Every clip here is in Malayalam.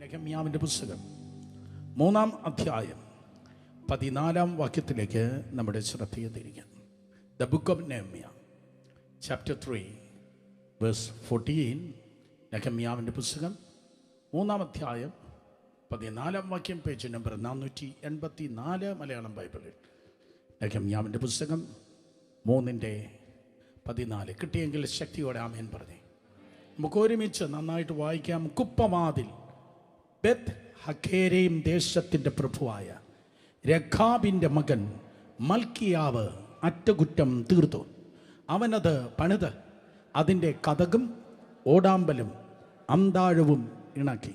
നെഹമ്യാവിൻ്റെ പുസ്തകം 3-ാം അധ്യായം 14-ാം വാക്യത്തിലേക്ക് നമ്മുടെ ശ്രദ്ധയെ തിരിക്കാം. The book of Nehemiah chapter 3 verse 14. നെഹമ്യാവിൻ്റെ പുസ്തകം 3-ാം അധ്യായം 14-ാം വാക്യം, പേജ് നമ്പർ 484 മലയാളം ബൈബിളിൽ. നെഹമ്യാവിൻ്റെ പുസ്തകം 3:14. കിട്ടിയെങ്കിൽ ശക്തിയോടെ ആമേൻ പറഞ്ഞേ. നമുക്ക് ഒരുമിച്ച് നന്നായിട്ട് വായിക്കാം. കുപ്പവാതിൽ, ബെത്ത് ഹഖേരയും ദേശത്തിൻ്റെ പ്രഭുവായ രഖാബിൻ്റെ മകൻ മൽക്കിയാവ് അറ്റകുറ്റം തീർത്തു. അവനത് പണിത് അതിൻ്റെ കതകും ഓടാമ്പലും അന്താഴവും ഇണക്കി.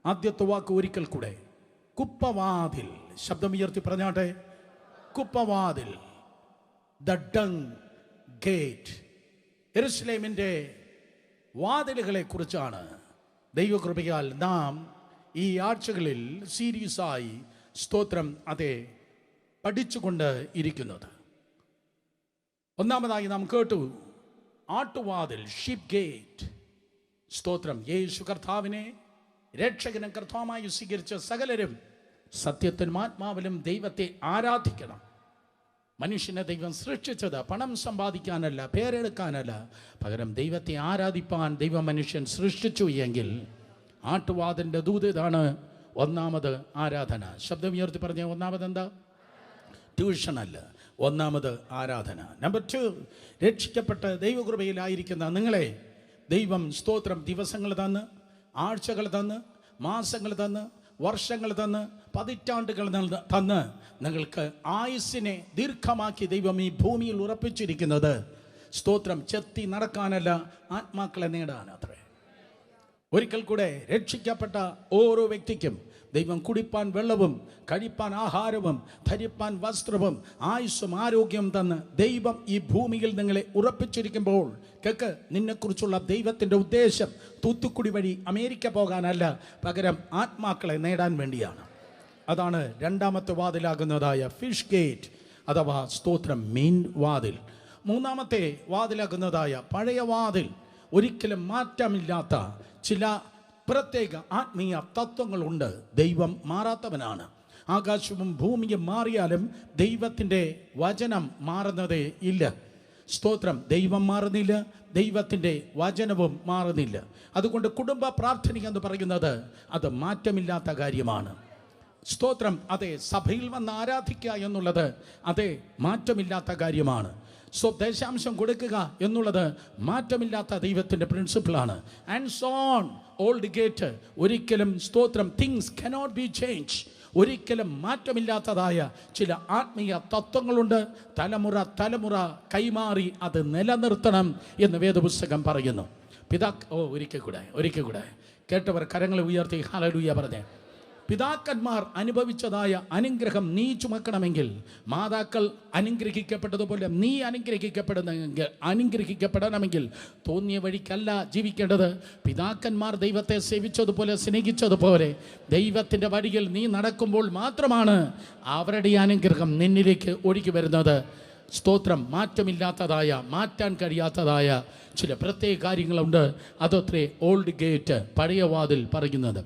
ആദ്യത്തെ വാക്ക് ഒരിക്കൽ കൂടെ, കുപ്പവാതിൽ. ശബ്ദമുയർത്തി പറഞ്ഞാട്ടെ, കുപ്പവാതിൽ. The dung gate. യെരുശലേമിൻ്റെ വാതിലുകളെ കുറിച്ചാണ് ദൈവകൃപയാൽ നാം ഈ ആഴ്ചകളിൽ സീരീസായി സ്തോത്രം അതെ പഠിച്ചുകൊണ്ട് ഇരിക്കുന്നത്. ഒന്നാമതായി നാം കേട്ടു ആട്ടുവാതിൽ, ഷീപ്പ് ഗേറ്റ്. സ്തോത്രം. യേശു കർത്താവിനെ രക്ഷകനും കർത്താവുമായി സ്വീകരിച്ച സകലരും സത്യത്തിനും ആത്മാവിലും ദൈവത്തെ ആരാധിക്കണം. മനുഷ്യനെ ദൈവം സൃഷ്ടിച്ചത് പണം സമ്പാദിക്കാനല്ല, പേരെടുക്കാനല്ല, പകരം ദൈവത്തെ ആരാധിപ്പാൻ ദൈവം മനുഷ്യൻ സൃഷ്ടിച്ചു എങ്കിൽ ആട്ടുവാതിൻ്റെ ദൂത് ഇതാണ്. ഒന്നാമത് ആരാധന. ശബ്ദം ഉയർത്തി പറഞ്ഞ ഒന്നാമത് എന്താ? ട്യൂഷനല്ല, ഒന്നാമത് ആരാധന. നമ്പർ 2, രക്ഷിക്കപ്പെട്ട് ദൈവകൃപയിലായിരിക്കുന്ന നിങ്ങളെ ദൈവം സ്തോത്രം ദിവസങ്ങൾ തന്ന്, ആഴ്ചകൾ തന്ന്, മാസങ്ങൾ തന്ന്, വർഷങ്ങൾ തന്ന്, പതിറ്റാണ്ടുകൾ തന്ന് നിങ്ങൾക്ക് ആയുസ്സിനെ ദീർഘമാക്കി ദൈവം ഈ ഭൂമിയിൽ ഉറപ്പിച്ചിരിക്കുന്നത് സ്തോത്രം ചെത്തി നടക്കാനല്ല, ആത്മാക്കളെ നേടാനത്രേ. ഒരിക്കൽ കൂടെ, രക്ഷിക്കപ്പെട്ട ഓരോ വ്യക്തിക്കും ദൈവം കുടിപ്പാൻ വെള്ളവും കഴിപ്പാൻ ആഹാരവും ധരിപ്പാൻ വസ്ത്രവും ആയുസ്സും ആരോഗ്യം തന്ന് ദൈവം ഈ ഭൂമിയിൽ നിങ്ങളെ ഉറപ്പിച്ചിരിക്കുമ്പോൾ കേക്ക്, നിന്നെക്കുറിച്ചുള്ള ദൈവത്തിൻ്റെ ഉദ്ദേശം തൂത്തുക്കുടി വഴി അമേരിക്ക പോകാനല്ല, പകരം ആത്മാക്കളെ നേടാൻ വേണ്ടിയാണ്. അതാണ് രണ്ടാമത്തെ വാതിലാകുന്നതായ ഫിഷ് ഗേറ്റ് അഥവാ സ്തോത്രം മീൻ വാതിൽ. മൂന്നാമത്തെ വാതിലാകുന്നതായ പഴയ വാതിൽ, ഒരിക്കലും മാറ്റമില്ലാത്ത ചില പ്രത്യേക ആത്മീയ തത്വങ്ങളുണ്ട്. ദൈവം മാറാത്തവനാണ്. ആകാശവും ഭൂമിയും മാറിയാലും ദൈവത്തിൻ്റെ വചനം മാറുന്നതേ ഇല്ല. സ്തോത്രം. ദൈവം മാറുന്നില്ല, ദൈവത്തിൻ്റെ വചനവും മാറുന്നില്ല. അതുകൊണ്ട് കുടുംബ പ്രാർത്ഥന എന്ന് പറയുന്നത് അത് മാറ്റമില്ലാത്ത കാര്യമാണ്. സ്തോത്രം. അതെ, സഭയിൽ വന്ന് ആരാധിക്കുക എന്നുള്ളത് അതെ മാറ്റമില്ലാത്ത കാര്യമാണ്. ദശാംശം കൊടുക്കുക എന്നുള്ളത് മാറ്റമില്ലാത്ത ദൈവത്തിൻ്റെ പ്രിൻസിപ്പിളാണ്. And so on. Old gate, ഒരിക്കലും സ്തോത്രം തിങ്സ് കനോട്ട് ബി ചേഞ്ച്. ഒരിക്കലും മാറ്റമില്ലാത്തതായ ചില ആത്മീയ തത്വങ്ങളുണ്ട്. തലമുറ കൈമാറി അത് നിലനിർത്തണം എന്ന് വേദപുസ്തകം പറയുന്നു. ഒരിക്കൽ കൂടെ കേട്ടവർ കരങ്ങൾ ഉയർത്തി ഹല്ലേലൂയ പറഞ്ഞേ. പിതാക്കന്മാർ അനുഭവിച്ചതായ അനുഗ്രഹം നീ ചുമക്കണമെങ്കിൽ, മാതാക്കൾ അനുഗ്രഹിക്കപ്പെട്ടതുപോലെ നീ അനുഗ്രഹിക്കപ്പെടണമെങ്കിൽ തോന്നിയ വഴിക്കല്ല ജീവിക്കേണ്ടത്. പിതാക്കന്മാർ ദൈവത്തെ സേവിച്ചതുപോലെ സ്നേഹിച്ചതുപോലെ ദൈവത്തിൻ്റെ വഴിയിൽ നീ നടക്കുമ്പോൾ മാത്രമാണ് അവരുടെ അനുഗ്രഹം നിന്നിലേക്ക് ഒഴുകി വരുന്നത്. സ്തോത്രം. മാറ്റമില്ലാത്തതായ, മാറ്റാൻ കഴിയാത്തതായ ചില പ്രത്യേക കാര്യങ്ങളുണ്ട്. അതത്രേ ഓൾഡ് ഗേറ്റ്, പഴയ വാതിൽ പറയുന്നത്.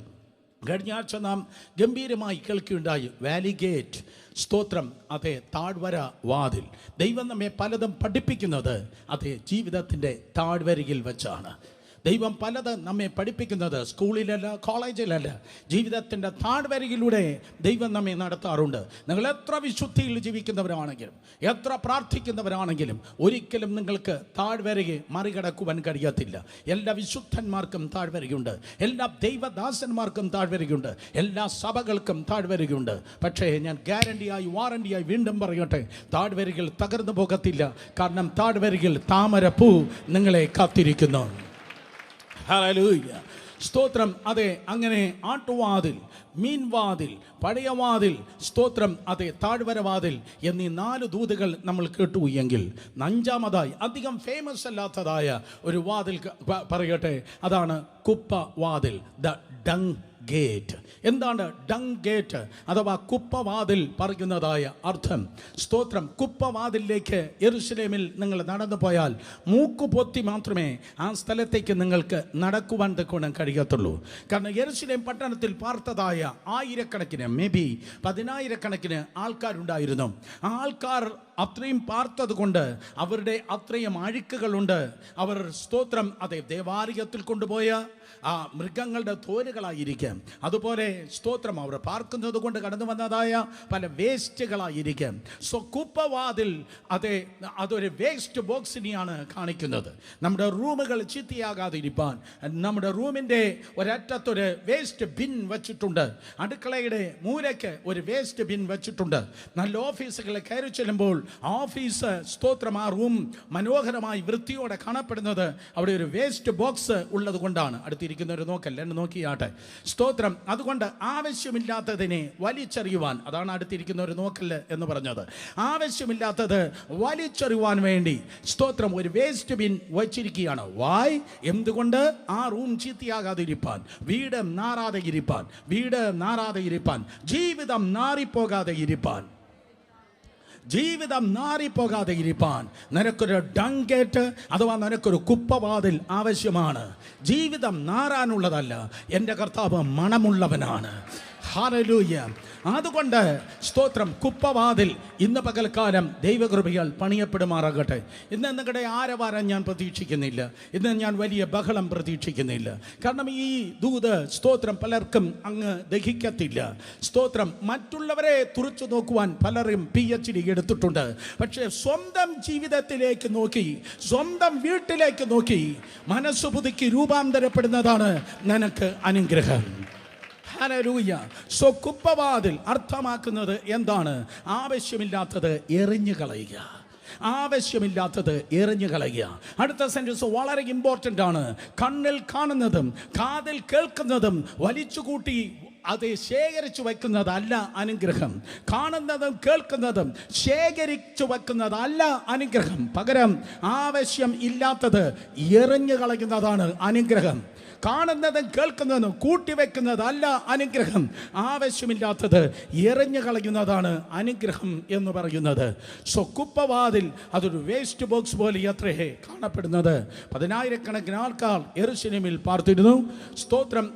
കഴിഞ്ഞ ആഴ്ച നാം ഗംഭീരമായി കേൾക്കുകയുണ്ടായി വാലി ഗേറ്റ്. സ്തോത്രം. അതെ, താഴ്വര വാതിൽ. ദൈവം നമ്മെ പലതും പഠിപ്പിക്കുന്നത് അതെ ജീവിതത്തിൻ്റെ താഴ്വരയിൽ വെച്ചാണ്. ദൈവം പലതും നമ്മെ പഠിപ്പിക്കുന്നത് സ്കൂളിലല്ല, കോളേജിലല്ല, ജീവിതത്തിൻ്റെ താഴ്വരയിലൂടെ ദൈവം നമ്മെ നടത്താറുണ്ട്. നിങ്ങൾ എത്ര വിശുദ്ധിയിൽ ജീവിക്കുന്നവരാണെങ്കിലും, എത്ര പ്രാർത്ഥിക്കുന്നവരാണെങ്കിലും ഒരിക്കലും നിങ്ങൾക്ക് താഴ്വരയെ മറികടക്കുവാൻ കഴിയത്തില്ല. എല്ലാ വിശുദ്ധന്മാർക്കും താഴ്വരയുണ്ട്, എല്ലാ ദൈവദാസന്മാർക്കും താഴ്വരയുണ്ട്, എല്ലാ സഭകൾക്കും താഴ്വരയുണ്ട്. പക്ഷേ ഞാൻ വാറണ്ടിയായി വീണ്ടും പറയട്ടെ, താഴ്വരകൾ തകർന്നു പോകത്തില്ല. കാരണം താഴ്വരയിൽ താമരപ്പൂ നിങ്ങളെ കാത്തിരിക്കുന്നു. ഹല്ലേലൂയ. സ്തോത്രം. അതെ, അങ്ങനെ ആട്ടുവാതിൽ, മീൻവാതിൽ, പഴയ വാതിൽ, സ്തോത്രം അതെ താഴ്വര വാതിൽ എന്നീ 4 ദൂതുകൾ നമ്മൾ കേട്ടു എങ്കിൽ, അഞ്ചാമതായി അധികം ഫേമസ് അല്ലാത്തതായ ഒരു വാതിൽ പറയട്ടെ. അതാണ് കുപ്പ വാതിൽ, ദ ഡങ് ഗേറ്റ്. എന്താണ് ഡങ് ഗേറ്റ് അഥവാ കുപ്പവാതിൽ പറയുന്നതായ അർത്ഥം? സ്തോത്രം. കുപ്പവാതിലേക്ക് യെരൂശലേമിൽ നിങ്ങൾ നടന്നു പോയാൽ മൂക്കുപൊത്തി മാത്രമേ ആ സ്ഥലത്തേക്ക് നിങ്ങൾക്ക് നടക്കുവാൻ തക്കവണ്ണം കഴിയത്തുള്ളൂ. കാരണം യെരൂശലേം പട്ടണത്തിൽ പാർത്തതായ ആയിരക്കണക്കിന്, മേ ബി 10,000-കണക്കിന് ആൾക്കാരുണ്ടായിരുന്നു. ആ ആൾക്കാർ അത്രയും പാർത്തത് കൊണ്ട് അവരുടെ അത്രയും അഴുക്കുകളുണ്ട്. അവർ സ്തോത്രം അതെ ദേവാലയത്തിൽ കൊണ്ടുപോയ ആ മൃഗങ്ങളുടെ തോലുകളായിരിക്കാം. അതുപോലെ സ്തോത്രം അവർ പാർക്കുന്നത് കൊണ്ട് കടന്നു വന്നതായ പല വേസ്റ്റുകളായിരിക്കാം. സോ കുപ്പവാതിൽ അതൊരു വേസ്റ്റ് ബോക്സിനെയാണ് കാണിക്കുന്നത്. നമ്മുടെ റൂമുകൾ ചീത്തയാകാതെ ഇരിപ്പാൻ നമ്മുടെ റൂമിൻ്റെ ഒരറ്റത്തൊരു വേസ്റ്റ് ബിൻ വച്ചിട്ടുണ്ട്. അടുക്കളയുടെ മൂലയ്ക്ക് ഒരു വേസ്റ്റ് ബിൻ വച്ചിട്ടുണ്ട്. നല്ല ഓഫീസുകളിൽ കയറി ചെല്ലുമ്പോൾ ഓഫീസ് സ്തോത്രം ആ റൂം മനോഹരമായി വൃത്തിയോടെ കാണപ്പെടുന്നത് അവിടെ ഒരു വേസ്റ്റ് ബോക്സ് ഉള്ളത് കൊണ്ടാണ്. അടുത്തിരിക്കുന്നവർ നോക്കല്ല, എന്നെ നോക്കിയാട്ടെ. സ്തോത്രം. അതുകൊണ്ട് ആവശ്യമില്ലാത്തതിനെ വലിച്ചെറിയുവാൻ, അതാണ് അടുത്തിരിക്കുന്നവർ നോക്കല്ല എന്ന് പറഞ്ഞത്. ആവശ്യമില്ലാത്തത് വലിച്ചെറിയുവാൻ വേണ്ടി സ്തോത്രം ഒരു വേസ്റ്റ് ബിൻ വച്ചിരിക്കുകയാണ്. വായ് എന്തുകൊണ്ട്? ആ റൂം ചീത്തയാകാതെ ഇരിപ്പാൻ, വീട് നാറാതെ ഇരിപ്പാൻ, ജീവിതം നാറിപ്പോകാതെ ഇരിപ്പാൻ നിനക്കൊരു ഡങ് ഗേറ്റ് അഥവാ നിനക്കൊരു കുപ്പവാതിൽ ആവശ്യമാണ്. ജീവിതം നാറാനുള്ളതല്ല. എൻ്റെ കർത്താവ് മണമുള്ളവനാണ്. ഹല്ലേലൂയ. അതുകൊണ്ട് സ്തോത്രം കുപ്പവാതിൽ ഇന്ന് പകൽക്കാലം ദൈവകൃപയാൽ പണിയപ്പെടുമാറാകട്ടെ. ഇന്ന് നിങ്ങളുടെ ആരവാരം ഞാൻ പ്രതീക്ഷിക്കുന്നില്ല. ഇന്ന് ഞാൻ വലിയ ബഹളം പ്രതീക്ഷിക്കുന്നില്ല. കാരണം ഈ ദൂത് സ്തോത്രം പലർക്കും അങ്ങ് ദഹിക്കത്തില്ല. സ്തോത്രം. മറ്റുള്ളവരെ തുറച്ചു നോക്കുവാൻ പലരും PhD എടുത്തിട്ടുണ്ട്. പക്ഷേ സ്വന്തം ജീവിതത്തിലേക്ക് നോക്കി, സ്വന്തം വീട്ടിലേക്ക് നോക്കി മനസ്സ് പുതുക്കി രൂപാന്തരപ്പെടുന്നതാണ് നിനക്ക് അനുഗ്രഹം. ഹല്ലേലൂയ. സോ കുപ്പവാതിൽ അർത്ഥമാക്കുന്നത് എന്താണ്? ആവശ്യമില്ലാത്തത് എറിഞ്ഞു കളയുക. അടുത്ത സെന്റൻസ് വളരെ ഇമ്പോർട്ടൻ്റ് ആണ്. കണ്ണിൽ കാണുന്നതും കാതിൽ കേൾക്കുന്നതും വലിച്ചുകൂട്ടി അത് ശേഖരിച്ചു വയ്ക്കുന്നതല്ല അനുഗ്രഹം. കാണുന്നതും കേൾക്കുന്നതും ശേഖരിച്ചു വയ്ക്കുന്നതല്ല അനുഗ്രഹം. പകരം ആവശ്യം ഇല്ലാത്തത് എറിഞ്ഞു കളയുന്നതാണ് അനുഗ്രഹം. കാണുന്നതും കേൾക്കുന്നതും കൂട്ടിവെക്കുന്നതല്ല അനുഗ്രഹം. ആവശ്യമില്ലാത്തത് എറിഞ്ഞു കളയുന്നതാണ് അനുഗ്രഹം എന്ന് പറയുന്നത്. സോ കുപ്പവാതിൽ അതൊരു വേസ്റ്റ് ബോക്സ് പോലെ അത്രേ കാണപ്പെടുന്നത്. 10,000-കണക്കിന് ആൾക്കാർ യെരൂശലേമിൽ പാർത്തിരുന്നു. സ്തോത്രം.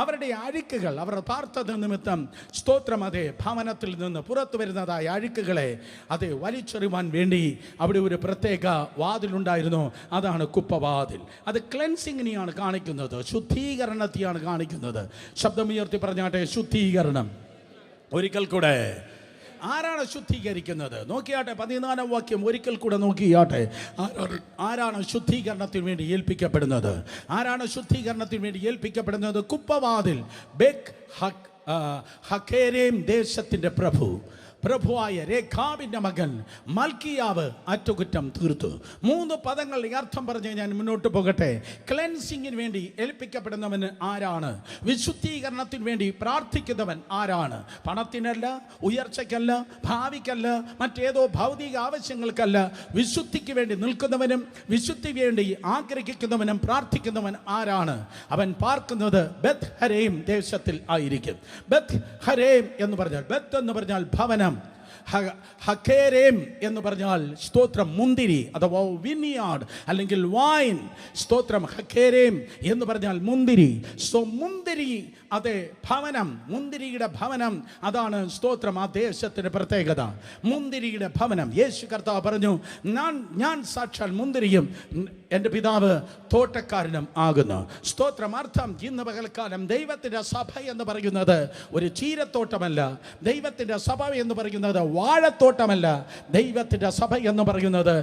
അവരുടെ അഴുക്കുകൾ അവർ പാർത്തത് നിമിത്തം സ്തോത്രം അതേ ഭവനത്തിൽ നിന്ന് പുറത്തു വരുന്നതായ അഴുക്കുകളെ അതേ വലിച്ചെറിയുവാൻ വേണ്ടി അവിടെ ഒരു പ്രത്യേക വാതിലുണ്ടായിരുന്നു. അതാണ് കുപ്പവാതിൽ. അത് ക്ലെൻസിങ്ങിനെയാണ് കാണിക്കുന്നത്, ശുദ്ധീകരണത്തെയാണ് കാണിക്കുന്നത്. ശബ്ദമുയർത്തി പറഞ്ഞാട്ടെ, ശുദ്ധീകരണം. ഒരിക്കൽ കൂടെ ആരാണ് ശുദ്ധീകരിക്കുന്നത്? നോക്കിയാട്ടെ 14-ാം വാക്യം ഒരിക്കൽ കൂടെ നോക്കിയാട്ടെ. ആരാണ് ശുദ്ധീകരണത്തിന് വേണ്ടി ഏൽപ്പിക്കപ്പെടുന്നത്? കുപ്പവാതിൽ ബെക് ഹക്കേരേം ദേശത്തിൻ്റെ പ്രഭുവായ രേഖാബിൻ്റെ മകൻ മൽക്കിയാവ് അറ്റകുറ്റം തീർത്തു. 3 പദങ്ങൾ അർത്ഥം പറഞ്ഞ് ഞാൻ മുന്നോട്ട് പോകട്ടെ. ക്ലെൻസിങ്ങിന് വേണ്ടി ഏൽപ്പിക്കപ്പെടുന്നവന് ആരാണ്? വിശുദ്ധീകരണത്തിന് വേണ്ടി പ്രാർത്ഥിക്കുന്നവൻ ആരാണ്? പണത്തിനല്ല, ഉയർച്ചയ്ക്കല്ല, ഭാവിക്കല്ല, മറ്റേതോ ഭൗതിക ആവശ്യങ്ങൾക്കല്ല. വിശുദ്ധിക്ക് വേണ്ടി നിൽക്കുന്നവനും വിശുദ്ധി വേണ്ടി ആഗ്രഹിക്കുന്നവനും പ്രാർത്ഥിക്കുന്നവൻ ആരാണ്? അവൻ പാർക്കുന്നത് ബെത്ത് ഹരേം ദേശത്തിൽ ആയിരിക്കും. ബെത്ത് ഹരേം എന്ന് പറഞ്ഞാൽ ഭവനം. ഹക്കേരേം എന്ന് പറഞ്ഞാൽ സ്തോത്രം മുന്തിരി അഥവാ വിനിയാർഡ് അല്ലെങ്കിൽ വൈൻ. സ്തോത്രം. ഹക്കേരേം എന്ന് പറഞ്ഞാൽ മുന്തിരി. സോ മുന്തിരി അതെ ഭവനം, മുന്തിരിയുടെ ഭവനം. അതാണ് സ്തോത്രം ആ ദേശത്തിൻ്റെ പ്രത്യേകത. മുന്തിരിയുടെ ഭവനം. യേശു കർത്താവ് പറഞ്ഞു, ഞാൻ സാക്ഷാൽ മുന്തിരിയും എൻ്റെ പിതാവ് തോട്ടക്കാരനും ആകുന്നു. സ്തോത്രം. അർത്ഥം ഇന്ന് പകൽക്കാലം ദൈവത്തിൻ്റെ സഭ എന്ന് പറയുന്നത് ഒരു ചീരത്തോട്ടമല്ല. ദൈവത്തിൻ്റെ സഭ എന്ന് പറയുന്നത് വാഴത്തോട്ടമല്ല. ദൈവത്തിൻ്റെ സഭ എന്ന് പറയുന്നത്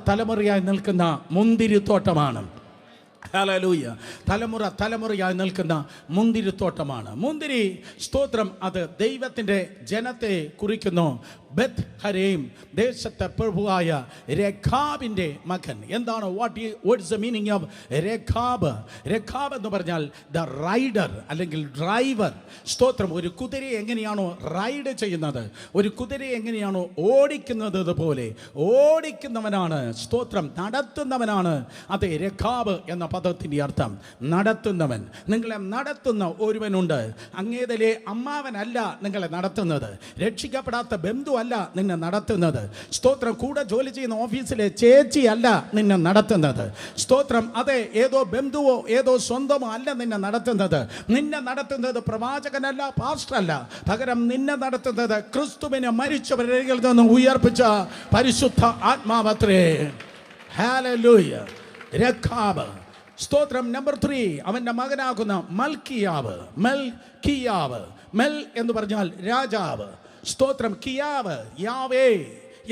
തലമുറയായി നിൽക്കുന്ന മുന്തിരിത്തോട്ടമാണ്. ഹല്ലേലൂയ. തലമുറയായി നിൽക്കുന്ന മുന്തിരിത്തോട്ടമാണ്. മുന്തിരി സ്തോത്രം അത് ദൈവത്തിൻ്റെ ജനത്തെ കുറിക്കുന്നു. ബെത്ത് ഹരേം ദേശത്തെ പ്രഭുവായ രേഖാബിൻ്റെ മകൻ. എന്താണ് വാട്ട്സ് ദ മീനിങ് ഓഫ് രേഖാബ്? രേഖാബ് എന്ന് പറഞ്ഞാൽ ദ റൈഡർ അല്ലെങ്കിൽ ഡ്രൈവർ. സ്തോത്രം. ഒരു കുതിരയെ എങ്ങനെയാണോ റൈഡ് ചെയ്യുന്നത്, ഒരു കുതിരയെ എങ്ങനെയാണോ ഓടിക്കുന്നത് പോലെ ഓടിക്കുന്നവനാണ്. സ്തോത്രം. നടത്തുന്നവനാണ്. അതെ, രേഖാബ് എന്ന പദത്തിൻ്റെ അർത്ഥം നടത്തുന്നവൻ. നിങ്ങളെ നടത്തുന്ന ഒരുവനുണ്ട്. അങ്ങേതിലെ അമ്മാവനല്ല നിങ്ങളെ നടത്തുന്നത്. രക്ഷിക്കപ്പെടാത്ത ബന്ധു അല്ല നിന്നെ നടത്തുന്നത്. സ്തോത്രം. കൂടെ ജോലി ചെയ്യുന്ന ഓഫീസിലെ ചേച്ചി അല്ല നിന്നെ നടത്തുന്നത്. സ്തോത്രം. അതെ, ഏതോ ബന്ധുവോ ഏതോ സ്വന്തമോ അല്ല നിന്നെ നടത്തുന്നത്. നിന്നെ നടത്തുന്നത് പ്രവാചകനല്ല, പാസ്റ്റർ അല്ല. പകരം നിന്നെ നടത്തുന്നത് ക്രിസ്തുവിനെ മരിച്ചവരിൽ നിന്ന് ഉയർപ്പിച്ച പരിശുദ്ധ ആത്മാവത്രേ. ഹല്ലേലൂയ. രേഖാബ്. സ്തോത്രം. നമ്പർ 3, അവൻ്റെ മകനാകുന്ന മൽക്കിയാവ്. മെൽ എന്ന് പറഞ്ഞാൽ രാജാവ്. സ്തോത്രം. കിയാവ്, യാവേ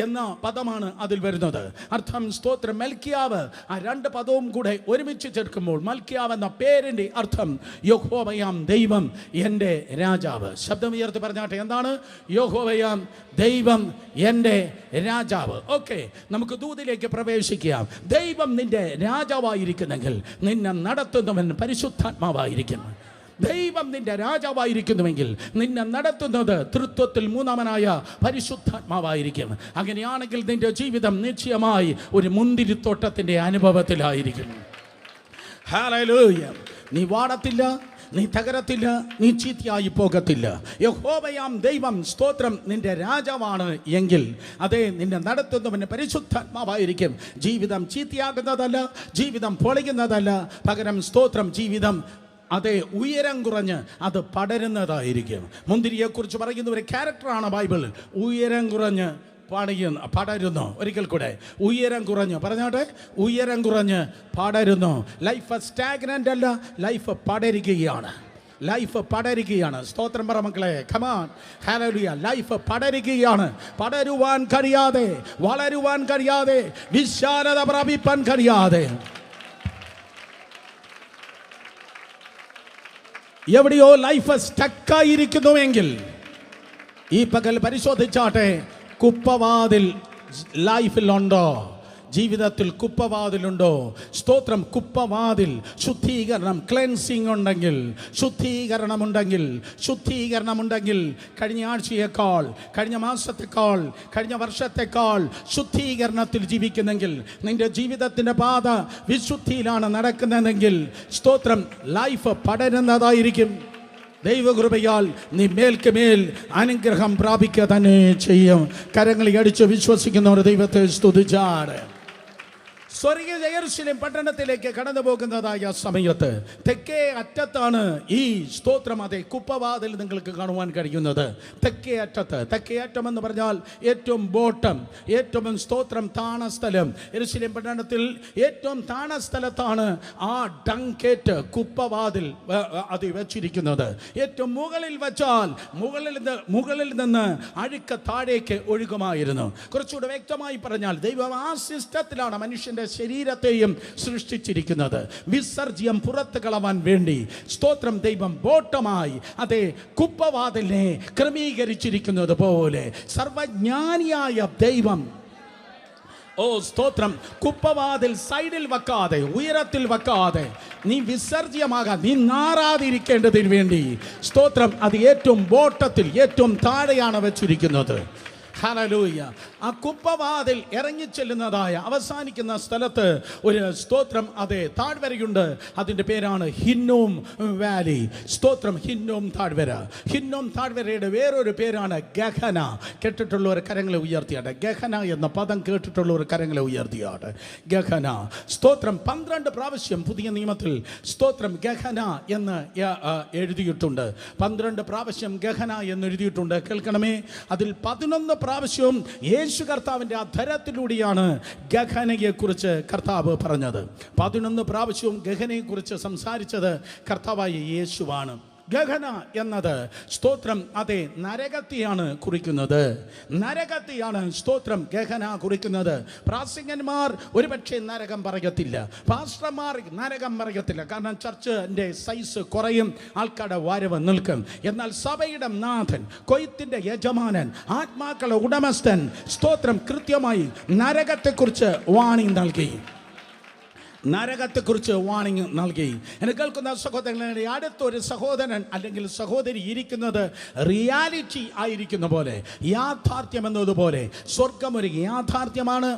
എന്ന പദമാണ് അതിൽ വരുന്നത്. അർത്ഥം സ്തോത്രം മൽക്കിയാവ്. ആ രണ്ട് പദവും കൂടെ ഒരുമിച്ച് ചേർക്കുമ്പോൾ മൽക്കിയാവ് എന്ന പേരിൻ്റെ അർത്ഥം യഹോവയാം ദൈവം എൻ്റെ രാജാവ്. ശബ്ദം ഉയർത്തി പറഞ്ഞാട്ടെ, എന്താണ്? യഹോവയാം ദൈവം എൻ്റെ രാജാവ്. ഓക്കെ, നമുക്ക് ദൂതിലേക്ക് പ്രവേശിക്കാം. ദൈവം നിന്റെ രാജാവായിരിക്കുന്നെങ്കിൽ നിന്നെ നടത്തുന്നവൻ പരിശുദ്ധാത്മാവായിരിക്കും. ദൈവം നിന്റെ രാജാവായിരിക്കുന്നുവെങ്കിൽ നിന്നെ നടത്തുന്നത് തൃത്വത്തിൽ മൂന്നാമനായ പരിശുദ്ധാത്മാവായിരിക്കും. അങ്ങനെയാണെങ്കിൽ നിന്റെ ജീവിതം നിശ്ചയമായി ഒരു മുന്തിരിത്തോട്ടത്തിൻ്റെ അനുഭവത്തിലായിരിക്കും. ഹല്ലേലൂയ. നീ വാടത്തില്ല, നീ തകരത്തില്ല, നീ ചീത്തയായി പോകത്തില്ല. യഹോവയാം ദൈവം സ്തോത്രം നിന്റെ രാജാവാണ് എങ്കിൽ അതേ നിന്നെ നടത്തുന്നവന് പരിശുദ്ധാത്മാവായിരിക്കും. ജീവിതം ചീത്തയാകുന്നതല്ല, ജീവിതം പൊളിക്കുന്നതല്ല. പകരം സ്തോത്രം ജീവിതം അതെ ഉയരം കുറഞ്ഞ് അത് പടരുന്നതായിരിക്കും. മുന്തിരിയെക്കുറിച്ച് പറയുന്ന ഒരു ക്യാരക്ടറാണ് ബൈബിളിൽ. ഉയരം കുറഞ്ഞ് പടരുന്നു. ഒരിക്കൽ കൂടെ, ഉയരം കുറഞ്ഞ് പറഞ്ഞാട്ടെ, ഉയരം കുറഞ്ഞ് പടരുന്നു. ലൈഫ് സ്റ്റാഗ്നൻ്റ് അല്ല, ലൈഫ് പടരുകയാണ്. ലൈഫ് പടരുകയാണ്. സ്തോത്രം പറ മക്കളെ. കമാൻ. ഹല്ലേലൂയ. ലൈഫ് പടരുകയാണ്. പടരുവാൻ കഴിയാതെ, വളരുവാൻ കഴിയാതെ, വിശാലത പ്രാപിപ്പാൻ കഴിയാതെ എവിടെയോ ലൈഫ് സ്റ്റക്കായിരിക്കുന്നുവെങ്കിൽ ഈ പകൽ പരിശോധിച്ചാട്ടെ. കുപ്പവാതിൽ ലൈഫിലുണ്ടോ? ജീവിതത്തിൽ കുപ്പവാതിലുണ്ടോ? സ്തോത്രം. കുപ്പവാതിൽ ശുദ്ധീകരണം, ക്ലെൻസിങ് ഉണ്ടെങ്കിൽ, ശുദ്ധീകരണമുണ്ടെങ്കിൽ കഴിഞ്ഞ ആഴ്ചയേക്കാൾ, കഴിഞ്ഞ മാസത്തേക്കാൾ, കഴിഞ്ഞ വർഷത്തേക്കാൾ ശുദ്ധീകരണത്തിൽ ജീവിക്കുന്നെങ്കിൽ, നിന്റെ ജീവിതത്തിൻ്റെ പാത വിശുദ്ധിയിലാണ് നടക്കുന്നതെങ്കിൽ സ്തോത്രം ലൈഫ് പടരുന്നതായിരിക്കും. ദൈവകൃപയാൽ നീ മേൽക്ക് മേൽ അനുഗ്രഹം പ്രാപിക്കുക തന്നെ ചെയ്യും. കരങ്ങളിൽ അടിച്ച് വിശ്വസിക്കുന്നവർ ദൈവത്തെ സ്തുതിച്ചാട്. സ്വർഗീയ യെരൂശലേം പട്ടണത്തിലേക്ക് കടന്നു പോകുന്നതായ സമയത്ത് തെക്കേ അറ്റത്താണ് ഈ സ്തോത്രം അതെ കുപ്പവാതിൽ നിങ്ങൾക്ക് കാണുവാൻ കഴിയുന്നത്. തെക്കേ അറ്റം എന്ന് പറഞ്ഞാൽ ഏറ്റവും ബോട്ടം, ഏറ്റവും സ്തോത്രം താണ സ്ഥലം. യെരൂശലേം പട്ടണത്തിൽ ഏറ്റവും താണ സ്ഥലത്താണ് ആ ഡങ്കേറ്റ് കുപ്പവാതിൽ അത് വെച്ചിരിക്കുന്നത്. ഏറ്റവും മുകളിൽ വെച്ചാൽ മുകളിൽ നിന്ന് അഴുക്ക് താഴേക്ക് ഒഴുകുമായിരുന്നു. കുറച്ചുകൂടെ വ്യക്തമായി പറഞ്ഞാൽ ദൈവം ആ സിസ്റ്റത്തിലാണ് മനുഷ്യൻ്റെ ശരീരത്തെയും സൃഷ്ടിച്ചിരിക്കുന്നത്. വിസർജ്യം പുറത്തു കളവാൻ വേണ്ടി സ്തോത്രം ദൈവം ബോട്ടമായി അതേ കുപ്പവാതിലിനെ ക്രമീകരിച്ചിരിക്കുന്നത് പോലെ സർവജ്ഞാനിയായ ദൈവം സ്തോത്രം കുപ്പവാതിൽ സൈഡിൽ വെക്കാതെ, ഉയരത്തിൽ വെക്കാതെ, നീ വിസർജ്യമാകാൻ, നീ നാറാതിരിക്കേണ്ടതിന് വേണ്ടി സ്തോത്രം അത് ഏറ്റവും ബോട്ടത്തിൽ ഏറ്റവും താഴെയാണ് വെച്ചിരിക്കുന്നത്. ഹല്ലേലൂയ. ആ കുപ്പവാതിൽ ഇറങ്ങിച്ചെല്ലുന്നതായ അവസാനിക്കുന്ന സ്ഥലത്ത് ഒരു സ്തോത്രം അതെ താഴ്വരയുണ്ട്. അതിൻ്റെ പേരാണ് ഹിന്നോം വാലി. സ്തോത്രം ഹിന്നോം താഴ്വര. ഹിന്നോം താഴ്വരയുടെ വേറൊരു പേരാണ് ഗഹന. കേട്ടിട്ടുള്ള ഒരു കരങ്ങളെ ഉയർത്തിയാട്ടെ. ഗഹന എന്ന പദം കേട്ടിട്ടുള്ള ഒരു കരങ്ങളെ ഉയർത്തിയാട്ടെ. ഗഹന. സ്തോത്രം 12 പ്രാവശ്യം പുതിയ നിയമത്തിൽ സ്തോത്രം ഗഹന എന്ന് എഴുതിയിട്ടുണ്ട്. 12 പ്രാവശ്യം ഗഹന എന്ന് എഴുതിയിട്ടുണ്ട്. കേൾക്കണമേ. അതിൽ 11 പ്രാവശ്യവും യേശു കർത്താവിൻ്റെ അധരത്തിലൂടെയാണ് ഗഹനയെക്കുറിച്ച് കർത്താവ് പറഞ്ഞത്. 11 പ്രാവശ്യവും ഗഹനയെക്കുറിച്ച് സംസാരിച്ചത് കർത്താവായ യേശുവാണ്. ഗഹന എന്നത് സ്തോത്രം അതെ നരകത്തെയാണ് കുറിക്കുന്നത്. നരകത്തെയാണ് സ്തോത്രം ഗഹന കുറിക്കുന്നത്. പ്രാസംഗന്മാർ ഒരുപക്ഷെ നരകം പറയത്തില്ല, പാസ്റ്റർമാർ നരകം പറയത്തില്ല. കാരണം ചർച്ചിന്റെ സൈസ് കുറയും, ആൾക്കാരുടെ വരവ് നിൽക്കും. എന്നാൽ സഭയുടെ നാഥൻ, കൊയ്ത്തിന്റെ യജമാനൻ, ആത്മാക്കളുടെ ഉടമസ്ഥൻ സ്തോത്രം കൃത്യമായി നരകത്തെക്കുറിച്ച് വാണിംഗ് നൽകി. നരകത്തെക്കുറിച്ച് വാണിംഗ് നൽകി. എന്നെ കേൾക്കുന്ന സഹോദരങ്ങളെ, അടുത്തൊരു സഹോദരൻ അല്ലെങ്കിൽ സഹോദരി ഇരിക്കുന്നത് റിയാലിറ്റി ആയിരിക്കുന്ന പോലെ, യാഥാർത്ഥ്യം എന്നതുപോലെ സ്വർഗം ഒരു യാഥാർത്ഥ്യമാണ്,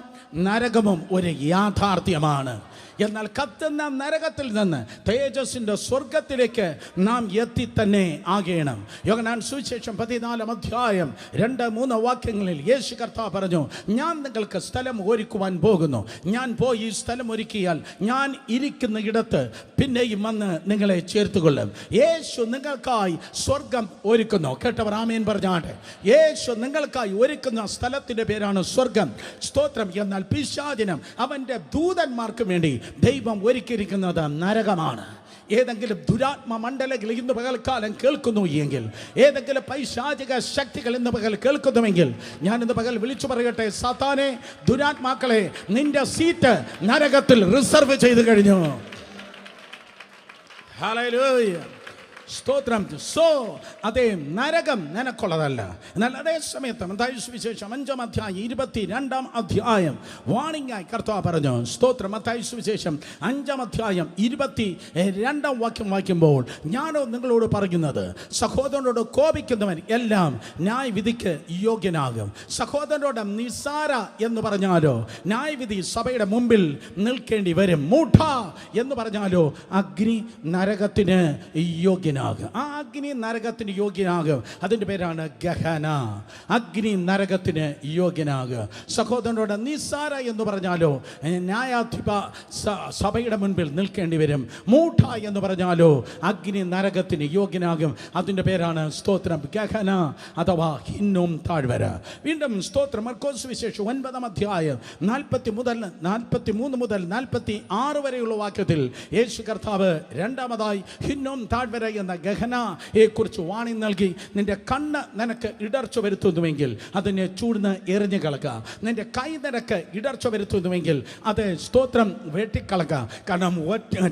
നരകവും ഒരു യാഥാർത്ഥ്യമാണ്. എന്നാൽ കത്തുന്ന നരകത്തിൽ നിന്ന് തേജസ്സിൻ്റെ സ്വർഗത്തിലേക്ക് നാം എത്തി തന്നെ ആകണം. യോഹന്നാൻ സുവിശേഷം 14 അധ്യായം 2-3 വാക്യങ്ങളിൽ യേശു കർത്താവ് പറഞ്ഞു, ഞാൻ നിങ്ങൾക്ക് സ്ഥലം ഒരുക്കുവാൻ പോകുന്നു. ഞാൻ പോയി ഈ സ്ഥലം ഒരുക്കിയാൽ ഞാൻ ഇരിക്കുന്ന ഇടത്ത് പിന്നെയും വന്ന് നിങ്ങളെ ചേർത്തുകൊള്ളും. യേശു നിങ്ങൾക്കായി സ്വർഗം ഒരുക്കുന്നു. കേട്ടവർ ആമേൻ പറഞ്ഞാട്ടെ. യേശു നിങ്ങൾക്കായി ഒരുക്കുന്ന സ്ഥലത്തിൻ്റെ പേരാണ് സ്വർഗം. സ്തോത്രം. എന്നാൽ പിശാചിനും അവൻ്റെ ദൂതന്മാർക്ക് വേണ്ടി ദൈവം ഒരുക്കിയിരിക്കുന്നത് നരകമാണ്. ഏതെങ്കിലും ദുരാത്മ മണ്ഡലങ്ങൾ ഇന്ന് പകൽക്കാലം കേൾക്കുന്നു എങ്കിൽ, ഏതെങ്കിലും പൈശാചിക ശക്തികൾ ഇന്ന് പകൽ കേൾക്കുന്നുവെങ്കിൽ, ഞാൻ ഇന്ന് പകൽ വിളിച്ചു പറയട്ടെ, സാത്താനെ, ദുരാത്മാക്കളെ, നിന്റെ സീറ്റ് നരകത്തിൽ റിസർവ് ചെയ്തു കഴിഞ്ഞു. ഹല്ലേലൂയ, സ്തോത്രം. സോ അതേ നരകം നിനക്കുള്ളതല്ല. എന്നാൽ അതേ സമയത്ത് മത്തായി സുവിശേഷം 5 അധ്യായം 22 അധ്യായം വാണിംഗായി കർത്താവ് പറഞ്ഞു. സ്തോത്രം. മത്തായി സുവിശേഷം 5 അധ്യായം 22 വാക്യം വായിക്കുമ്പോൾ, ഞാനോ നിങ്ങളോട് പറയുന്നത്, സഹോദരനോട് കോപിക്കുന്നവൻ എല്ലാം ന്യായവിധിക്ക് യോഗ്യനാകും. സഹോദരനോട് നിസാര എന്ന് പറഞ്ഞാലോ ന്യായവിധി സഭയുടെ മുമ്പിൽ നിൽക്കേണ്ടി വരും. മൂഢ എന്ന് പറഞ്ഞാലോ അഗ്നി നരകത്തിന് യോഗ്യനാകും. ആ അഗ്നി നരകത്തിന് യോഗ്യനാകും. അതിൻ്റെ പേരാണ് ഗഹന. അഗ്നി നരകത്തിന് യോഗ്യനാകുക. സഹോദരനോട് നിസാര എന്ന് പറഞ്ഞാലോ ന്യായാധിപ സഭയുടെ മുൻപിൽ നിൽക്കേണ്ടി വരും. മൂഢ എന്ന് പറഞ്ഞാലോ അഗ്നി നരകത്തിന് യോഗ്യനാകും. അതിൻ്റെ പേരാണ് സ്തോത്രം ഗഹന അഥവാ ഹിന്നോം താഴ്വര. വീണ്ടും സ്തോത്രം. മർക്കോസ് സുവിശേഷം 9 അധ്യായം 43 മുതൽ 46 വരെയുള്ള വാക്യത്തിൽ യേശു കർത്താവ് രണ്ടാമതായി ഹിന്നോം താഴ്വര എന്ന ഗഹനയെ കുറിച്ച് വാണി നൽകി. നിന്റെ കണ്ണ് നിനക്ക് ഇടർച്ച വരുത്തുന്നുവെങ്കിൽ അതിനെ ചൂഴ്ന്ന് എറിഞ്ഞു കളക. നിന്റെ കൈ നിനക്ക് ഇടർച്ച വരുത്തുന്നുവെങ്കിൽ അത് സ്തോത്രം വെട്ടിക്കളക. കാരണം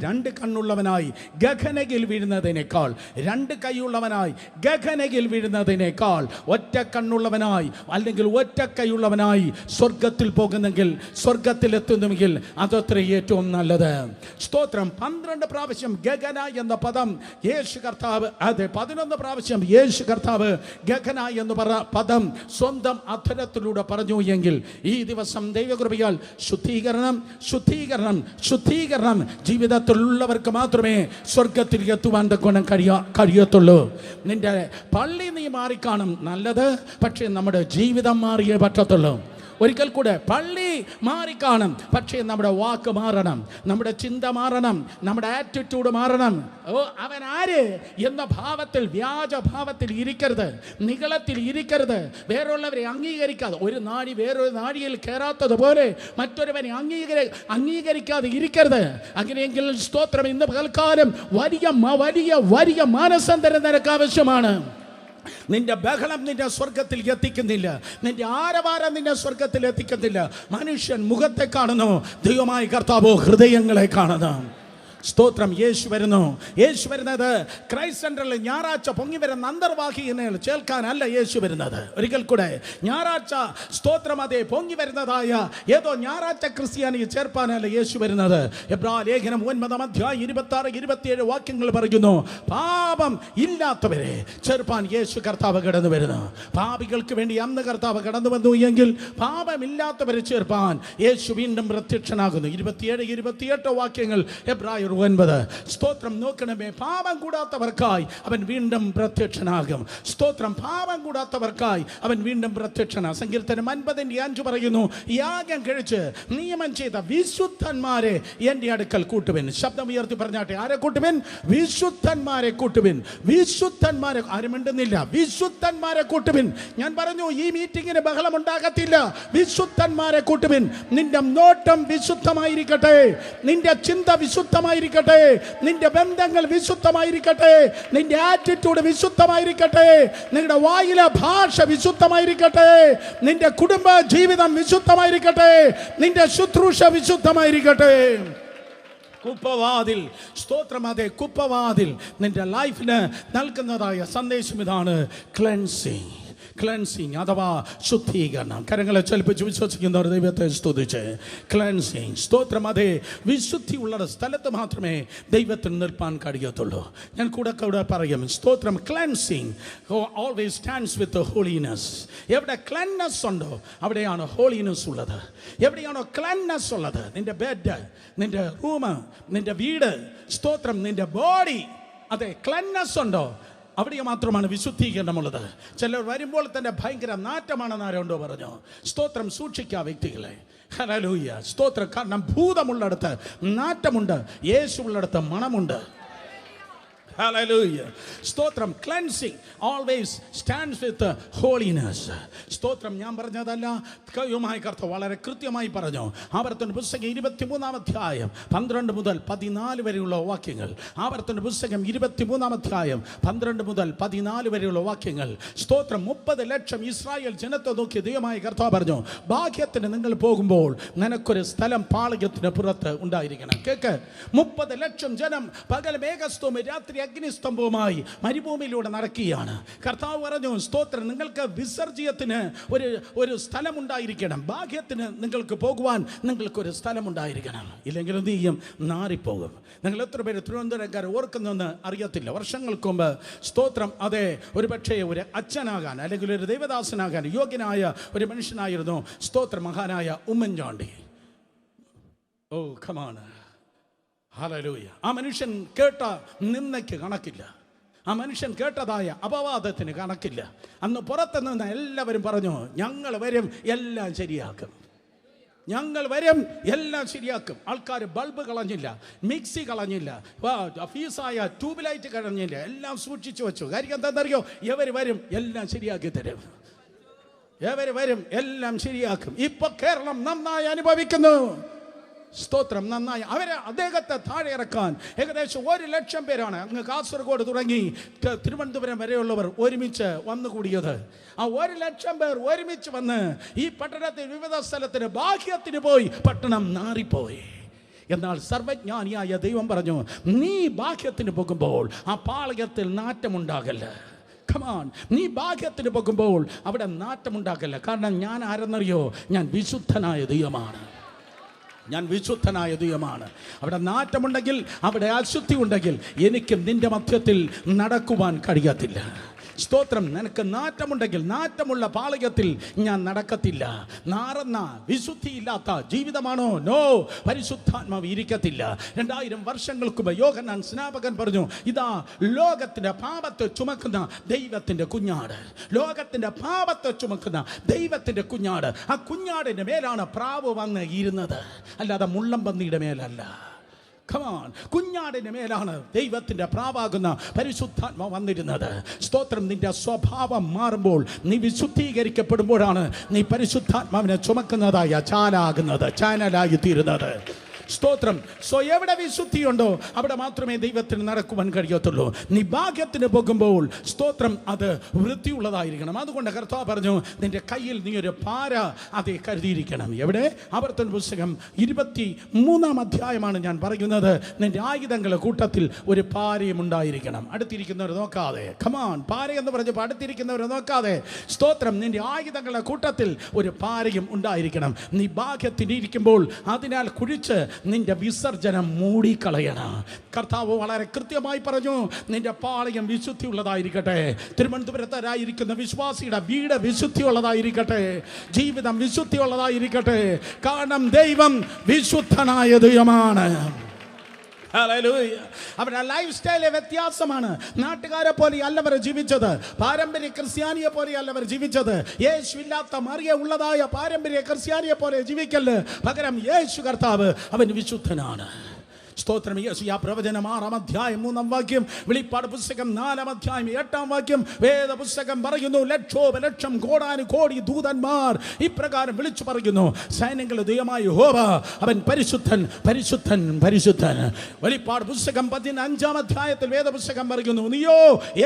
2 കണ്ണുള്ളവനായി ഗഹനയിൽ വീഴുന്നതിനേക്കാൾ, 2 കൈയുള്ളവനായി ഗഹനയിൽ വീഴുന്നതിനേക്കാൾ, ഒറ്റ കണ്ണുള്ളവനായി അല്ലെങ്കിൽ ഒറ്റ കൈയുള്ളവനായി സ്വർഗത്തിൽ പോകുന്നെങ്കിൽ, സ്വർഗത്തിൽ എത്തുന്നുവെങ്കിൽ അതത്ര ഏറ്റവും നല്ലത്. സ്തോത്രം. 12 പ്രാവശ്യം ഗഗന എന്ന പദം യേശു കർത്താവ്, അതെ 11 പ്രാവശ്യം യേശു കർത്താവ് ഗഗന എന്ന് പദം സ്വന്തം അധരത്തിലൂടെ പറഞ്ഞു എങ്കിൽ ഈ ദിവസം ദൈവകൃപയാൽ ശുദ്ധീകരണം ശുദ്ധീകരണം ശുദ്ധീകരണം ജീവിതത്തിലുള്ളവർക്ക് മാത്രമേ സ്വർഗത്തിൽ എത്തുവാൻ ഗുണം കഴിയത്തുള്ളൂ. നിന്റെ പള്ളി നീ മാറിക്കാണും നല്ലത്, പക്ഷേ നമ്മുടെ ജീവിതം മാറിയേ പറ്റത്തുള്ളൂ. ഒരിക്കൽ കൂടെ, പള്ളി മാറിക്കാണും, പക്ഷേ നമ്മുടെ വാക്ക് മാറണം, നമ്മുടെ ചിന്ത മാറണം, നമ്മുടെ ആറ്റിറ്റ്യൂഡ് മാറണം. അവൻ ആര് എന്ന ഭാവത്തിൽ, വ്യാജഭാവത്തിൽ ഇരിക്കരുത്, നികളത്തിൽ ഇരിക്കരുത്, വേറുള്ളവരെ അംഗീകരിക്കാതെ. ഒരു നാടി വേറൊരു നാടിയിൽ കയറാത്തതുപോലെ മറ്റൊരുവനെ അംഗീകരിക്കാതെ ഇരിക്കരുത്. അങ്ങനെയെങ്കിൽ സ്തോത്രം, ഇന്ന് പകൽക്കാലം വലിയ വലിയ വലിയ മാനസാന്തരം നിനക്ക് ആവശ്യമാണ്. നിന്റെ ബഹളം നിന്റെ സ്വർഗത്തിൽ എത്തിക്കുന്നില്ല, നിന്റെ ആരവാരം നിന്റെ സ്വർഗത്തിൽ എത്തിക്കുന്നില്ല. മനുഷ്യൻ മുഖത്തെ കാണുന്നു, ദൈവമായ കർത്താവോ ഹൃദയങ്ങളെ കാണുന്നു. സ്തോത്രം. യേശു വരുന്നു. യേശു വരുന്നത് ക്രൈസ്റ്റ് സെന്ററിൽ ഞായറാഴ്ച പൊങ്ങി വരുന്ന അന്തർവാഹിനെ ചേർക്കാനല്ല യേശു വരുന്നത്. ഒരിക്കൽ കൂടെ, ഞായറാഴ്ച സ്തോത്രം അതെ പൊങ്ങി വരുന്നതായ ഏതോ ഞായറാഴ്ച ക്രിസ്ത്യാനിയെ ചേർപ്പാനല്ല യേശു വരുന്നത്. എബ്രായ ലേഖനം 9 അധ്യായം 26-27 വാക്യങ്ങൾ പറയുന്നു, പാപം ഇല്ലാത്തവരെ ചേർപ്പാൻ യേശു കർത്താവ് കടന്നു വരുന്നു. പാപികൾക്ക് വേണ്ടി അന്ന് കർത്താവ് കടന്നു വന്നു എങ്കിൽ പാപമില്ലാത്തവരെ ചേർപ്പാൻ യേശു വീണ്ടും പ്രത്യക്ഷനാകുന്നു. 27-28 വാക്യങ്ങൾ എബ്രായ 9. സ്തോത്രം. നോക്കണമേ, പാപം കൂടാത്തവർക്കായി അവൻ വീണ്ടും പ്രത്യക്ഷനാകും. സ്തോത്രം. പാപം കൂടാത്തവർക്കായി അവൻ വീണ്ടും പ്രത്യക്ഷനാകും. സങ്കീർത്തനം 50:5 പറയുന്നു, യാഗം കഴിച്ച് നിയമം ചെയ്ത വിശുദ്ധന്മാരെ എൻ്റെ അടുക്കൽ കൂട്ടുവിൻ. ശബ്ദം ഉയർത്തി പറഞ്ഞാട്ടെ, ആരെ കൂട്ടുവിൻ? വിശുദ്ധന്മാരെ കൂട്ടുവിൻ. വിശുദ്ധന്മാരെ, ആരും മിണ്ടുന്നില്ല, വിശുദ്ധന്മാരെ കൂട്ടുവിൻ. ഞാൻ പറഞ്ഞു, ഈ മീറ്റിങ്ങിന് ബഹളം ഉണ്ടാകത്തില്ല. വിശുദ്ധന്മാരെ കൂട്ടുവിൻ. നിന്റെ നോട്ടം വിശുദ്ധമായിരിക്കട്ടെ, നിന്റെ ചിന്ത വിശുദ്ധമായി വിശുദ്ധമായിരിക്കട്ടെ. നിന്റെ ബന്ധങ്ങൾ വിശുദ്ധമായിരിക്കട്ടെ. നിന്റെ ആറ്റിറ്റ്യൂഡ് വിശുദ്ധമായിരിക്കട്ടെ. നിങ്ങളുടെ വായിലെ ഭാഷ വിശുദ്ധമായിരിക്കട്ടെ. നിന്റെ കുടുംബ ജീവിതം വിശുദ്ധമായിരിക്കട്ടെ. നിന്റെ ശുശ്രൂഷ വിശുദ്ധമായിരിക്കട്ടെ. കുപ്പവാതിൽ, സ്തോത്രം, അതെ കുപ്പവാതിൽ നിന്റെ ലൈഫിന് നൽകുന്നതായ സന്ദേശം ഇതാണ്: ക്ലെൻസിങ്. ക്ലെൻസിങ് അഥവാ ശുദ്ധീകരണം. കരങ്ങളെ ചലിപ്പിച്ച് വിശ്വസിക്കുന്നവർ ദൈവത്തെ സ്തുതിച്ച്. ക്ലെൻസിങ്, സ്തോത്രം, അതെ വിശുദ്ധിയുള്ള സ്ഥലത്ത് മാത്രമേ ദൈവത്തിന് നിൽപ്പാൻ കഴിയത്തുള്ളൂ. ഞാൻ കൂടെ പറയും, സ്തോത്രം, ക്ലെൻസിങ് ഓൾവേസ് സ്റ്റാൻഡ്സ് വിത്ത് ഹോളിനെസ്. എവിടെ ക്ലെൻനെസ് ഉണ്ടോ അവിടെയാണ് ഹോളിനെസ് ഉള്ളത്. എവിടെയാണോ ക്ലെൻനെസ് ഉള്ളത്, നിന്റെ ബെഡ്, നിന്റെ റൂം, നിന്റെ വീട്, സ്തോത്രം, നിന്റെ ബോഡി, അതെ ക്ലെൻനെസ് ഉണ്ടോ അവിടെ മാത്രമാണ് വിശുദ്ധീകരണമുള്ളത്. ചിലർ വരുമ്പോൾ തന്നെ ഭയങ്കര നാറ്റമാണെന്ന് ആരോണ്ടോ പറഞ്ഞു. സ്തോത്രം, സൂക്ഷിക്കുക വ്യക്തികളെ. ഹല്ലേലൂയ, സ്തോത്രം. കാരണം ഭൂതമുള്ളിടത്ത് നാറ്റമുണ്ട്, യേശുവുള്ളിടത്ത് മണമുണ്ട്. Hallelujah. സ്തോത്രം. ക്ലെൻസിങ് ഓൾവേസ് സ്റ്റാൻഡ്സ് വിത്ത് ഹോളിനെസ്. സ്തോത്രം. ഞാൻ പറഞ്ഞതല്ല, കർത്താവ് വളരെ കൃത്യമായി പറഞ്ഞു. ആവർത്തന പുസ്തകം 23-ാം അധ്യായം 12 മുതൽ 14 വരെയുള്ള വാക്യങ്ങൾ. ആവർത്തന പുസ്തകം 23-ാം അധ്യായം 12 മുതൽ 14 വരെയുള്ള വാക്യങ്ങൾ. സ്തോത്രം. 30 ലക്ഷം ഇസ്രായേൽ ജനത്തെ നോക്കി ദൈവമായ കർത്താവ് പറഞ്ഞു, ഭാഗ്യത്തിന് നിങ്ങൾ പോകുമ്പോൾ നിനക്കൊരു സ്ഥലം പാളയത്തിന് പുറത്ത് ഉണ്ടായിരിക്കണം. കേക്ക്, 30 ലക്ഷം ജനം പകൽ മേഘസ്തവും രാത്രി അഗ്നിസ്തംഭവുമായി മരുഭൂമിയിലൂടെ നടക്കുകയാണ്. കർത്താവ് പറഞ്ഞു, സ്തോത്രം, നിങ്ങൾക്ക് വിസർജ്യത്തിന് ഒരു സ്ഥലമുണ്ടായിരിക്കണം. ഭാഗ്യത്തിന് നിങ്ങൾക്ക് പോകുവാൻ നിങ്ങൾക്കൊരു സ്ഥലമുണ്ടായിരിക്കണം. ഇല്ലെങ്കിൽ എന്ത് ചെയ്യും? നാറിപ്പോകും. നിങ്ങൾ എത്ര പേര് തിരുവനന്തപുരക്കാർ ഓർക്കുന്നെന്ന് അറിയത്തില്ല. വർഷങ്ങൾക്ക് മുമ്പ്, സ്തോത്രം, അതെ ഒരു പക്ഷേ ഒരു അച്ഛനാകാൻ അല്ലെങ്കിൽ ഒരു ദൈവദാസനാകാൻ യോഗ്യനായ ഒരു മനുഷ്യനായിരുന്നു, സ്തോത്രം, മഹാനായ ഉമ്മൻചാണ്ടി. ഓ കമാണ്. ഹല്ലേലൂയ. ആ മനുഷ്യൻ കേട്ട നിന്ദയ്ക്ക് കണക്കില്ല. ആ മനുഷ്യൻ കേട്ടതായ അപവാദത്തിന് കണക്കില്ല. അന്ന് പുറത്ത് നിന്ന് എല്ലാവരും പറഞ്ഞു, ഞങ്ങൾ വരും, എല്ലാം ശരിയാക്കും, ഞങ്ങൾ വരും, എല്ലാം ശരിയാക്കും. ആൾക്കാർ ബൾബ് കളഞ്ഞില്ല, മിക്സി കളഞ്ഞില്ല, ഫീസായ ട്യൂബ് ലൈറ്റ് കളഞ്ഞില്ല, എല്ലാം സൂക്ഷിച്ചു വെച്ചു. കാര്യം എന്താണെന്നറിയോ? ഇവർ വരും, എല്ലാം ശരിയാക്കി തരും. ഇവർ വരും, എല്ലാം ശരിയാക്കും. ഇപ്പൊ കേരളം നന്നായി അനുഭവിക്കുന്നു. സ്തോത്രം, നന്നായി. അവരെ അദ്ദേഹത്തെ താഴെ ഇറക്കാൻ ഏകദേശം 1 ലക്ഷം പേരാണ് അങ്ങ് കാസർഗോഡ് തുടങ്ങി തിരുവനന്തപുരം വരെയുള്ളവർ ഒരുമിച്ച് വന്നുകൂടിയത്. ആ 1 ലക്ഷം പേർ ഒരുമിച്ച് വന്ന് ഈ പട്ടണത്തിൽ വിവിധ സ്ഥലത്തിന് ഭാഗ്യത്തിന് പോയി. പട്ടണം നാറിപ്പോയി. എന്നാൽ സർവജ്ഞാനിയായ ദൈവം പറഞ്ഞു, നീ ഭാഗ്യത്തിന് പോകുമ്പോൾ ആ പാളയത്തിൽ നാറ്റമുണ്ടാകല്ല. കമാൻ, നീ ഭാഗ്യത്തിന് പോകുമ്പോൾ അവിടെ നാറ്റമുണ്ടാകല്ല. കാരണം ഞാൻ ആരെന്നറിയോ? ഞാൻ വിശുദ്ധനായ ദൈവമാണ്. ഞാൻ വിശുദ്ധനായ ദൈവമാണ്. അവിടെ നാറ്റമുണ്ടെങ്കിൽ, അവിടെ അശുദ്ധി ഉണ്ടെങ്കിൽ എനിക്ക് നിന്റെ മധ്യത്തിൽ നടക്കുവാൻ കഴിയത്തില്ല. സ്തോത്രം. നിനക്ക് നാറ്റമുണ്ടെങ്കിൽ നാറ്റമുള്ള പാളയത്തിൽ ഞാൻ നടക്കത്തില്ല. നാറന്ന വിശുദ്ധിയില്ലാത്ത ജീവിതമാണോ? നോ, പരിശുദ്ധാത്മാവ് ഇരിക്കത്തില്ല. 2000 വർഷങ്ങൾക്ക് മുമ്പ് യോഹന്നാൻ സ്നാപകൻ പറഞ്ഞു, ഇതാ ലോകത്തിന്റെ പാപത്തെ ചുമക്കുന്ന ദൈവത്തിന്റെ കുഞ്ഞാട്. ലോകത്തിന്റെ പാപത്തെ ചുമക്കുന്ന ദൈവത്തിന്റെ കുഞ്ഞാട്. ആ കുഞ്ഞാടിന്റെ മേലാണ് പ്രാവ് വന്ന് ഇരുന്നത്, അല്ലാതെ മുള്ളംപന്നിയുടെ മേലല്ല. കുഞ്ഞാടിന്റെ മേലാണ് ദൈവത്തിന്റെ പ്രാവാകുന്ന പരിശുദ്ധാത്മ വന്നിരുന്നത്. സ്തോത്രം. നിന്റെ സ്വഭാവം മാറുമ്പോൾ, നീ വിശുദ്ധീകരിക്കപ്പെടുമ്പോഴാണ് നീ പരിശുദ്ധാത്മാവിനെ ചുമക്കുന്നതായ ചാനലായി തീരുന്നത്. സ്തോത്രം. സോ എവിടെ വിശുദ്ധിയുണ്ടോ അവിടെ മാത്രമേ ദൈവത്തിന് നടക്കുവാൻ കഴിയത്തുള്ളൂ. നീ ഭാഗ്യത്തിന് പോകുമ്പോൾ, സ്തോത്രം, അത് വൃത്തിയുള്ളതായിരിക്കണം. അതുകൊണ്ട് കർത്താവ് പറഞ്ഞു, നിന്റെ കയ്യിൽ നീ ഒരു പാര അതേ കരുതിയിരിക്കണം. എവിടെ? ആവർത്തന പുസ്തകം 23-ാം അധ്യായമാണ് ഞാൻ പറയുന്നത്. നിന്റെ ആയുധങ്ങളുടെ കൂട്ടത്തിൽ ഒരു പാരയും ഉണ്ടായിരിക്കണം. അടുത്തിരിക്കുന്നവർ നോക്കാതെ. കമാൻ, പാര എന്ന് പറഞ്ഞപ്പോൾ അടുത്തിരിക്കുന്നവരെ നോക്കാതെ. സ്തോത്രം. നിന്റെ ആയുധങ്ങളുടെ കൂട്ടത്തിൽ ഒരു പാരയും ഉണ്ടായിരിക്കണം. നീ ഭാഗ്യത്തിന് ഇരിക്കുമ്പോൾ അതിനാൽ കുഴിച്ച് നിന്റെ വിസർജനം മൂടിക്കളയണം. കർത്താവ് വളരെ കൃത്യമായി പറഞ്ഞു, നിന്റെ പാളയം വിശുദ്ധിയുള്ളതായിരിക്കട്ടെ. തിരുവനന്തപുരത്തായിരിക്കുന്ന വിശ്വാസിയുടെ വീട് വിശുദ്ധിയുള്ളതായിരിക്കട്ടെ. ജീവിതം വിശുദ്ധിയുള്ളതായിരിക്കട്ടെ. കാരണം ദൈവം വിശുദ്ധനായ ദൈവമാണ്. അവരുടെ ലൈഫ് സ്റ്റൈല് വ്യത്യാസമാണ്. നാട്ടുകാരെ പോലെ അല്ലവർ ജീവിച്ചത്. പാരമ്പര്യ ക്രിസ്ത്യാനിയെ പോലെ അല്ലവർ ജീവിച്ചത്. യേശു ഇല്ലാത്ത മറിയ ഉള്ളതായ പാരമ്പര്യ ക്രിസ്ത്യാനിയെ പോലെ ജീവിക്കല്ല്. പകരം യേശു കർത്താവ് അവൻ വിശുദ്ധനാണ്. സ്തോത്രം. യെശയ്യാ പ്രവചനം 6-ാം അധ്യായം 3-ാം വാക്യം, വെളിപ്പാട് പുസ്തകം 4-ാം അധ്യായം 8-ാം വാക്യം, വേദപുസ്തകം പറയുന്നു, ലക്ഷോപലക്ഷം കോടാനുകോടി ദൂതന്മാർ ഇപ്രകാരം വിളിച്ചു പറയുന്നു, സൈന്യങ്ങളുടെ ദൈവമായ യഹോവ അവൻ പരിശുദ്ധൻ പരിശുദ്ധൻ പരിശുദ്ധൻ. വെളിപ്പാട് പുസ്തകം 15-ാം അധ്യായത്തിൽ വേദപുസ്തകം പറയുന്നു, നീയോ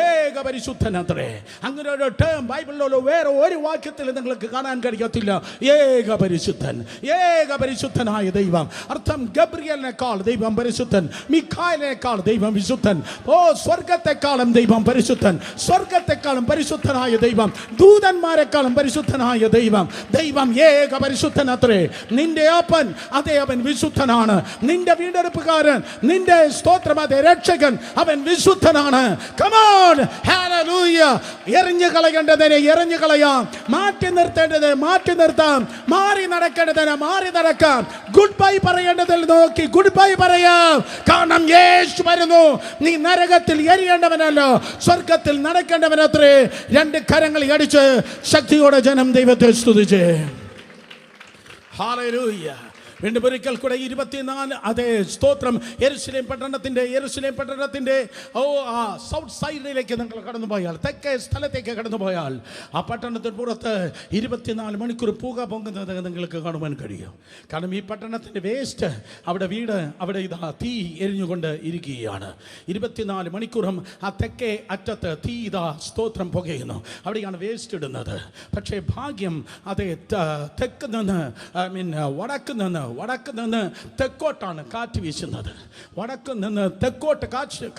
ഏക പരിശുദ്ധൻ അത്രേ. അങ്ങനെ ഒരു ടേം ബൈബിളിലോ വേറെ ഒരു വാക്യത്തിൽ നിങ്ങൾക്ക് കാണാൻ കഴിയത്തില്ല. ഏക പരിശുദ്ധൻ, ഏക പരിശുദ്ധനായ ദൈവം. അർത്ഥം ഗബ്രിയേലിനേക്കാൾ ദൈവം പരിശുദ്ധൻ, മിഖായേലിനേക്കാൾ ദൈവം വിശുദ്ധൻ. ഓ, സ്വർഗത്തെക്കാളും ദൈവം പരിശുദ്ധൻ, സ്വർഗത്തെക്കാളും പരിശുദ്ധനായ ദൈവം, ദൂതന്മാരെക്കാളും പരിശുദ്ധനായ ദൈവം. ദൈവം ഏക പരിശുദ്ധൻ അത്രേ. നിന്റെ അപ്പൻ അതേ, അവൻ വിശുദ്ധനാണ്. നിന്റെ വീണ്ടെടുപ്പുകാരൻ, നിന്റെ സ്തോത്രം അതേ രക്ഷകൻ, അവൻ വിശുദ്ധനാണ്. Come on, hallelujah. എറിഞ്ഞു കളയേണ്ടതിനെ എറിഞ്ഞു കളയാം, മാറ്റി നിർത്തേണ്ടത് മാറ്റി നിർത്താം, മാറി നടക്കേണ്ടതിനെ മാറി നടക്കാം, ഗുഡ് ബൈ പറയേണ്ടതിൽ നോക്കി ഗുഡ് ബൈ പറയാം. കാരണം യേശു വരുന്നു. നീ നരകത്തിൽ എരിയേണ്ടവനല്ല, സ്വർഗത്തിൽ നടക്കേണ്ടവനത്രേ. രണ്ട് കരങ്ങൾ അടിച്ച് ശക്തിയോടെ ജനം ദൈവത്തെ സ്തുതിച്ച് ഹല്ലേലൂയ. വീണ്ടും ഒരിക്കൽ കൂടെ 24 അതേ സ്തോത്രം. യെരുശലേം പട്ടണത്തിന്റെ ആ സൗത്ത് സൈഡിലേക്ക് നിങ്ങൾ കടന്നു പോയാൽ, തെക്കേ സ്ഥലത്തേക്ക് കടന്നു പോയാൽ, ആ പട്ടണത്തിന് പുറത്ത് 24 മണിക്കൂർ പുക പൊങ്ങുന്നത് നിങ്ങൾക്ക് കാണുവാൻ കഴിയും. കാരണം ഈ പട്ടണത്തിൻ്റെ വേസ്റ്റ് അവിടെ വീട് അവിടെ ഇതാ തീ എരിഞ്ഞുകൊണ്ട് ഇരിക്കുകയാണ്. 24 മണിക്കൂറും ആ തെക്കേ അറ്റത്ത് തീ ഇതാ സ്തോത്രം പുകയുന്നു. അവിടെയാണ് വേസ്റ്റ് ഇടുന്നത്. പക്ഷേ ഭാഗ്യം അതേ തെക്ക് നിന്ന് വടക്ക് നിന്ന് തെക്കോട്ടാണ് കാറ്റ് വീശുന്നത്. വടക്ക് നിന്ന് തെക്കോട്ട്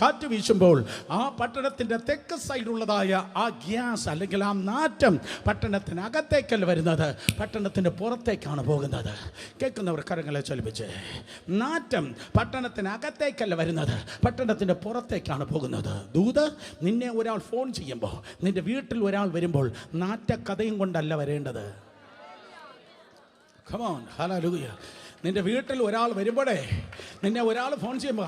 കാറ്റ് വീശുമ്പോൾ ആ പട്ടണത്തിൻ്റെ തെക്ക് സൈഡുള്ളതായ ആ ഗ്യാസ് അല്ലെങ്കിൽ ആ നാറ്റം പട്ടണത്തിനകത്തേക്കല്ല വരുന്നത്, പട്ടണത്തിൻ്റെ പുറത്തേക്കാണ് പോകുന്നത്. കേൾക്കുന്നവർ കരങ്ങളെ ചലിപ്പിച്ച്, നാറ്റം പട്ടണത്തിനകത്തേക്കല്ല വരുന്നത്, പട്ടണത്തിൻ്റെ പുറത്തേക്കാണ് പോകുന്നത്. ദൂത്, നിന്നെ ഒരാൾ ഫോൺ ചെയ്യുമ്പോൾ, നിന്റെ വീട്ടിൽ ഒരാൾ വരുമ്പോൾ നാറ്റക്കഥയും കൊണ്ടല്ല വരേണ്ടത്. Come on, hallelujah. നിന്റെ വീട്ടിൽ ഒരാൾ വരുമ്പോഴേ, നിന്നെ ഒരാൾ ഫോൺ ചെയ്യുമ്പോൾ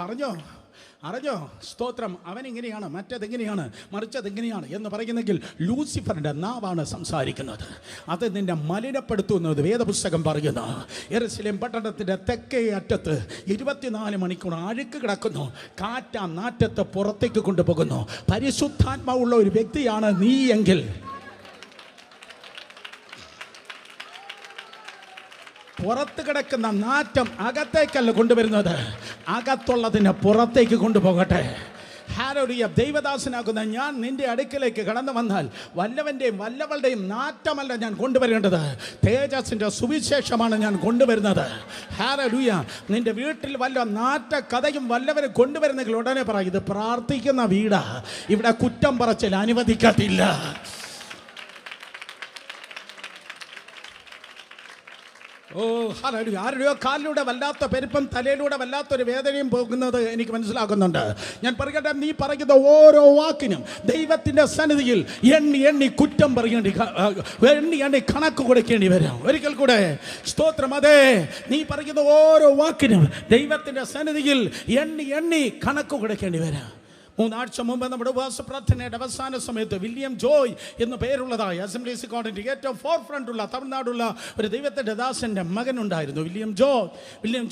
അറിഞ്ഞോ സ്തോത്രം, അവനിങ്ങനെയാണ്, മറ്റതെങ്ങനെയാണ്, മറിച്ചതെങ്ങനെയാണ് എന്ന് പറയുന്നെങ്കിൽ ലൂസിഫറിൻ്റെ നാവാണ് സംസാരിക്കുന്നത്. അത് നിന്നെ മലിനപ്പെടുത്തുന്നത് വേദപുസ്തകം പറയുന്നു. യെരുശലേം പട്ടണത്തിൻ്റെ തെക്കേ അറ്റത്ത് 24 മണിക്കൂർ അഴുക്ക് കിടക്കുന്നു. കാറ്റ് ആ നാറ്റത്തെ പുറത്തേക്ക് കൊണ്ടുപോകുന്നു. പരിശുദ്ധാത്മാവുള്ള ഒരു വ്യക്തിയാണ് നീ എങ്കിൽ, പുറത്ത് കിടക്കുന്ന നാറ്റം അകത്തേക്കല്ല കൊണ്ടുവരുന്നത്, അകത്തുള്ളതിനെ പുറത്തേക്ക് കൊണ്ടുപോകട്ടെ. ഹല്ലേലൂയ. ദൈവദാസനാകുന്ന ഞാൻ നിന്റെ അടുക്കലേക്ക് കടന്നു വന്നാൽ വല്ലവളുടെയും നാറ്റമല്ല ഞാൻ കൊണ്ടുവരേണ്ടത്, തേജസ്സിൻ്റെ സുവിശേഷമാണ് ഞാൻ കൊണ്ടുവരുന്നത്. ഹല്ലേലൂയ. നിന്റെ വീട്ടിൽ വല്ല നാറ്റ കഥയും വല്ലവരും കൊണ്ടുവരുന്നെങ്കിൽ ഉടനെ പറയും, ഇത് പ്രാർത്ഥിക്കുന്ന വീടാ, ഇവിടെ കുറ്റം പറച്ചിൽ അനുവദിക്കത്തില്ല. ഓ ഹല്ലേലൂയ. ആരുടെയോ കാലിലൂടെ വല്ലാത്ത പെരുപ്പം, തലയിലൂടെ വല്ലാത്തൊരു വേദനയും പോകുന്നത് എനിക്ക് മനസ്സിലാകുന്നുണ്ട്. ഞാൻ പറയട്ടെ, നീ പറയുന്ന ഓരോ വാക്കിനും ദൈവത്തിൻ്റെ സന്നിധിയിൽ എണ്ണി കുറ്റം പറയേണ്ടി, എണ്ണി കണക്ക് കൊടുക്കേണ്ടി വരും. ഒരിക്കൽ കൂടെ സ്തോത്രം. അതെ, നീ പറയുന്ന ഓരോ വാക്കിനും ദൈവത്തിൻ്റെ സന്നിധിയിൽ എണ്ണി കണക്ക് കൊടുക്കേണ്ടി വരും. 3 ആഴ്ച മുമ്പ് നമ്മുടെ ഉപവാസ പ്രാർത്ഥനയുടെ അവസാന സമയത്ത് വില്യം ജോയ് എന്ന് പേരുള്ളതായി അസംബ്ലീസ് കോണ്ടിൻ്റെ ഏറ്റവും ഫോർ ഫ്രണ്ടുള്ള തമിഴ്നാടുള്ള ഒരു ദൈവത്തിൻ്റെ ദാസൻ്റെ മകനുണ്ടായിരുന്നു വില്യം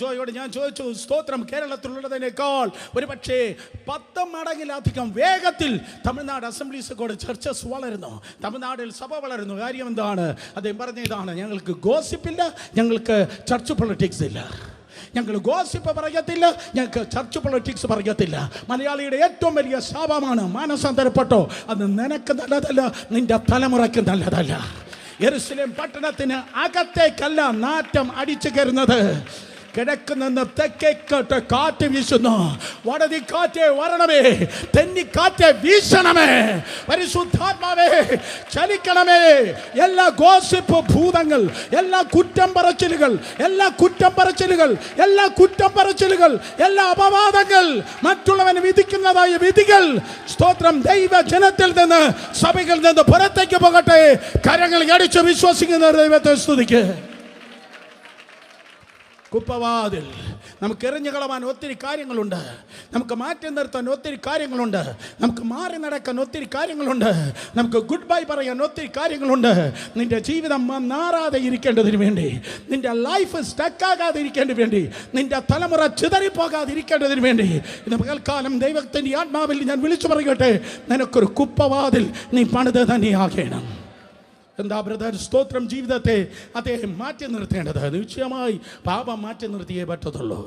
ജോയോട് ഞാൻ ചോദിച്ചു, സ്തോത്രം, കേരളത്തിലുള്ളതിനേക്കാൾ ഒരു പക്ഷേ 10 മടങ്ങിലധികം വേഗത്തിൽ തമിഴ്നാട് അസംബ്ലീസ് കോഡ് ചർച്ചസ് വളരുന്നു, തമിഴ്നാടിൽ സഭ വളരുന്നു. കാര്യം എന്താണ്? അദ്ദേഹം പറഞ്ഞ ഇതാണ്, ഞങ്ങൾക്ക് ഗോസിപ്പില്ല, ഞങ്ങൾക്ക് ചർച്ച് പൊളിറ്റിക്സ് ഇല്ല. ഞങ്ങൾ ഗോസിപ്പ് പറയത്തില്ല, ഞങ്ങൾക്ക് ചർച്ച് പൊളിറ്റിക്സ് പറയത്തില്ല. മലയാളിയുടെ ഏറ്റവും വലിയ ശാപമാണ് മാനസാന്തരപ്പെട്ടോ, അത് നിനക്ക് നല്ലതല്ല, നിന്റെ തലമുറയ്ക്ക് നല്ലതല്ല. യെരുശലേം പട്ടണത്തിന് അകത്തേക്കല്ല നാറ്റം അടിച്ചു കയറുന്നത്, കിഴക്കുനിന്ന് തെക്കേക്കോട്ട് കാറ്റ് വീശുന്നു. വടതി കാറ്റേ വരണമേ, തെന്നിക്കാറ്റേ വീശണമേ, പരിശുദ്ധാത്മാവേ ചലിക്കണമേ. എല്ലാ ഗോസിപ്പ് ഭൂതങ്ങൾ, എല്ലാ കുറ്റം പറച്ചിലുകൾ, എല്ലാ അപവാദങ്ങൾ, മറ്റുള്ളവന് വിധിക്കുന്നതായ വിധികൾ, സ്തോത്രം, ദൈവ ജനത്തിൽ നിന്ന്, സഭകളിൽ നിന്ന് പുറത്തേക്ക് പോകട്ടെ. കരങ്ങൾ അടിച്ച് വിശ്വസിക്കുന്ന ദൈവത്തെ സ്തുതിക്ക്. കുപ്പവാതിൽ. നമുക്ക് എറിഞ്ഞു കളവാൻ ഒത്തിരി കാര്യങ്ങളുണ്ട്, നമുക്ക് മാറ്റി നിർത്താൻ ഒത്തിരി കാര്യങ്ങളുണ്ട്, നമുക്ക് മാറി നടക്കാൻ ഒത്തിരി കാര്യങ്ങളുണ്ട്, നമുക്ക് ഗുഡ് ബൈ പറയാൻ ഒത്തിരി കാര്യങ്ങളുണ്ട്. നിന്റെ ജീവിതം മാറാതെ ഇരിക്കേണ്ടതിന് വേണ്ടി, നിന്റെ ലൈഫ് സ്റ്റക്കാകാതെ ഇരിക്കേണ്ടതിന് വേണ്ടി, നിന്റെ തലമുറ ചിതറിപ്പോകാതെ ഇരിക്കേണ്ടതിന് വേണ്ടി ഇന്ന് പകൽക്കാലം ദൈവത്തിൻ്റെ ആത്മാവിൽ ഞാൻ വിളിച്ചു പറയട്ടെ, നിനക്കൊരു കുപ്പവാതിൽ നീ പണിത് തന്നെയാകണം. എന്താ ബ്രദർ? സ്തോത്രം. ജീവിതത്തെ അദ്ദേഹം മാറ്റി നിർത്തേണ്ടത് നിശ്ചയമായി പാപം മാറ്റി നിർത്തിയേ പറ്റത്തുള്ളൂ.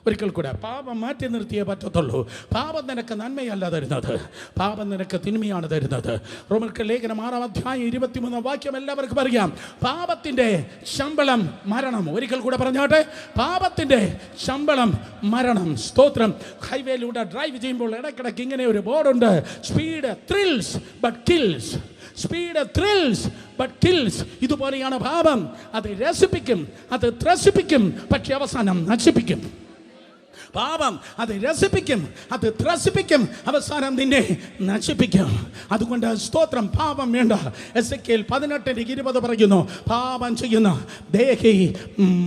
ഒരിക്കൽ കൂടെ, പാപം മാറ്റി നിർത്തിയേ പറ്റത്തുള്ളൂ. പാപം നിനക്ക് നന്മയല്ല തരുന്നത്, പാപം നിനക്ക് തിന്മയാണ് തരുന്നത്. റോമർക്ക് ലേഖനം 6:23 എല്ലാവർക്കും അറിയാം. പാപത്തിൻ്റെ ശമ്പളം മരണം. ഒരിക്കൽ കൂടെ പറഞ്ഞോട്ടെ, പാപത്തിൻ്റെ ശമ്പളം മരണം. സ്തോത്രം. ഹൈവേയിലൂടെ ഡ്രൈവ് ചെയ്യുമ്പോൾ ഇടയ്ക്കിടയ്ക്ക് ഇങ്ങനെ ഒരു ബോർഡുണ്ട്, speed thrills but kills. Speed thrills but kills. ഇതുപോലെയാണ് പാപം. അത് രസിപ്പിക്കും, അത് ത്രസിപ്പിക്കും, പക്ഷെ അവസാനം നശിപ്പിക്കും. പാപം അത് രസിപ്പിക്കും, അത് ത്രസിപ്പിക്കും, അവസാനം നിന്നെ നശിപ്പിക്കും. അതുകൊണ്ട് സ്തോത്രം, പാപം വേണ്ട. എസെക്കിയേൽ 18:20 പറയുന്നു, പാപം ചെയ്യുന്ന ദേഹി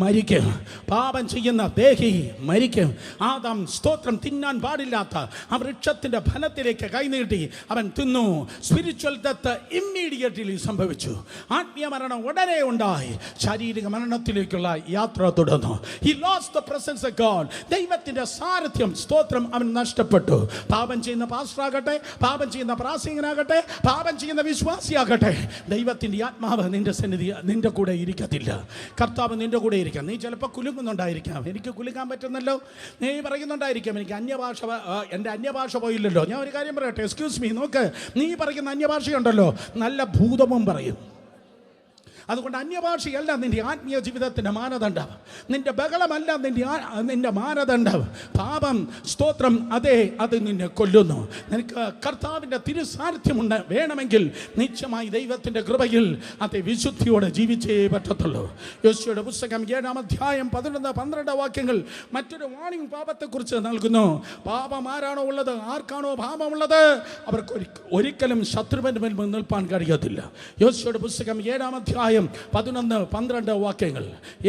മരിക്കും. പാപം ചെയ്യുന്ന ദേഹി മരിക്കും. ആദാം സ്തോത്രം തിന്നാൻ പാടില്ലാത്ത ആ വൃക്ഷത്തിൻ്റെ ഫലത്തിലേക്ക് കൈനീട്ടി അവൻ തിന്നു. സ്പിരിച്വൽ ഡെത്ത് ഇമ്മീഡിയറ്റ്ലി സംഭവിച്ചു. ആത്മീയ മരണം ഉടനെ ഉണ്ടായി. ശാരീരിക മരണത്തിലേക്കുള്ള യാത്ര തുടർന്നു. He lost the presence of God. ദൈവത്തിൻ്റെ സാരഥ്യം സ്തോത്രം അവൻ നഷ്ടപ്പെട്ടു. പാപം ചെയ്യുന്ന പാസ്റ്ററാകട്ടെ, പാപം ചെയ്യുന്ന പ്രാസംഗികനാകട്ടെ, പാപം ചെയ്യുന്ന വിശ്വാസിയാകട്ടെ, ദൈവത്തിൻ്റെ ആത്മാവ് നിന്റെ സന്നിധി നിന്റെ കൂടെ ഇരിക്കത്തില്ല. കർത്താവ് നിന്റെ കൂടെ ഇരിക്കാം. നീ ചിലപ്പോൾ കുലുങ്ങുന്നുണ്ടായിരിക്കാം, എനിക്ക് കുലുങ്ങാൻ പറ്റുന്നല്ലോ. നീ പറയുന്നുണ്ടായിരിക്കാം, എനിക്ക് അന്യഭാഷ, എൻ്റെ അന്യഭാഷ പോയില്ലല്ലോ. ഞാൻ ഒരു കാര്യം പറയട്ടെ, എക്സ്ക്യൂസ് മീ, നോക്ക്, നീ പറയുന്ന അന്യഭാഷയുണ്ടല്ലോ, നല്ല ഭൂതവും പറയും. അതുകൊണ്ട് അന്യഭാഷയല്ല നിൻ്റെ ആത്മീയ ജീവിതത്തിൻ്റെ മാനദണ്ഡം, നിൻ്റെ ബഹളമല്ല നിൻ്റെ മാനദണ്ഡം. പാപം സ്തോത്രം അതെ, അത് നിന്നെ കൊല്ലുന്നു. നിനക്ക് കർത്താവിൻ്റെ തിരുസാന്നിധ്യമുണ്ട് വേണമെങ്കിൽ നിശ്ചയമായി ദൈവത്തിൻ്റെ കൃപയിൽ അത് വിശുദ്ധിയോടെ ജീവിച്ചേ പറ്റത്തുള്ളൂ. യോശുവയുടെ പുസ്തകം 7:11-12 മറ്റൊരു വാണിംഗ് പാപത്തെക്കുറിച്ച് നൽകുന്നു. പാപം ആരാണോ ഉള്ളത്, ആർക്കാണോ പാപമുള്ളത്, അവർക്ക് ഒരിക്കലും ശത്രുവിൻ്റെ മുൻപിൽ നിൽപ്പാൻ കഴിയത്തില്ല. യോശുവയുടെ പുസ്തകം 7:11-12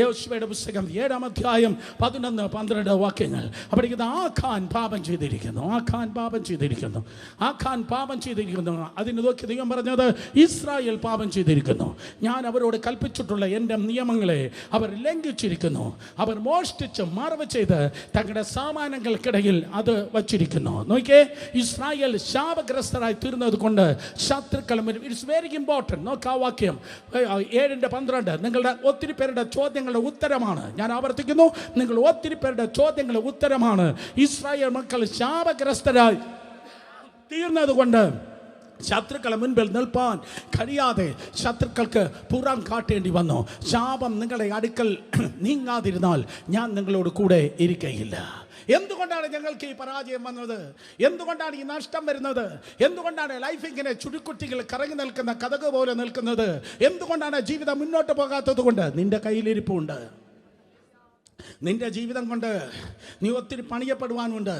യോശുവയുടെ പുസ്തകം 7:11-12 അവിടെ ആഖാൻ പാപം ചെയ്തിരിക്കുന്നു, ആഖാൻ പാപം ചെയ്തിരിക്കുന്നു, ആഖാൻ പാപം ചെയ്തിരിക്കുന്നു. അതിന് നോക്കി ദൈവം പറഞ്ഞത്, ഇസ്രായേൽ പാപം ചെയ്തിരിക്കുന്നു. ഞാൻ അവരോട് കൽപ്പിച്ചിട്ടുള്ള എൻ്റെ നിയമങ്ങളെ അവർ ലംഘിച്ചിരിക്കുന്നു. അവർ മോഷ്ടിച്ച് മറവ് ചെയ്ത് തങ്ങളുടെ സാമാനങ്ങൾക്കിടയിൽ അത് വച്ചിരിക്കുന്നു. നോക്കിയേ, ഇസ്രായേൽ ശാപഗ്രസ്തരായി തീർന്നത് കൊണ്ട് ശത്രുക്കളും, ഇറ്റ്സ് വെരി ഇമ്പോർട്ടൻറ്റ്. നോക്കാ വാക്യം 7:12 നിങ്ങളുടെ ഒത്തിരി പേരുടെ ചോദ്യങ്ങളുടെ ഉത്തരമാണ്. ഞാൻ ആവർത്തിക്കുന്നു, നിങ്ങൾ ഒത്തിരി പേരുടെ ചോദ്യങ്ങളുടെ ഉത്തരമാണ്. ഇസ്രായേൽ മക്കൾ ശാപഗ്രസ്തരായി തീർന്നത് കൊണ്ട് ശത്രുക്കളെ മുൻപിൽ നിൽപ്പാൻ കഴിയാതെ ശത്രുക്കൾക്ക് പുറം കാട്ടേണ്ടി വന്നു. ശാപം നിങ്ങളുടെ അടുക്കൽ നീങ്ങാതിരുന്നാൽ ഞാൻ നിങ്ങളോട് കൂടെ ഇരിക്കയില്ല. എന്തുകൊണ്ടാണ് ഞങ്ങൾക്ക് ഈ പരാജയം വന്നത്? എന്തുകൊണ്ടാണ് ഈ നഷ്ടം വരുന്നത്? എന്തുകൊണ്ടാണ് ലൈഫ് ഇങ്ങനെ ചുരുക്കുറ്റികൾ കറങ്ങി നിൽക്കുന്ന കഥക് പോലെ നിൽക്കുന്നത്? എന്തുകൊണ്ടാണ് ജീവിതം മുന്നോട്ട് പോകാത്തത്? കൊണ്ട് നിന്റെ കയ്യിലിരിപ്പുണ്ട്. നിന്റെ ജീവിതം കൊണ്ട് നീ ഒത്തിരി പണിയപ്പെടുവാനുണ്ട്,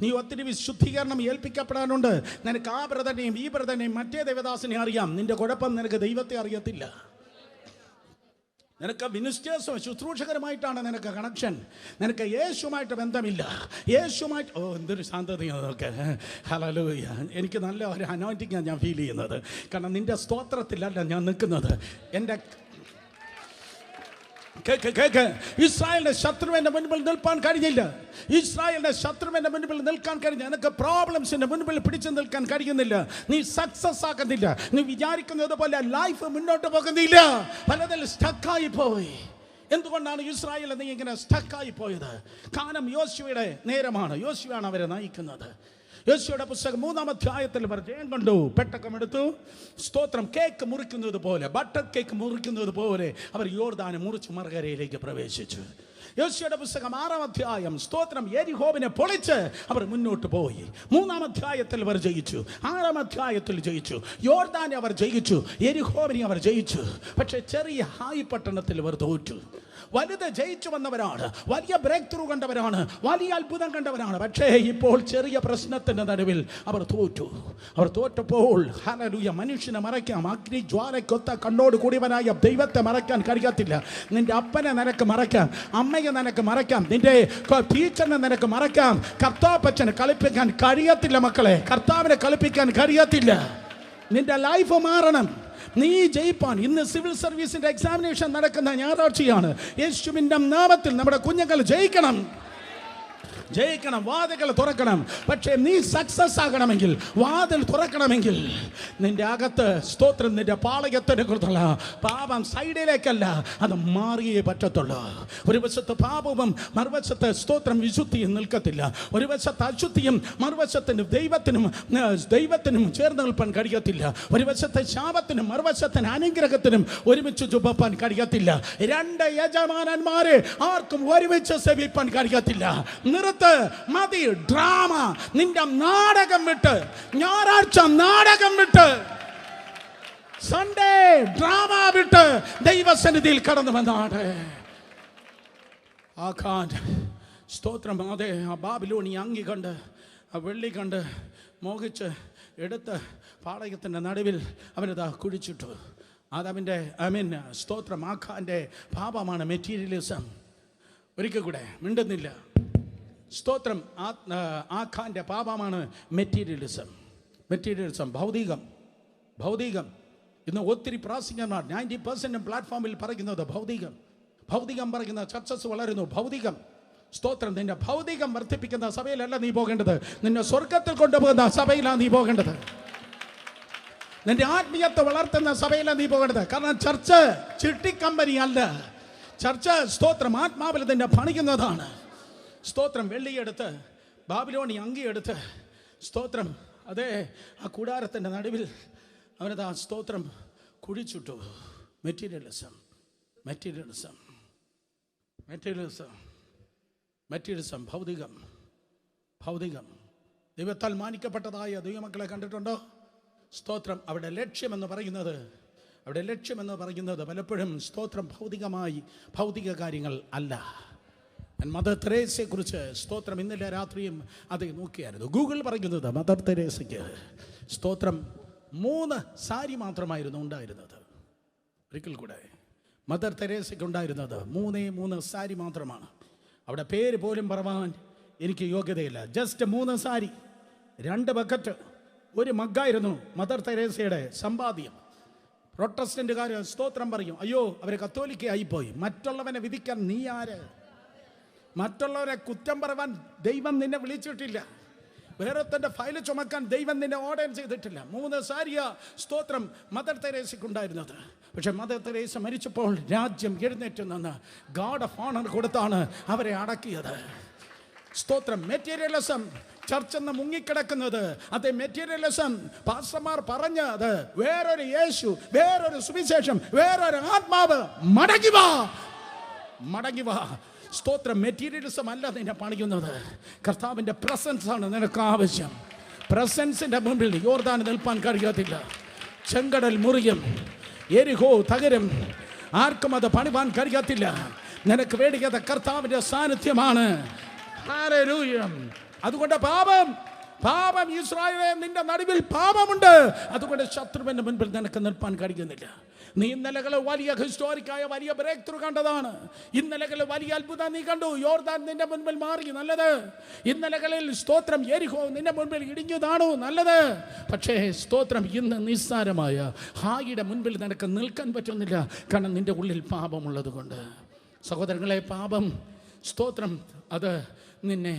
നീ ഒത്തിരി വിശുദ്ധീകരണം ഏൽപ്പിക്കപ്പെടാനുണ്ട്. നിനക്ക് ആ ബ്രദറിനെയും ഈ ബ്രദറിനെയും മറ്റേ ദേവദാസിനെ അറിയാം. നിന്റെ കുഴപ്പം നിനക്ക് ദൈവത്തെ അറിയത്തില്ല. നിനക്ക് മിനിസ്റ്റേഴ്സും ശുശ്രൂഷകരുമായിട്ടാണ് നിനക്ക് കണക്ഷൻ, നിനക്ക് യേശുമായിട്ട് ബന്ധമില്ല. യേശുമായിട്ട് എന്തൊരു ശാന്തതയാണ് അതൊക്കെ. ഹല്ലേലൂയ. എനിക്ക് നല്ല ഒരു അനോയിന്റിങ്ങാണ് ഞാൻ ഫീൽ ചെയ്യുന്നത്. കാരണം നിന്റെ സ്തോത്രത്തിലല്ല ഞാൻ നിൽക്കുന്നത്. എൻ്റെ ഇസ്രായേലിന്റെ ശത്രുവിന്റെ മുൻപിൽ നിൽക്കാൻ കഴിഞ്ഞില്ല. ഇസ്രായേലിന്റെ ശത്രുവിന്റെ മുൻപിൽ നിൽക്കാൻ കഴിഞ്ഞ നിനക്ക് പ്രോബ്ലംസിന്റെ മുൻപിൽ പിടിച്ചു നിൽക്കാൻ കഴിയുന്നില്ല. നീ സക്സസ് ആക്കുന്നില്ല. നീ വിചാരിക്കുന്നത് പോലെ ലൈഫ് മുന്നോട്ട് പോകുന്നില്ല. പലതിൽ സ്റ്റക്കായി പോയി. എന്തുകൊണ്ടാണ് ഇസ്രായേൽ നീ ഇങ്ങനെ സ്റ്റക്കായി പോയത്? കാരണം യോശുവയുടെ നേരമാണ്. യോശുവയാണ് അവരെ നയിക്കുന്നത്. യോശുവയുടെ പുസ്തകം 3-ാം അധ്യായത്തിൽ അവർ ജയം കണ്ടു. പെട്ടകമെടുത്തു, സ്തോത്രം, കേക്ക് മുറിക്കുന്നത് പോലെ, ബട്ടർ കേക്ക് മുറിക്കുന്നത് പോലെ അവർ യോർദാനെ മുറിച്ച് മറുകരയിലേക്ക് പ്രവേശിച്ചു. യോശുവയുടെ പുസ്തകം 6-ാം അധ്യായം, സ്തോത്രം, യെരിഹോവിനെ പൊളിച്ച് അവർ മുന്നോട്ട് പോയി. 3-ാം അധ്യായത്തിൽ അവർ ജയിച്ചു, 6-ാം അധ്യായത്തിൽ ജയിച്ചു, യോർദാനെ അവർ ജയിച്ചു, യെരിഹോവിനെ അവർ ജയിച്ചു. പക്ഷേ ചെറിയ ഹായ് പട്ടണത്തിൽ അവർ തോറ്റു. വലുത് ജയിച്ചു വന്നവരാണ്, വലിയ ബ്രേക്ക് ത്രൂ കണ്ടവരാണ്, വലിയ അത്ഭുതം കണ്ടവരാണ്. പക്ഷേ ഇപ്പോൾ ചെറിയ പ്രശ്നത്തിൻ്റെ നടുവിൽ അവർ തോറ്റു. അവർ തോറ്റപ്പോൾ ഹല്ലേലൂയ, മനുഷ്യനെ മറയ്ക്കാം, അഗ്നി ജ്വാലയ്ക്കൊത്ത കണ്ണോട് കൂടിയവനായ ദൈവത്തെ മറയ്ക്കാൻ കഴിയത്തില്ല. നിന്റെ അപ്പനെ നിനക്ക് മറയ്ക്കാം, അമ്മയെ നിനക്ക് മറയ്ക്കാം, നിന്റെ ടീച്ചറിനെ നിനക്ക് മറയ്ക്കാം. കർത്താപ്പച്ചനെ കളിപ്പിക്കാൻ കഴിയത്തില്ല മക്കളെ, കർത്താവിനെ കളിപ്പിക്കാൻ കഴിയത്തില്ല. നിന്റെ ലൈഫ് മാറണം, നീ ജയിപ്പാൻ. ഇന്ന് സിവിൽ സർവീസിന്റെ എക്സാമിനേഷൻ നടക്കുന്ന ഞായറാഴ്ചയാണ്. യേശുവിന്റെ നാമത്തിൽ നമ്മുടെ കുഞ്ഞുങ്ങൾ ജയിക്കണം, ജയിക്കണം, വാതിലുകൾ തുറക്കണം. പക്ഷേ നീ സക്സസ് ആകണമെങ്കിൽ, വാതിൽ തുറക്കണമെങ്കിൽ നിന്റെ അകത്ത് സ്തോത്രം, നിന്റെ പാളയത്തിനെ കുറിച്ചുള്ള പാപം സൈഡിലേക്കല്ല, അത് മാറിയേ പറ്റത്തുള്ളൂ. ഒരു വശത്ത് പാപവും മറുവശത്ത് സ്തോത്രം വിശുദ്ധിയും നിൽക്കത്തില്ല. ഒരു വശത്ത് അശുദ്ധിയും മറുവശത്തിന് ദൈവത്തിനും ചേർന്ന് നിൽപ്പാൻ കഴിയത്തില്ല. ഒരു വശത്തെ ശാപത്തിനും മറുവശത്തിന് അനുഗ്രഹത്തിനും ഒരുമിച്ച് ചുമപ്പാൻ കഴിയത്തില്ല. രണ്ട് യജമാനന്മാരെ ആർക്കും ഒരുമിച്ച് സേവിപ്പാൻ കഴിയത്തില്ല. മതി ഡ്രാമ, നിന്റെ നാടകം വിട്ട്, ഞായറാഴ്ച നാടകം വിട്ട്, സൺഡേ ഡ്രാമ വിട്ട് ദൈവസന്നിധിയിൽ കടന്നു വന്നാണ്. സ്തോത്രം. അതെ, ആ ബാബിലോണി അങ്കി കണ്ട്, ആ വെള്ളി കണ്ട് മോഹിച്ച് എടുത്ത് പാളയത്തിൻ്റെ നടുവിൽ അവനതാ കുഴിച്ചിട്ടു. അതവൻ്റെ സ്തോത്രം, ആഖാൻ്റെ പാപമാണ് മെറ്റീരിയലിസം. ഒരിക്കൽ കൂടെ മിണ്ടുന്നില്ല. സ്തോത്രം. ആഖാൻ്റെ പാപമാണ് മെറ്റീരിയലിസം. ഭൗതികം. ഇന്ന് ഒത്തിരി പ്രാസംഗികന്മാർ 90% പ്ലാറ്റ്ഫോമിൽ പറയുന്നത് ഭൗതികം പറയുന്ന ചർച്ചസ് വളരുന്നു. ഭൗതികം. സ്തോത്രം. നിന്റെ ഭൗതികം വർദ്ധിപ്പിക്കുന്ന സഭയിലല്ല നീ പോകേണ്ടത്, നിന്നെ സ്വർഗത്തിൽ കൊണ്ടുപോകുന്ന സഭയിലാണ് നീ പോകേണ്ടത്. നിന്റെ ആത്മീയത്തെ വളർത്തുന്ന സഭയിലാണ് നീ പോകേണ്ടത്. കാരണം ചർച്ച് ചിട്ടിക്കമ്പനി അല്ല. ചർച്ച് സ്തോത്രം ആത്മാവിൽ നിന്നെ പണിക്കുന്നതാണ്. സ്തോത്രം. വെള്ളിയെടുത്ത്, ബാബിലോണി അങ്കിയെടുത്ത്, സ്തോത്രം, അതെ, ആ കൂടാരത്തിൻ്റെ നടുവിൽ അവനത് ആ സ്തോത്രം കുഴിച്ചിട്ടു. മെറ്റീരിയലിസം. ഭൗതികം. ദൈവത്താൽ മാനിക്കപ്പെട്ടതായ ദൈവമക്കളെ കണ്ടിട്ടുണ്ടോ? സ്തോത്രം. അവിടെ ലക്ഷ്യമെന്ന് പറയുന്നത് പലപ്പോഴും സ്തോത്രം ഭൗതിക കാര്യങ്ങൾ അല്ല. മദർ തെരേസയെ കുറിച്ച് സ്തോത്രം ഇന്നലെ രാത്രിയും അത് നോക്കിയായിരുന്നു. ഗൂഗിൾ പറയുന്നത് മദർ തെരേസയ്ക്ക് സ്തോത്രം 3 സാരി മാത്രമായിരുന്നു ഉണ്ടായിരുന്നത്. ഒരിക്കൽ കൂടെ, മദർ തെരേസയ്ക്ക് ഉണ്ടായിരുന്നത് 3 സാരി മാത്രമാണ്. അവിടെ പേര് പോലും പറവാൻ എനിക്ക് യോഗ്യതയില്ല. ജസ്റ്റ് 3 സാരി, 2 ബക്കറ്റ്, 1 മഗ്ഗായിരുന്നു മദർ തെരേസയുടെ സമ്പാദ്യം. പ്രൊട്ടസ്റ്റന്റുകാർ സ്തോത്രം പറയും, അയ്യോ അവർ കത്തോലിക്കയായിപ്പോയി. മറ്റുള്ളവനെ വിധിക്കാൻ നീ ആര്? മറ്റുള്ളവരെ കുറ്റം പറയാൻ ദൈവം നിന്നെ വിളിച്ചിട്ടില്ല. വേറൊത്തൻ്റെ ഫയല് ചുമക്കാൻ ദൈവം നിന്നെ ഓർഡർ ചെയ്തിട്ടില്ല. 3 സാരിയ സ്തോത്രം മദർ തെരേസയ്ക്കുണ്ടായിരുന്നത്. പക്ഷെ മദർ തെരേസ മരിച്ചപ്പോൾ രാജ്യം എഴുന്നേറ്റ് നിന്ന് ഗാഡ് ഓഫ് ഓണർ കൊടുത്താണ് അവരെ അടക്കിയത്. സ്തോത്രം. മെറ്റീരിയലിസം ചർച്ചെന്ന് മുങ്ങിക്കിടക്കുന്നത്, അതേ മെറ്റീരിയലിസം പാസ്റ്റർമാർ പറഞ്ഞത്, വേറൊരു യേശു, വേറൊരു സുവിശേഷം, വേറൊരു ആത്മാവ്. മടങ്ങി വാ. സ്തോത്രം. മെറ്റീരിയലിസം അല്ല നിന്നെ പണിയുന്നത്, കർത്താവിൻ്റെ പ്രസൻസ് ആണ് നിനക്ക് ആവശ്യം. പ്രസൻസിൻ്റെ മുമ്പിൽ യോർദാൻ നിൽപ്പാൻ കഴിയത്തില്ല. ചെങ്കടൽ മുറിയും, എരിഹോ തകരും, ആർക്കും അത് പണിവാൻ കഴിയത്തില്ല. നിനക്ക് വേണ്ടിയത് കർത്താവിൻ്റെ സാന്നിധ്യമാണ്. ഹല്ലേലൂയ. അതുകൊണ്ട് പാപം ഇസ്രായേലേ, നിന്റെ നടുവിൽ പാപമുണ്ട്. അതുകൊണ്ട് ശത്രുവിൻ്റെ മുൻപിൽ നിനക്ക് നിൽപ്പാൻ കഴിയുന്നില്ല. നീ ഇന്നലകളെ വലിയ ഹിസ്റ്റോറിക്കായ വലിയ ബ്രേക്ക് ത്രൂ കണ്ടതാണ്. ഇന്നലകളിൽ വലിയ അത്ഭുതം നീ കണ്ടു. യോർദാൻ നിന്റെ മുൻപിൽ മാറി, നല്ലത്. ഇന്നലകളിൽ സ്തോത്രം എരിഹോ നിന്റെ മുൻപിൽ ഇടിഞ്ഞതാണോ, നല്ലത്. പക്ഷേ സ്തോത്രം ഇന്ന് നിസ്സാരമായ ഹായിയുടെ മുൻപിൽ നിനക്ക് നിൽക്കാൻ പറ്റുന്നില്ല. കാരണം നിന്റെ ഉള്ളിൽ പാപമുള്ളത് കൊണ്ട്. സഹോദരങ്ങളെ, പാപം സ്തോത്രം അത് നിന്നെ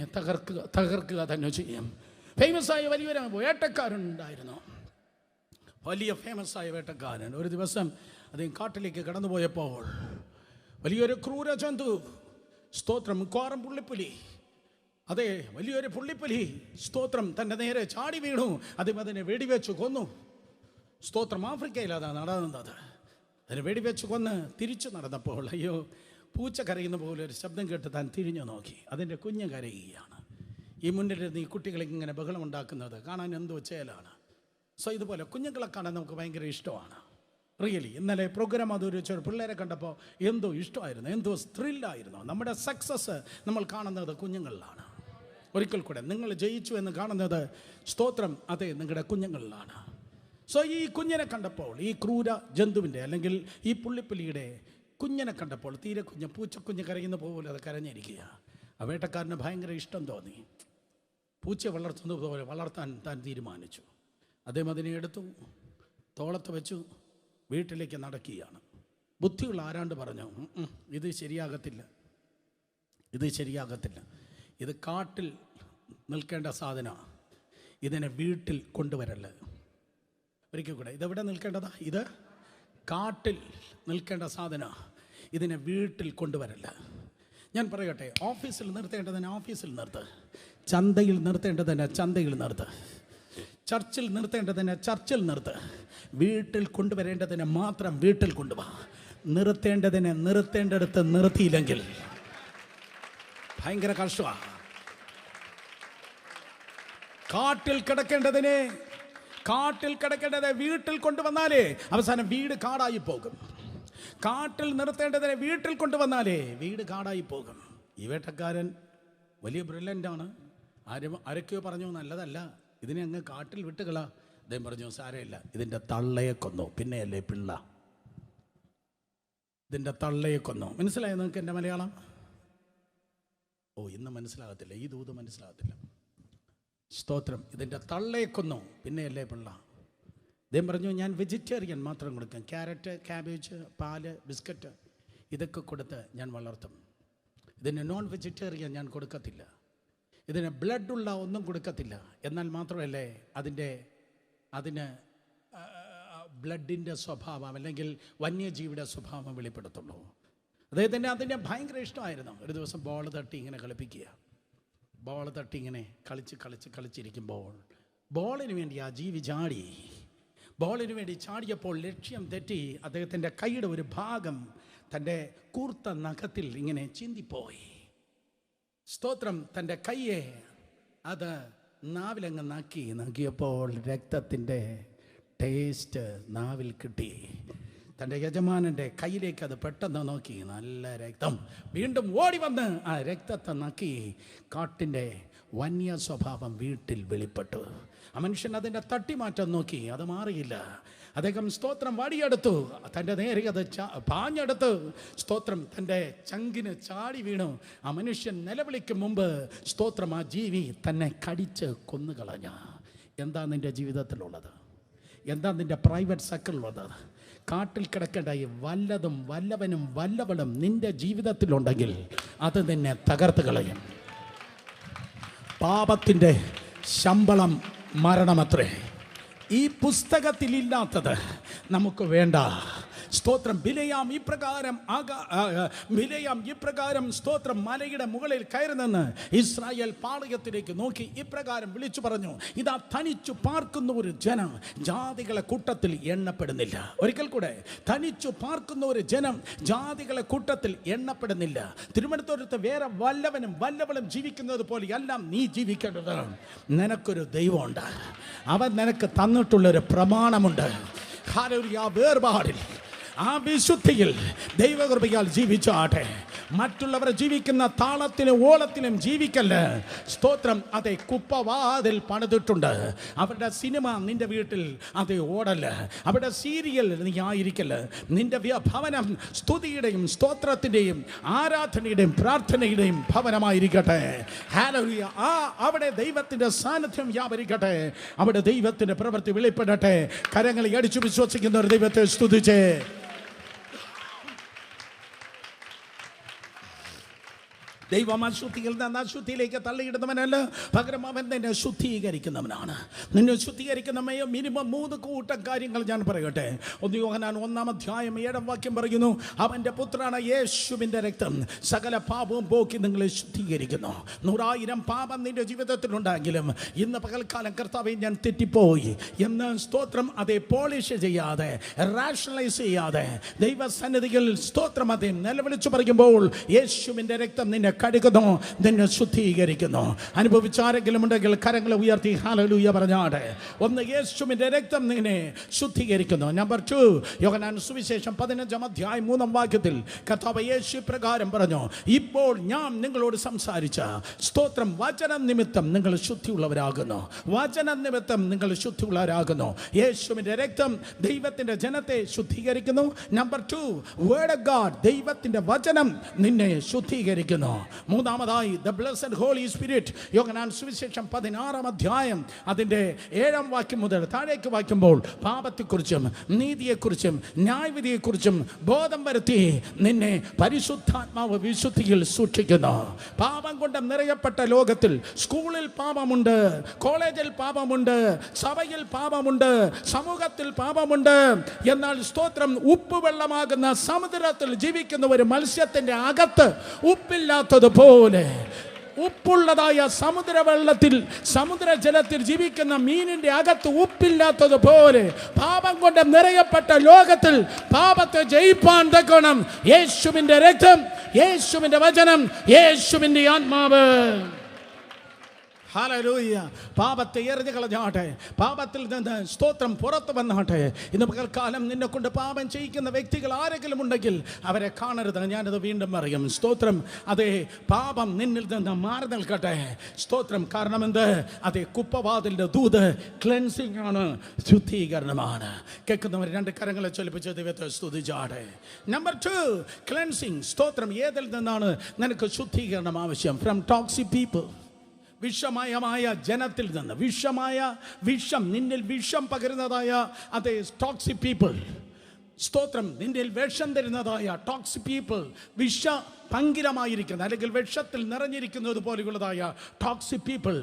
തകർക്കുക തന്നെ ചെയ്യും. ഫേമസായ വലിയൊരു വേട്ടക്കാരനുണ്ടായിരുന്നു. വലിയ ഫേമസായ വേട്ടക്കാരൻ. ഒരു ദിവസം അദ്ദേഹം കാട്ടിലേക്ക് കടന്നുപോയപ്പോൾ വലിയൊരു ക്രൂര ജന്തു, സ്തോത്രം, കോറം പുള്ളിപ്പുലി, അതെ, വലിയൊരു പുള്ളിപ്പുലി സ്തോത്രം തൻ്റെ നേരെ ചാടി വീണു. അതിനെ വെടിവെച്ച് കൊന്നു. സ്തോത്രം. ആഫ്രിക്കയിലാണ് നടന്നത്. അതിനെ വെടിവെച്ച് കൊന്ന് തിരിച്ചു നടന്നപ്പോൾ അയ്യോ, പൂച്ച കരയുന്ന പോലെ ഒരു ശബ്ദം കേട്ട് താൻ തിരിഞ്ഞു നോക്കി. അതിൻ്റെ കുഞ്ഞ് കരയുകയാണ്. ഈ മുന്നിലിരുന്ന് ഈ കുട്ടികളിങ്ങനെ ബഹളം ഉണ്ടാക്കുന്നത് കാണാൻ എന്തോ ചേലാണ്. സോ ഇതുപോലെ കുഞ്ഞുങ്ങളെ കാണാൻ നമുക്ക് ഭയങ്കര ഇഷ്ടമാണ്. റിയലി ഇന്നലെ പ്രോഗ്രാം അതൊരു പിള്ളേരെ കണ്ടപ്പോൾ എന്തോ ഇഷ്ടമായിരുന്നു, എന്തോ ത്രില്ലായിരുന്നു. നമ്മുടെ സക്സസ് നമ്മൾ കാണുന്നത് കുഞ്ഞുങ്ങളിലാണ്. ഒരിക്കൽ കൂടെ നിങ്ങൾ ജയിച്ചു എന്ന് കാണുന്നത് സ്തോത്രം അതെ നിങ്ങളുടെ കുഞ്ഞുങ്ങളിലാണ്. സോ ഈ കുഞ്ഞിനെ കണ്ടപ്പോൾ, ഈ ക്രൂര ജന്തുവിൻ്റെ അല്ലെങ്കിൽ ഈ പുള്ളിപ്പുലിയുടെ കുഞ്ഞിനെ കണ്ടപ്പോൾ, തീരെ കുഞ്ഞ് പൂച്ചക്കുഞ്ഞ് കരയുന്ന പോലെ അത് കരഞ്ഞിരിക്കുക. ആ വേട്ടക്കാരന് ഭയങ്കര ഇഷ്ടം തോന്നി. പൂച്ചയെ വളർത്തുന്നത് പോലെ വളർത്താൻ താൻ തീരുമാനിച്ചു. അദ്ദേഹം അതിനെ എടുത്തു, തോളത്ത് വെച്ചു, വീട്ടിലേക്ക് നടക്കുകയാണ്. ബുദ്ധിയുള്ള ആരാണ്ട് പറഞ്ഞു, ഇത് ശരിയാകത്തില്ല, ഇത് ശരിയാകത്തില്ല, ഇത് കാട്ടിൽ നിൽക്കേണ്ട സാധനമാണ്, ഇതിനെ വീട്ടിൽ കൊണ്ടുവരല്ല. ഒരിക്കൽ കൂടെ, ഇതെവിടെ നിൽക്കേണ്ടതാ? ഇത് കാട്ടിൽ നിൽക്കേണ്ട സാധനമാണ്, ഇതിനെ വീട്ടിൽ കൊണ്ടുവരല്ല. ഞാൻ പറയട്ടെ, ഓഫീസിൽ നിർത്തേണ്ടതിനെ ഓഫീസിൽ നിർത്ത്, ചന്തയിൽ നിർത്തേണ്ടതിനെ ചന്തയിൽ നിർത്ത്, ചർച്ചിൽ നിർത്തേണ്ടതിനെ ചർച്ചിൽ നിർത്ത്, വീട്ടിൽ കൊണ്ടുവരേണ്ടതിനെ മാത്രം വീട്ടിൽ കൊണ്ടുപോവാ. നിർത്തേണ്ടതിനെ നിർത്തേണ്ടടുത്ത് നിർത്തിയില്ലെങ്കിൽ ഭയങ്കര കഷ്ടമാണ്. കാട്ടിൽ കിടക്കേണ്ടതിനെ വീട്ടിൽ കൊണ്ടുവന്നാലേ അവസാനം വീട് കാടായി പോകും. കാട്ടിൽ നിർത്തേണ്ടതിനെ വീട്ടിൽ കൊണ്ടുവന്നാലേ വീട് കാടായി പോകും. ഈ വേട്ടക്കാരൻ വലിയ ബ്രില്യൻ്റാണ്. ആരൊക്കെയോ പറഞ്ഞു നല്ലതല്ല, ഇതിനെ അങ്ങ് കാട്ടിൽ വിട്ടുകളാ. അദ്ദേഹം പറഞ്ഞു സാരമില്ല, ഇതിൻ്റെ തള്ളയെ കൊന്നു, പിന്നെയല്ലേ പിള്ള, ഇതിൻ്റെ തള്ളയെ കൊന്നു. മനസ്സിലായോ നിങ്ങൾക്ക് എൻ്റെ മലയാളം? ഇന്ന് മനസ്സിലാകത്തില്ല, ഈ ദൂത് മനസ്സിലാകത്തില്ല. സ്തോത്രം. ഇതിൻ്റെ തള്ളയെ കൊന്നു, പിന്നെയല്ലേ പിള്ള. അദ്ദേഹം പറഞ്ഞു ഞാൻ വെജിറ്റേറിയൻ മാത്രം കൊടുക്കാം, ക്യാരറ്റ്, ക്യാബേജ്, പാല്, ബിസ്ക്കറ്റ് ഇതൊക്കെ കൊടുത്ത് ഞാൻ വളർത്തും. ഇതിന് നോൺ വെജിറ്റേറിയൻ ഞാൻ കൊടുക്കത്തില്ല, ഇതിന് ബ്ലഡുള്ള ഒന്നും കൊടുക്കത്തില്ല. എന്നാൽ മാത്രമല്ലേ അതിന് ബ്ലഡിൻ്റെ സ്വഭാവം അല്ലെങ്കിൽ വന്യജീവിയുടെ സ്വഭാവം വെളിപ്പെടുത്തുള്ളൂ. അദ്ദേഹത്തിന് അതിൻ്റെ ഭയങ്കര ഇഷ്ടമായിരുന്നു. ഒരു ദിവസം ബോൾ തട്ടി ഇങ്ങനെ കളിപ്പിക്കുക, ബോൾ തട്ടി ഇങ്ങനെ കളിച്ചിരിക്കുമ്പോൾ ബോളിന് വേണ്ടി ആ ജീവി ചാടി. ബോളിന് വേണ്ടി ചാടിയപ്പോൾ ലക്ഷ്യം തെറ്റി അദ്ദേഹത്തിൻ്റെ കൈയുടെ ഒരു ഭാഗം തൻ്റെ കൂർത്ത നഖത്തിൽ ഇങ്ങനെ ചിന്തിപ്പോയി. സ്തോത്രം. തൻ്റെ കയ്യെ അത് നാവിലങ്ങ് നക്കിയപ്പോൾ രക്തത്തിൻ്റെ ടേസ്റ്റ് നാവിൽ കിട്ടി. തൻ്റെ യജമാനൻ്റെ കയ്യിലേക്ക് അത് പെട്ടെന്ന് നോക്കി, നല്ല രക്തം. വീണ്ടും ഓടി വന്ന് ആ രക്തത്തെ നക്കി കാട്ടിൻ്റെ വന്യ സ്വഭാവം വീട്ടിൽ വെളിപ്പെട്ടു. ആ മനുഷ്യൻ അതിൻ്റെ തട്ടിമാറ്റം നോക്കി, അത് മാറിയില്ല. അദ്ദേഹം സ്തോത്രം വടിയെടുത്തു, തൻ്റെ നേരെ അത് പാഞ്ഞെടുത്ത് സ്തോത്രം തൻ്റെ ചങ്കിന് ചാടി വീണു. ആ മനുഷ്യൻ നിലവിളിക്കും മുമ്പ് സ്തോത്രം ആ ജീവി തന്നെ കടിച്ച് കൊന്നുകളഞ്ഞ. എന്താ നിൻ്റെ ജീവിതത്തിലുള്ളത്? എന്താ നിൻ്റെ പ്രൈവറ്റ് സർക്കിളിലുള്ളത്? കാട്ടിൽ കിടക്കേണ്ട ഈ വല്ലതും വല്ലവനും വല്ലവളും നിൻ്റെ ജീവിതത്തിലുണ്ടെങ്കിൽ അത് നിന്നെ തകർത്ത് കളയും. പാപത്തിൻ്റെ ശമ്പളം മരണമത്രേ. ഈ പുസ്തകത്തിലില്ലാത്തത് നമുക്ക് വേണ്ട. സ്തോത്രം. ബിലയാം ഇപ്രകാരം സ്തോത്രം മലയുടെ മുകളിൽ കയറി നിന്ന് ഇസ്രായേൽ പാളയത്തിലേക്ക് നോക്കി ഇപ്രകാരം വിളിച്ചു പറഞ്ഞു, ഇതാ തനിച്ചു പാർക്കുന്ന ഒരു ജനം ജാതികളെ കൂട്ടത്തിൽ എണ്ണപ്പെടുന്നില്ല. ഒരിക്കൽ കൂടെ, തനിച്ചു പാർക്കുന്ന ഒരു ജനം ജാതികളെ കൂട്ടത്തിൽ എണ്ണപ്പെടുന്നില്ല. തിരുവനന്തപുരത്ത് വേറെ വല്ലവനും ജീവിക്കുന്നത് പോലെ എല്ലാം നീ ജീവിക്കേണ്ടത്. നിനക്കൊരു ദൈവമുണ്ട്, അവൻ നിനക്ക് തന്നിട്ടുള്ളൊരു പ്രമാണമുണ്ട്. ഹല്ലേലൂയ. വേർപാടിൽ ആ വിശുദ്ധിയിൽ ദൈവകൃപയാൽ ജീവിച്ചാട്ടെ. മറ്റുള്ളവർ ജീവിക്കുന്ന താളത്തിലും ഓളത്തിലും ജീവിക്കല്ല. സ്തോത്രം. അതേ കുപ്പവാതിൽ പണിതിട്ടുണ്ട്. അവരുടെ സിനിമ നിന്റെ വീട്ടിൽ അതേ ഓടല്ല. അവരുടെ സീരിയൽ നീ ആയിരിക്കല്ല. നിന്റെ ഭവനം സ്തുതിയുടെയും സ്തോത്രത്തിൻ്റെയും ആരാധനയുടെയും പ്രാർത്ഥനയുടെയും ഭവനമായിരിക്കട്ടെ. ഹല്ലേലൂയ. അവിടെ ദൈവത്തിൻ്റെ സാന്നിധ്യം വ്യാപരിക്കട്ടെ. അവിടെ ദൈവത്തിൻ്റെ പ്രവൃത്തി വെളിപ്പെടട്ടെ. കരങ്ങളെ അടിച്ചു വിശ്വസിക്കുന്ന ഒരു ദൈവത്തെ സ്തുതിച്ച് ദൈവം അശുദ്ധിയിൽ നിന്ന് അശുദ്ധിയിലേക്ക് തള്ളിയിടുന്നവനല്ല, പകരം അവൻ നിന്നെ ശുദ്ധീകരിക്കുന്നവനാണ്. നിന്നെ ശുദ്ധീകരിക്കുന്നവയോ മിനിമം 3 കൂട്ടം കാര്യങ്ങൾ ഞാൻ പറയട്ടെ. 1 യോഹന്നാൻ 1-7 പറയുന്നു, അവൻ്റെ പുത്രനാണ് യേശുവിൻ്റെ രക്തം സകല പാപവും പോക്കി നിങ്ങളെ ശുദ്ധീകരിക്കുന്നു. 100,000 പാപം നിന്റെ ജീവിതത്തിലുണ്ടെങ്കിലും ഇന്ന് പകൽക്കാലം കർത്താവേ ഞാൻ തെറ്റിപ്പോയി എന്ന് സ്തോത്രം അതേ പോളിഷ് ചെയ്യാതെ, റാഷണലൈസ് ചെയ്യാതെ ദൈവസന്നിധിയിൽ സ്തോത്രം അതേ നിലവിളിച്ചു പറയുമ്പോൾ യേശുവിൻ്റെ രക്തം നിന്നെ കഴുകുന്നു, നിന്നെ ശുദ്ധീകരിക്കുന്നു. അനുഭവിച്ചാരെങ്കിലും ഉണ്ടെങ്കിൽ കരങ്ങളെ ഉയർത്തി ഹല്ലേലൂയ പറഞ്ഞാടെ. ഒന്ന്, യേശുവിൻ്റെ രക്തം നിന്നെ ശുദ്ധീകരിക്കുന്നു. നമ്പർ 2, യോഹന്നാൻ സുവിശേഷം 15-ാം അധ്യായം 3-ാം വാക്യത്തിൽ കർത്താവ് യേശു പ്രകാരം പറഞ്ഞു, ഇപ്പോൾ ഞാൻ നിങ്ങളോട് സംസാരിച്ച സ്തോത്രം വചനം നിമിത്തം നിങ്ങൾ ശുദ്ധിയുള്ളവരാകുന്നു. വചനം നിമിത്തം നിങ്ങൾ ശുദ്ധിയുള്ളവരാകുന്നു. യേശുവിൻ്റെ രക്തം ദൈവത്തിൻ്റെ ജനത്തെ ശുദ്ധീകരിക്കുന്നു. നമ്പർ 2, വേർഡ് ഓഫ് ഗോഡ്, ദൈവത്തിൻ്റെ വചനം നിന്നെ ശുദ്ധീകരിക്കുന്നു. മൂന്നാമതായി ദ ബ്ലെസ്സഡ് ഹോളി സ്പിരിറ്റ്. യോഹന്നാൻ സുവിശേഷം 16-ാം അധ്യായം അതിൻ്റെ 7-ാം വാക്യം മുതൽ താഴേക്ക് വായിക്കുമ്പോൾ പാപത്തെക്കുറിച്ചും നീതിയെക്കുറിച്ചും ന്യായവിധിയെക്കുറിച്ചും ബോധം വരുത്തി നിന്നെ പരിശുദ്ധാത്മാവ് വിശുദ്ധിയിൽ സൂക്ഷിക്കുന്നു. പാപം കൊണ്ട് നിറയപ്പെട്ട ലോകത്തിൽ സ്കൂളിൽ പാപമുണ്ട്, കോളേജിൽ പാപമുണ്ട്, സഭയിൽ പാപമുണ്ട്, സമൂഹത്തിൽ പാപമുണ്ട്. എന്നാൽ സ്തോത്രം, ഉപ്പുവെള്ളമാകുന്ന സമുദ്രത്തിൽ ജീവിക്കുന്ന ഒരു മത്സ്യത്തിൻ്റെ അകത്ത് ഉപ്പില്ലാത്തതുപോലെ, ഉപ്പുള്ളതായ സമുദ്രവെള്ളത്തിൽ സമുദ്രജലത്തിൽ ജീവിക്കുന്ന മീനിൻ്റെ അകത്ത് ഉപ്പില്ലാത്തതുപോലെ പാപം കൊണ്ട് നിറയപ്പെട്ട ലോകത്തിൽ പാപത്തെ ജയിപ്പാൻ തക്കണം യേശുവിൻ്റെ രക്തം, യേശുവിൻ്റെ വചനം, യേശുവിൻ്റെ ആത്മാവ്. ഹല്ലേലൂയ. പാപത്തെ എറിഞ്ഞു കളഞ്ഞാട്ടെ, പാപത്തിൽ നിന്ന് സ്തോത്രം പുറത്തു വന്നാട്ടെ. ഇന്ന് പകൽക്കാലം നിന്നെ കൊണ്ട് പാപം ചെയ്യിക്കുന്ന വ്യക്തികൾ ആരെങ്കിലും ഉണ്ടെങ്കിൽ അവരെ കാണരുത്. ഞാനത് വീണ്ടും പറയും. സ്തോത്രം, അതേ പാപം നിന്നിൽ നിന്ന് മാറി നിൽക്കട്ടെ. സ്തോത്രം. കാരണം എന്ത്? അതേ കുപ്പവാതിലിൻ്റെ ദൂത് ക്ലെൻസിങ് ആണ്, ശുദ്ധീകരണമാണ്. കേൾക്കുന്നവർ രണ്ട് കരങ്ങളെ ചൊലിപ്പിച്ച് ദൈവത്തെ സ്തുതിച്ചാട്ടെ. Number 2, cleansing. സ്തോത്രം, ഏതിൽ നിന്നാണ് നിനക്ക് ശുദ്ധീകരണം ആവശ്യം? From toxic people. വിഷമയമായ ജനത്തിൽ നിന്ന്, വിഷം നിന്നിൽ വിഷം പകരുന്നതായ അതേ ടോക്സിക് പീപ്പിൾ. സ്തോത്രം, നിന്നിൽ വിഷം തരുന്നതായ ടോക്സിക് പീപ്പിൾ, വിഷ പങ്കിലമായിരിക്കുന്ന അല്ലെങ്കിൽ വിഷത്തിൽ നിറഞ്ഞിരിക്കുന്നത് പോലെയുള്ളതായ ടോക്സിക് പീപ്പിൾ,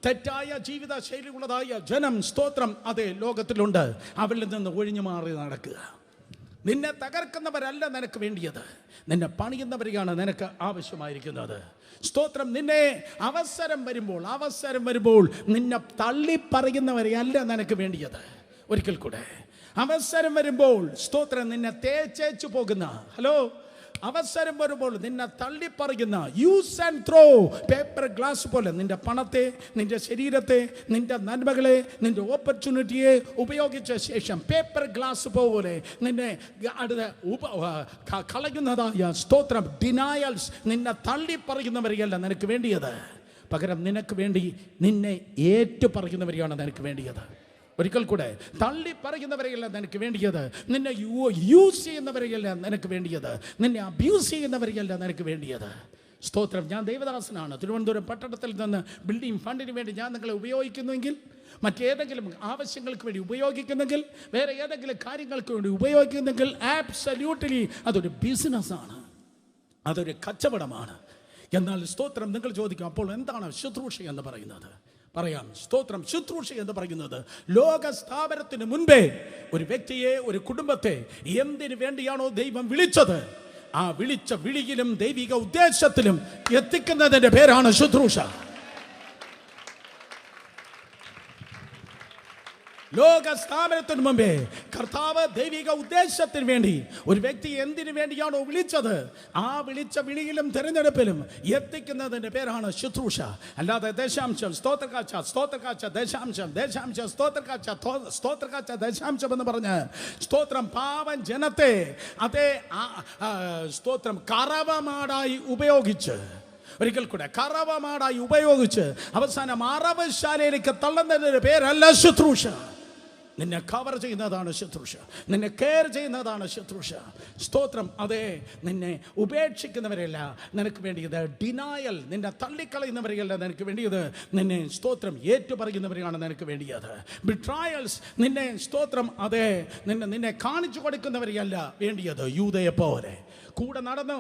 തെറ്റായ ജീവിത ശൈലിയുള്ളതായ ജനം, സ്തോത്രം, അതേ ലോകത്തിലുണ്ട്. അവരിൽ നിന്ന് ഒഴിഞ്ഞു മാറി നടക്കുക. നിന്നെ തകർക്കുന്നവരല്ല നിനക്ക് വേണ്ടിയത്, നിന്നെ പണിയുന്നവരെയാണ് നിനക്ക് ആവശ്യമായിരിക്കുന്നത്. സ്തോത്രം, നിന്നെ അവസരം വരുമ്പോൾ നിന്നെ തള്ളിപ്പറയുന്നവരെയല്ല നിനക്ക് വേണ്ടിയത്. ഒരിക്കൽ കൂടെ, അവസരം വരുമ്പോൾ സ്തോത്രം നിന്നെ തേച്ചേച്ചു പോകുന്ന, അവസരം വരുമ്പോൾ നിന്നെ തള്ളിപ്പറയുന്ന, use and throw paper glass പോലെ നിന്റെ പണത്തെ, നിന്റെ ശരീരത്തെ, നിന്റെ നന്മകളെ, നിന്റെ ഓപ്പർച്യൂണിറ്റിയെ ഉപയോഗിച്ച ശേഷം പേപ്പർ ഗ്ലാസ് പോലെ നിന്നെ കളയുന്നതായ സ്തോത്രം ഡിനയൽസ്, നിന്നെ തള്ളിപ്പറയുന്നവരെയല്ല നിനക്ക് വേണ്ടിയത്. പകരം നിനക്ക് വേണ്ടി നിന്നെ ഏറ്റുപറയുന്നവരെയാണ് നിനക്ക് വേണ്ടിയത്. ഒരിക്കൽ കൂടെ, തള്ളി പറയുന്നവരെയല്ല നിനക്ക് വേണ്ടിയത്, നിന്നെ യൂസ് ചെയ്യുന്നവരെയല്ല നിനക്ക് വേണ്ടിയത്, നിന്നെ അബ്യൂസ് ചെയ്യുന്നവരെയല്ല നിനക്ക് വേണ്ടിയത്. സ്തോത്രം. ഞാൻ ദേവദാസനാണ്. തിരുവനന്തപുരം പട്ടണത്തിൽ നിന്ന് ബിൽഡിംഗ് ഫണ്ടിന് വേണ്ടി ഞാൻ നിങ്ങളെ ഉപയോഗിക്കുന്നുവെങ്കിൽ, മറ്റേതെങ്കിലും ആവശ്യങ്ങൾക്ക് വേണ്ടി ഉപയോഗിക്കുന്നെങ്കിൽ, വേറെ ഏതെങ്കിലും കാര്യങ്ങൾക്ക് വേണ്ടി ഉപയോഗിക്കുന്നെങ്കിൽ, ആബ്സല്യൂട്ട്ലി അതൊരു ബിസിനസ്സാണ്, അതൊരു കച്ചവടമാണ്. എന്നാൽ സ്തോത്രം, നിങ്ങൾ ചോദിക്കും, അപ്പോൾ എന്താണ് ശുശ്രൂഷ എന്ന് പറയുന്നത്? പറയാം. സ്തോത്രം, ശുശ്രൂഷ എന്ന് പറയുന്നത് ലോക സ്ഥാപനത്തിന് മുൻപേ ഒരു വ്യക്തിയെ, ഒരു കുടുംബത്തെ എന്തിനു വേണ്ടിയാണോ ദൈവം വിളിച്ചത്, ആ വിളിച്ച വിളിയിലും ദൈവിക ഉദ്ദേശത്തിലും എത്തിക്കുന്നതിൻ്റെ പേരാണ് ശുശ്രൂഷ. ലോക സ്ഥാപനത്തിന് മുമ്പേ കർത്താവ് ദൈവിക ഉദ്ദേശത്തിന് വേണ്ടി ഒരു വ്യക്തി എന്തിനു വേണ്ടിയാണോ വിളിച്ചത്, ആ വിളിച്ച വിളിയിലും തിരഞ്ഞെടുപ്പിലും എത്തിക്കുന്നതിൻ്റെ പേരാണ് ശുശ്രൂഷ. അല്ലാതെ ദേശാംശം, സ്തോത്രക്കാഴ്ച, ദേശാംശം, സ്തോത്രക്കാഴ്ച, ദേശാംശം എന്ന് പറഞ്ഞ് സ്തോത്രം പാവൻ ജനത്തെ അതേ സ്തോത്രം കറവമാടായി ഉപയോഗിച്ച്, ഒരിക്കൽ കൂടെ, കറവമാടായി ഉപയോഗിച്ച് അവസാനം അറവശാലയിലേക്ക് തള്ളുന്നതിൻ്റെ പേരല്ല ശുശ്രൂഷ. നിന്നെ കവർ ചെയ്യുന്നതാണ് ശുശ്രൂഷ, നിന്നെ കെയർ ചെയ്യുന്നതാണ് ശുശ്രൂഷ. സ്തോത്രം. അതേ, നിന്നെ ഉപേക്ഷിക്കുന്നവരല്ല നിനക്ക് വേണ്ടിയത്, ഡിനായൽ, നിന്നെ തള്ളിക്കളയുന്നവരെയല്ല നിനക്ക് വേണ്ടിയത്, നിന്നെ സ്തോത്രം ഏറ്റുപറയുന്നവരെയാണ് നിനക്ക് വേണ്ടിയത്. ബിട്രായൽസ്, നിന്നെ സ്തോത്രം അതേ നിന്നെ കാണിച്ചു കൊടുക്കുന്നവരെയല്ല വേണ്ടിയത്. യൂദയെ പോലെ കൂടെ നടന്നു,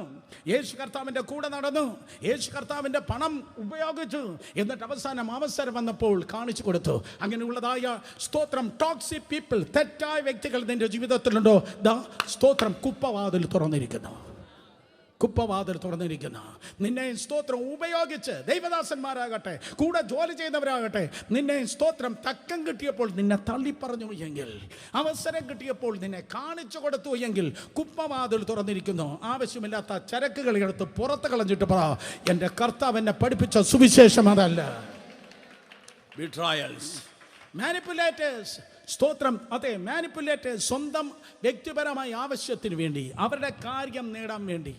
യേശു കർത്താവിൻ്റെ കൂടെ നടന്നു, യേശു കർത്താവിൻ്റെ പണം ഉപയോഗിച്ചു, എന്നിട്ട് അവസരം വന്നപ്പോൾ കാണിച്ചു കൊടുത്തു. അങ്ങനെയുള്ളതായ സ്തോത്രം ടോക്സിക് പീപ്പിൾ, തെറ്റായ വ്യക്തികൾ നിന്റെ ജീവിതത്തിലുണ്ടോ? സ്തോത്രം കുപ്പവാതിൽ തുറന്നിരിക്കുന്നു. കുപ്പവാതിൽ തുറന്നിരിക്കുന്ന നിന്നെ സ്തോത്രം ഉപയോഗിച്ച് ദൈവദാസന്മാരാകട്ടെ, കൂടെ ജോലി ചെയ്യുന്നവരാകട്ടെ, നിന്നെ സ്തോത്രം തക്കം കിട്ടിയപ്പോൾ നിന്നെ തള്ളിപ്പറഞ്ഞു എങ്കിൽ, അവസരം കിട്ടിയപ്പോൾ നിന്നെ കാണിച്ചു കൊടുത്തു എങ്കിൽ, കുപ്പവാതിൽ തുറന്നിരിക്കുന്നു. ആവശ്യമില്ലാത്ത ചരക്കുകൾ എടുത്ത് പുറത്ത് കളഞ്ഞിട്ട് പറ, എൻ്റെ കർത്താവ് എന്നെ പഠിപ്പിച്ച സുവിശേഷം അതല്ല. ബിട്രയൽസ്, മാനിപ്പുലേറ്റേഴ്സ്, സ്തോത്രം, അതെ, മാനിപ്പുലേറ്റേഴ്സ് സ്വന്തം വ്യക്തിപരമായ ആവശ്യത്തിന് വേണ്ടി, അവരുടെ കാര്യം നേടാൻ വേണ്ടി,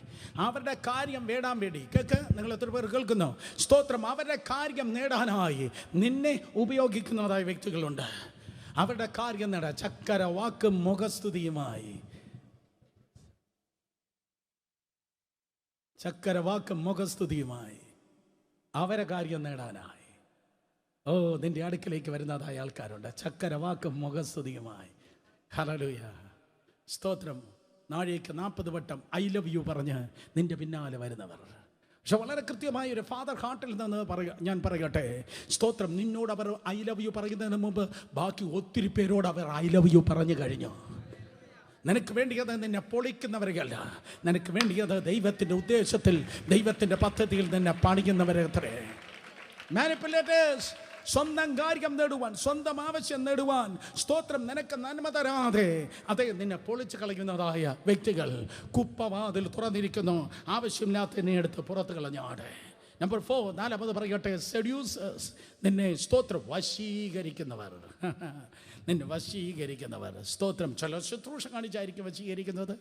അവരുടെ കാര്യം നേടാൻ വേണ്ടി, കേൾക്ക്, നിങ്ങൾ എത്ര പേർ കേൾക്കുന്നു? സ്തോത്രം, അവരുടെ കാര്യം നേടാനായി നിന്നെ ഉപയോഗിക്കുന്നതായ വ്യക്തികളുണ്ട്. അവരുടെ കാര്യം നേടാൻ ചക്കര വാക്കും മുഖസ്തുതിയുമായി, ചക്കര വാക്കും മുഖസ്തുതിയുമായി അവരെ കാര്യം നേടാനായി നിന്റെ അടുക്കിലേക്ക് വരുന്നതായ ആൾക്കാരുണ്ട്. ചക്കര വാക്കും മുഖസ്തുതിയുമായി. ഹല്ലേലൂയ, സ്തോത്രം. നാഴികയ്ക്ക് 40 വട്ടം ഐ ലവ് യു പറഞ്ഞ് നിന്റെ പിന്നാലെ വരുന്നവർ. പക്ഷെ വളരെ കൃത്യമായ ഒരു ഫാദർ ഹാർട്ടിൽ നിന്ന് ഞാൻ പറയട്ടെ, സ്തോത്രം, നിന്നോട് അവർ ഐ ലവ് യു പറയുന്നതിന് മുമ്പ് ബാക്കി ഒത്തിരി പേരോട് അവർ ഐ ലവ് യു പറഞ്ഞു കഴിഞ്ഞു. നിനക്ക് വേണ്ടിയത് നിന്നെ പൊളിക്കുന്നവരെയല്ല, നിനക്ക് വേണ്ടിയത് ദൈവത്തിൻ്റെ ഉദ്ദേശത്തിൽ, ദൈവത്തിൻ്റെ പദ്ധതിയിൽ നിന്നെ പണിയുന്നവരെ. അത്രേ മാനിപ്പുലേറ്റേഴ്സ്, സ്വന്തം കാര്യം നേടുവാൻ, സ്വന്തം ആവശ്യം നേടുവാൻ, സ്തോത്രം, നിനക്ക് നന്മ തരാതെ അതേ നിന്നെ പൊളിച്ചു കളയുന്നതായ വ്യക്തികൾ. കുപ്പവാതിൽ തുറന്നിരിക്കുന്നു, ആവശ്യമില്ലാത്തതിനെ എടുത്ത് പുറത്ത് കളഞ്ഞാടെ. നമ്പർ 4, 4 പറയട്ടെ, സെഡ്യൂസേഴ്സ്, നിന്നെ സ്തോത്രം വശീകരിക്കുന്നവർ. നിന്നെ വശീകരിക്കുന്നവർ, സ്തോത്രം. ചിലർ ശുശ്രൂഷ കാണിച്ചായിരിക്കും വശീകരിക്കുന്നത്,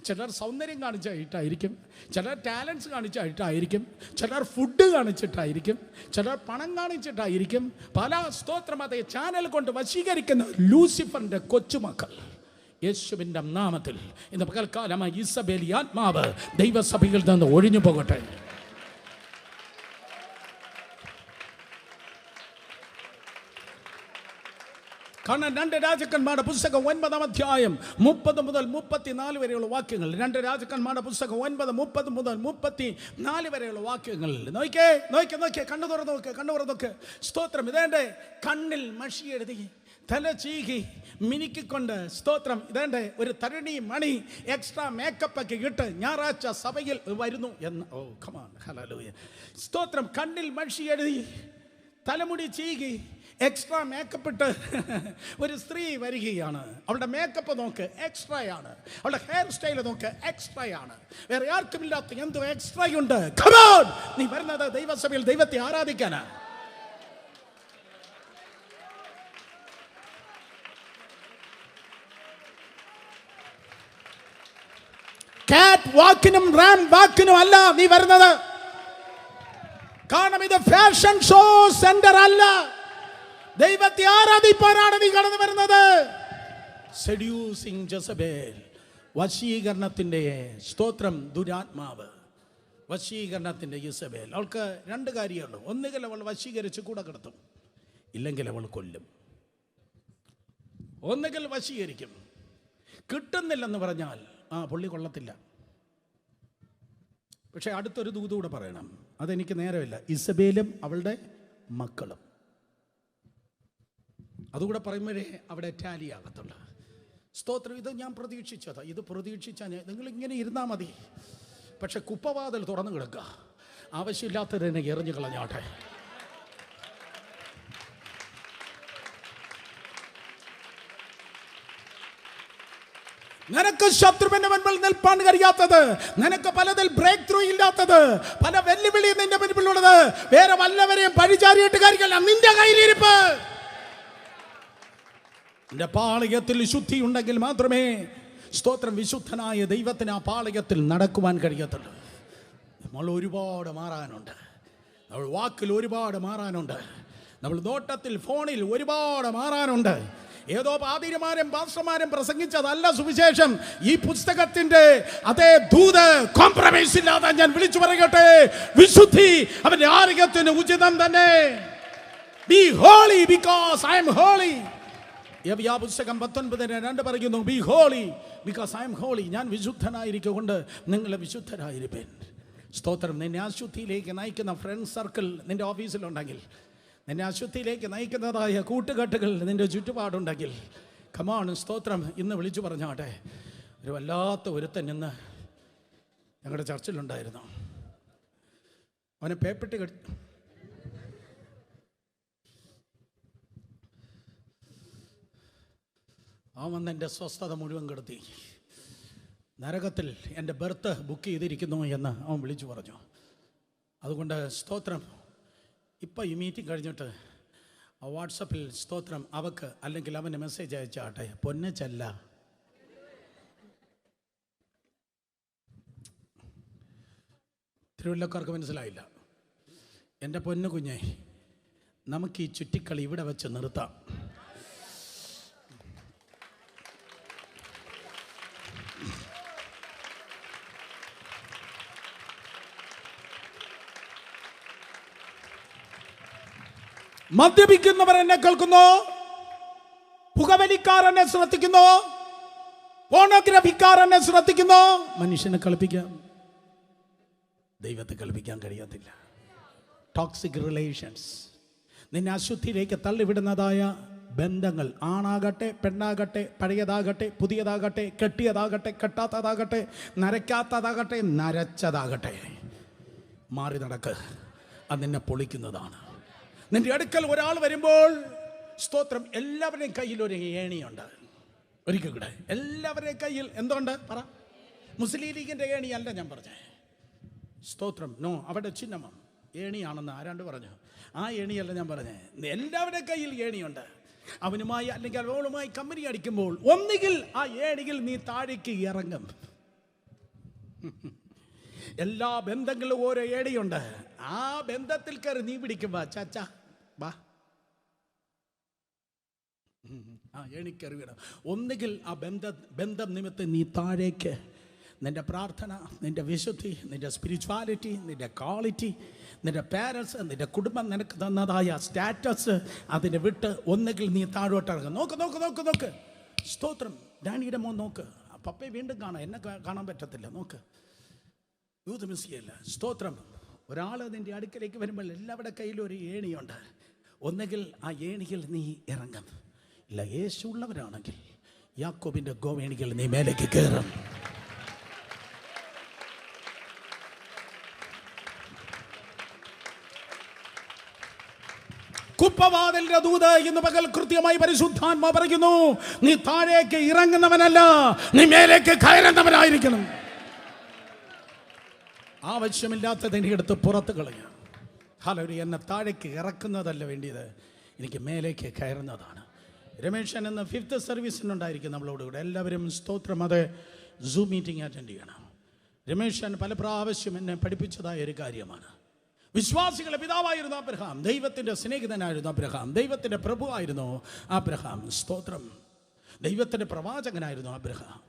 ചിലർ സൗന്ദര്യം കാണിച്ചായിട്ടായിരിക്കും, ചിലർ ടാലൻസ് കാണിച്ചായിട്ടായിരിക്കും, ചിലർ ഫുഡ് കാണിച്ചിട്ടായിരിക്കും, ചിലർ പണം കാണിച്ചിട്ടായിരിക്കും. പല സ്തോത്രം അതേ ചാനൽ കൊണ്ട് വശീകരിക്കുന്ന ലൂസിഫറിൻ്റെ കൊച്ചുമക്കൾ യേശുവിൻ്റെ നാമത്തിൽ ഇന്ന് പകൽക്കാലമായി ഇസബേലി ആത്മാവ് ദൈവസഭയിൽ നിന്ന് ഒഴിഞ്ഞു പോകട്ടെ. കാരണം 2 രാജാക്കന്മാരുടെ പുസ്തകം 9-ാം അധ്യായം 30 മുതൽ 34 വരെയുള്ള വാക്യങ്ങൾ. 2 രാജാക്കന്മാരുടെ പുസ്തകം 9, 30 മുതൽ 34 വരെയുള്ള വാക്യങ്ങൾ. നോക്കിയേ, കണ്ണു തുറന്ന് നോക്ക്. സ്തോത്രം, ഇതേണ്ടേ കണ്ണിൽ മഷി എഴുതി, തല ചീകി മിനുക്കിക്കൊണ്ട്, സ്തോത്രം, ഇതേണ്ടേ ഒരു തരുണി മണി എക്സ്ട്രാ മേക്കപ്പ് ഒക്കെ ഇട്ട് ഞായറാഴ്ച സഭയിൽ വരുന്നു എന്ന്. ഓ കമാൻ, ഹല്ലേലൂയ, സ്തോത്രം. കണ്ണിൽ മഷി എഴുതി, തലമുടി ചീകി, എക്സ്ട്രാ മേക്കപ്പ് ഇട്ട് ഒരു സ്ത്രീ വരികയാണ്. അവളുടെ മേക്കപ്പ് നോക്ക്, എക്സ്ട്രായാണ്. അവളുടെ ഹെയർ സ്റ്റൈൽ നോക്ക്, എക്സ്ട്രായാണ്. വേറെ ആർക്കുമില്ലാത്ത എന്തോ എക്സ്ട്രായുണ്ട്. നീ വരുന്നത് ദൈവസഭയിൽ ദൈവത്തെ ആരാധിക്കാനാ. കാറ്റ് വാക്കിനും റാം വാക്കിനും അല്ല നീ വരുന്നത്. കാരണം ഇത് ഫാഷൻ ഷോ സെന്റർ അല്ല, ദൈവത്തെ ആരാധിപ്പാനാണ് നീ കടന്നു വരുന്നത്. സെഡ്യൂസിങ് ജസബേൽ, വശീകരണത്തിൻ്റെ സ്തോത്രം, ദുരാത്മാവ്, വശീകരണത്തിൻ്റെ യിസബേൽ. അവൾക്ക് 2 കാര്യമുള്ളൂ. ഒന്നുകിൽ അവൾ വശീകരിച്ച് കൂടെ കിടത്തും, ഇല്ലെങ്കിൽ അവൾ കൊല്ലും. ഒന്നുകിൽ വശീകരിക്കും, കിട്ടുന്നില്ലെന്ന് പറഞ്ഞാൽ പുള്ളി കൊള്ളത്തില്ല. പക്ഷേ അടുത്തൊരു ദൂത് കൂടെ പറയണം, അതെനിക്ക് നേരമില്ല. ഇസബേലും അവളുടെ മക്കളും, അതുകൂടെ പറയുമ്പോഴേ അവിടെ ടാലി ആകത്തുള്ളൂ. സ്തോത്രം, ഇത് ഞാൻ പ്രതീക്ഷിച്ചത്. ഇത് പ്രതീക്ഷിച്ചാൽ നിങ്ങളിങ്ങനെ ഇരുന്നാൽ മതി. പക്ഷെ കുപ്പവാതിൽ തുറന്നു കിടക്കുക, ആവശ്യമില്ലാത്തതിനെ എറിഞ്ഞു കളഞ്ഞാട്ടെ. നിനക്ക് ശത്രുവിന്റെ മുൻപിൽ നിൽപ്പാൻ കഴിയാത്തത്, നിനക്ക് പലതിൽ ബ്രേക്ക് ത്രൂ ഇല്ലാത്തത്, പല വെല്ലുവിളിയും നിന്റെ മുൻപിലുള്ളത്, വേറെ വല്ലവരെയും പഴിചാരിയിട്ട് കാര്യമില്ല. നിന്റെ കയ്യിലിരിപ്പ്. നിന്റെ പാളയത്തിൽ ശുദ്ധി ഉണ്ടെങ്കിൽ മാത്രമേ സ്തോത്രം വിശുദ്ധനായ ദൈവത്തിന് ആ പാളയത്തിൽ നടക്കുവാൻ കഴിയത്തുള്ളൂ. നമ്മൾ ഒരുപാട് മാറാനുണ്ട്, നമ്മൾ വാക്കിൽ ഒരുപാട് മാറാനുണ്ട്, നമ്മൾ നോട്ടത്തിൽ ഫോണിൽ ഒരുപാട് മാറാനുണ്ട്. ഏതോ പാതിരിമാരും പാസ്റ്റർമാരും പ്രസംഗിച്ചതല്ല സുവിശേഷം. ഈ പുസ്തകത്തിന്റെ അതേ ദൂത് കോംപ്രമൈസ് ഇല്ലാതെ ഞാൻ വിളിച്ചു പറയട്ടെ, വിശുദ്ധി അവന്റെ ആരോഗ്യത്തിന് ഉചിതം തന്നെ. Be holy because I am holy. യബിയാ പുസ്തകം 19:2 പറയുന്നു, Be holy because I am holy. ഞാൻ വിശുദ്ധനായിരിക്കൊണ്ട് നിങ്ങൾ വിശുദ്ധരായിരിപ്പേൻ. സ്തോത്രം. നിന്നെ അശുദ്ധിയിലേക്ക് നയിക്കുന്ന ഫ്രണ്ട് സർക്കിൾ നിന്റെ ഓഫീസിലുണ്ടെങ്കിൽ, നിന്നെ അശുദ്ധിയിലേക്ക് നയിക്കുന്നതായ കൂട്ടുകെട്ടുകൾ നിന്റെ ചുറ്റുപാടുണ്ടെങ്കിൽ, കമാൺ സ്തോത്രം, ഇന്ന് വിളിച്ചു പറഞ്ഞാട്ടെ, ഒരു വല്ലാത്ത ഒരുത്തൻ ഇന്ന് ഞങ്ങളുടെ ചർച്ചിലുണ്ടായിരുന്നു. അവനെ പേപ്പെട്ടി അവൻ വന്ന് എൻ്റെ സ്വസ്ഥത മുഴുവൻ കെടുത്തി. നരകത്തിൽ എൻ്റെ ബർത്ത് ബുക്ക് ചെയ്തിരിക്കുന്നു എന്ന് അവൻ വിളിച്ചു പറഞ്ഞു. അതുകൊണ്ട് സ്തോത്രം, ഇപ്പം ഈ മീറ്റിംഗ് കഴിഞ്ഞിട്ട് വാട്സപ്പിൽ സ്തോത്രം അവക്ക് അല്ലെങ്കിൽ അവന് മെസ്സേജ് അയച്ചാട്ടെ, പൊന്നച്ചല്ല. തിരുവല്ലക്കാർക്ക് മനസ്സിലായില്ല. എൻ്റെ പൊന്നു കുഞ്ഞെ, നമുക്ക് ഈ ചുറ്റിക്കളി ഇവിടെ വെച്ച് നിർത്താം. മദ്യപിക്കുന്നവർ എന്നെ കേൾക്കുന്നു, പുകവലിക്കാർ എന്നെ ശ്രദ്ധിക്കുന്നു, പോണോഗ്രാഫിക്കാർ എന്നെ ശ്രദ്ധിക്കുന്നു. മനുഷ്യനെ കളിപ്പിക്കാം, ദൈവത്തെ കളിപ്പിക്കാൻ കഴിയത്തില്ല. ടോക്സിക് റിലേഷൻസ്, നിന്നെ അശുദ്ധിയിലേക്ക് തള്ളിവിടുന്നതായ ബന്ധങ്ങൾ, ആണാകട്ടെ പെണ്ണാകട്ടെ, പഴയതാകട്ടെ പുതിയതാകട്ടെ, കെട്ടിയതാകട്ടെ കെട്ടാത്തതാകട്ടെ, നരയ്ക്കാത്തതാകട്ടെ നരച്ചതാകട്ടെ, മാറി നടക്ക്. അത് നിന്നെ പൊളിക്കുന്നതാണ്. നിന്റെ അടുക്കൽ ഒരാൾ വരുമ്പോൾ സ്തോത്രം, എല്ലാവരുടെയും കയ്യിൽ ഒരു ഏണിയുണ്ട്. ഒരിക്കൽ കൂടെ, എല്ലാവരുടെയും കയ്യിൽ എന്തുകൊണ്ട് പറ? മുസ്ലിം ലീഗിൻ്റെ ഏണിയല്ല ഞാൻ പറഞ്ഞേ, സ്തോത്രം. നോ, അവിടെ ചിഹ്നം ഏണിയാണെന്ന് ആരാണ്ട് പറഞ്ഞു. ആ ഏണിയല്ല ഞാൻ പറഞ്ഞേ. എല്ലാവരുടെയും കയ്യിൽ ഏണിയുണ്ട്. അവനുമായി അല്ലെങ്കിൽ അവളുമായി കമ്പനി അടിക്കുമ്പോൾ ഒന്നുകിൽ ആ ഏണിയിൽ നീ താഴേക്ക് ഇറങ്ങും. എല്ലാ ബന്ധങ്ങളിലും ഓരോ ഏണിയുണ്ട്. ആ ബന്ധത്തിൽ കയറി നീ പിടിക്കുമ്പോ ചാച്ചാ വാ, ആ ഏണിക്കറി വീണം. ഒന്നുകിൽ ആ ബന്ധം നിമിത്തം നീ താഴേക്ക്, നിൻ്റെ പ്രാർത്ഥന, നിൻ്റെ വിശുദ്ധി, നിൻ്റെ സ്പിരിച്വാലിറ്റി, നിൻ്റെ ക്വാളിറ്റി, നിൻ്റെ പാരൻസ്, നിൻ്റെ കുടുംബം നിനക്ക് തന്നതായ സ്റ്റാറ്റസ്, അതിനെ വിട്ട് ഒന്നുകിൽ നീ താഴോട്ട് ഇറങ്ങും. നോക്ക് നോക്ക് നോക്ക് നോക്ക്, സ്തോത്രം. ഡാനിയുടെ മോൻ നോക്ക്, പപ്പയെ വീണ്ടും കാണാം, എന്നെ കാണാൻ പറ്റത്തില്ല. നോക്ക്, യൂത്ത് മിസ് ചെയ്യല്ല. സ്തോത്രം. ഒരാൾ നിൻ്റെ അടുക്കലേക്ക് വരുമ്പോൾ എല്ലാവരുടെ കയ്യിലും ഒരു ഏണിയുണ്ട്. ഒന്നുകിൽ ആ ഏണിയിൽ നീ ഇറങ്ങും, ഇല്ല യേശു ഉള്ളവരാണെങ്കിൽ യാക്കോബിൻ്റെ ഗോവേണികൾ നീ മേലേക്ക് കയറും. കുപ്പവാതിലിന്റെ ദൂത് ഇന്ന് പകൽ കൃത്യമായി പരിശുദ്ധാത്മാ പറയുന്നു, നീ താഴേക്ക് ഇറങ്ങുന്നവനല്ല, നീ മേലേക്ക് കയറുന്നവനായിരിക്കണം. ആവശ്യമില്ലാത്തതിനെ എടുത്ത് പുറത്ത് കളയുക. ഹല്ലേലൂയ. എന്നെ താഴേക്ക് ഇറക്കുന്നതല്ല വേണ്ടിയത്, എനിക്ക് മേലേക്ക് കയറുന്നതാണ്. രമേശൻ എന്ന 5th സർവീസിനുണ്ടായിരിക്കും നമ്മളോട് കൂടെ. എല്ലാവരും സ്തോത്രം, അത് സൂം മീറ്റിംഗ് അറ്റൻഡ് ചെയ്യണം. രമേശൻ പല പ്രാവശ്യം എന്നെ പഠിപ്പിച്ചതായ ഒരു കാര്യമാണ്. വിശ്വാസികളുടെ പിതാവായിരുന്നു അബ്രഹാം, ദൈവത്തിൻ്റെ സ്നേഹിതനായിരുന്നു അബ്രഹാം, ദൈവത്തിൻ്റെ പ്രഭുവായിരുന്നു അബ്രഹാം. സ്തോത്രം. ദൈവത്തിൻ്റെ പ്രവാചകനായിരുന്നു അബ്രഹാം.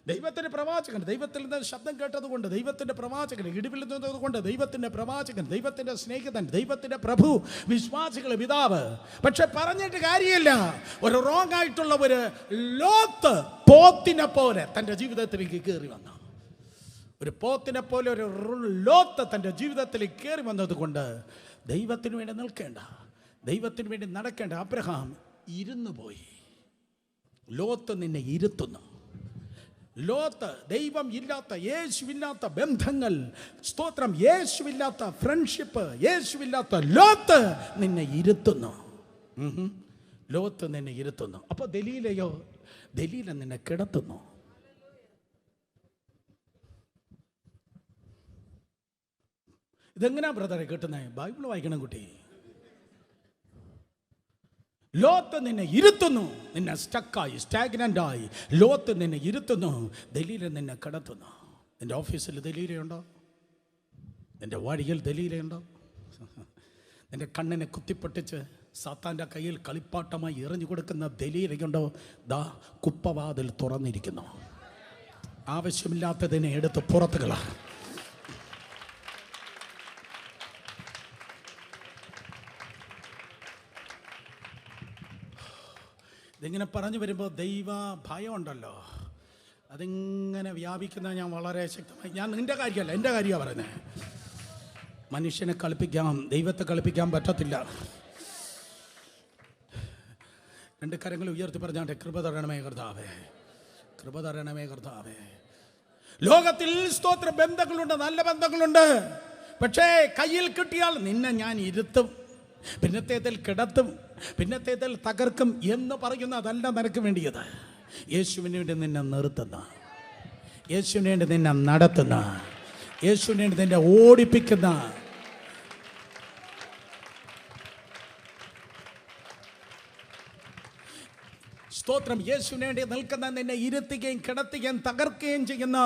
ദൈവത്തിൻ്റെ പ്രവാചകൻ, ദൈവത്തിൽ നിന്ന് ശബ്ദം കേട്ടതുകൊണ്ട് ദൈവത്തിൻ്റെ പ്രവാചകൻ, ഇടിവിൽ നിന്നതുകൊണ്ട് ദൈവത്തിൻ്റെ പ്രവാചകൻ, ദൈവത്തിൻ്റെ സ്നേഹിതൻ, ദൈവത്തിൻ്റെ പ്രഭു, വിശ്വാസികളുടെ പിതാവ്. പക്ഷെ പറഞ്ഞിട്ട് കാര്യമില്ല. ഒരു റോങ് ആയിട്ടുള്ള ഒരു ലോത്ത് പോത്തിനെ പോലെ തൻ്റെ ജീവിതത്തിലേക്ക് കയറി വന്നു. ഒരു പോത്തിനെ പോലെ ഒരു ലോത്ത് തൻ്റെ ജീവിതത്തിലേക്ക് കയറി വന്നതുകൊണ്ട് ദൈവത്തിന് വേണ്ടി നിൽക്കേണ്ട, ദൈവത്തിന് വേണ്ടി നടക്കേണ്ട അബ്രഹാം ഇരുന്നു പോയി. ലോത്ത് നിന്നെ ഇരുത്തുന്നു. ലോത്ത് ദൈവം ഇല്ലാത്ത, യേശുവില്ലാത്ത ബന്ധങ്ങൾ, സ്തോത്രം, യേശുവില്ലാത്ത ഫ്രണ്ട്ഷിപ്പ്, യേശുവില്ലാത്ത ലോത്ത് നിന്നെ ഇരുത്തുന്നു. ലോത്ത് നിന്നെ ഇരുത്തുന്നു. അപ്പോൾ ദലീലയോ, ദലീല നിന്നെ കിടത്തുന്നു. ഇതെങ്ങനെയാ ബ്രദറെ കിട്ടുന്നത്? ബൈബിൾ വായിക്കണം കുട്ടി. ലോത്ത് നിന്നെ ഇരുത്തുന്നു, നിന്നെ സ്റ്റക്കായി, സ്റ്റാഗ്നൻ്റായി ലോത്ത് നിന്നെ ഇരുത്തുന്നു. ദലീല നിന്നെ കടത്തുന്നു. നിൻ്റെ ഓഫീസിൽ ദലീലയുണ്ടോ? നിൻ്റെ വഴിയിൽ ദലീലയുണ്ടോ? നിൻ്റെ കണ്ണിനെ കുത്തിപ്പൊട്ടിച്ച് സാത്താൻ്റെ കയ്യിൽ കളിപ്പാട്ടമായി എറിഞ്ഞു കൊടുക്കുന്ന ദലീലയുണ്ടോ? ദാ കുപ്പവാതിൽ തുറന്നിരിക്കുന്നു. ആവശ്യമില്ലാത്തതിനെ എടുത്ത് പുറത്തുകള. ഇതിങ്ങനെ പറഞ്ഞു വരുമ്പോൾ ദൈവ ഭയം ഉണ്ടല്ലോ, അതിങ്ങനെ വ്യാപിക്കുന്ന ഞാൻ വളരെ ശക്തമായി, ഞാൻ നിൻ്റെ കാര്യമല്ല എൻ്റെ കാര്യമാണ് പറയുന്നത്. മനുഷ്യനെ കളിപ്പിക്കാം, ദൈവത്തെ കളിപ്പിക്കാൻ പറ്റത്തില്ല. 2 കരങ്ങൾ ഉയർത്തി പറഞ്ഞാട്ടെ, കൃപ തരണമേ കർത്താവേ, കൃപ തരണമേ കർത്താവേ. ലോകത്തിൽ സ്തോത്ര ബന്ധങ്ങളുണ്ട്, നല്ല ബന്ധങ്ങളുണ്ട്. പക്ഷേ കയ്യിൽ കിട്ടിയാൽ നിന്നെ ഞാൻ ഇരുത്തും, പിന്നത്തേതിൽ കിടത്തും, പിന്നത്തേതിൽ തകർക്കും എന്ന് പറയുന്നതല്ല നിനക്ക് വേണ്ടിയത്. യേശുവിന് വേണ്ടി നിന്നെ നിർത്തുന്ന, യേശുവിന് വേണ്ടി നിന്നെ നടത്തുന്ന, യേശുവിന് വേണ്ടി നിന്നെ ഓടിപ്പിക്കുന്ന, സ്തോത്രം, യേശുവിന് വേണ്ടി നിൽക്കുന്ന, നിന്നെ ഇരുത്തുകയും കിടത്തുകയും തകർക്കുകയും ചെയ്യുന്ന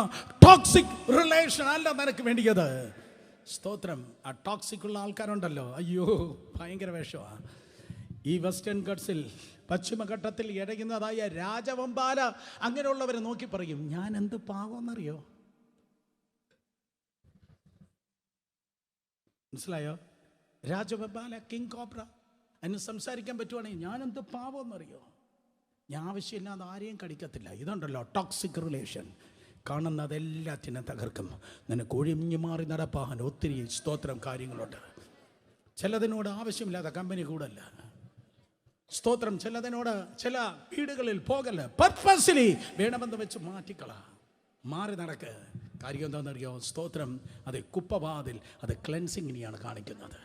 ടോക്സിക് റിലേഷൻ അല്ല നിനക്ക് വേണ്ടിയത്. സ്തോത്രം. ആ ടോക്സിക് ഉള്ള ആൾക്കാരുണ്ടല്ലോ, അയ്യോ ഭയങ്കര വേഷമാണ്. ഈ വെസ്റ്റേൺ ഗട്ട്സിൽ, പശ്ചിമഘട്ടത്തിൽ ഇടയുന്നതായ രാജവമ്പാല അങ്ങനെയുള്ളവരെ നോക്കി പറയും, ഞാൻ എന്ത് പാവമെന്നറിയോ? മനസ്സിലായോ? രാജവമ്പാല, കിങ് കോബ്ര, അതിന് സംസാരിക്കാൻ പറ്റുവാണെങ്കിൽ ഞാൻ എന്ത് പാവമെന്നറിയോ? ഞാൻ ആവശ്യമില്ലാതെ ആരെയും കടിക്കത്തില്ല. ഇതുണ്ടല്ലോ ടോക്സിക് റിലേഷൻ. കാണുന്നതെല്ലാത്തിനും തകർക്കും. നിനക്ക് ഒഴിഞ്ഞു മാറി നടപ്പാൻ ഒത്തിരി സ്തോത്രം കാര്യങ്ങളുണ്ട്. ചിലതിനോട് ആവശ്യമില്ലാതെ കമ്പനി കൂടല്ല. സ്തോത്രം. ചിലതിനോട് ചില വീടുകളിൽ പോകല്ല. പർപ്പസ്ലി വേണമെന്ന് വെച്ച് മാറ്റിക്കള, മാറി നടക്ക്. കാര്യം എന്താണെന്നറിയോ? സ്തോത്രം. അത് കുപ്പവാതിൽ, അത് ക്ലെൻസിങ്ങിനെയാണ് കാണിക്കുന്നത്.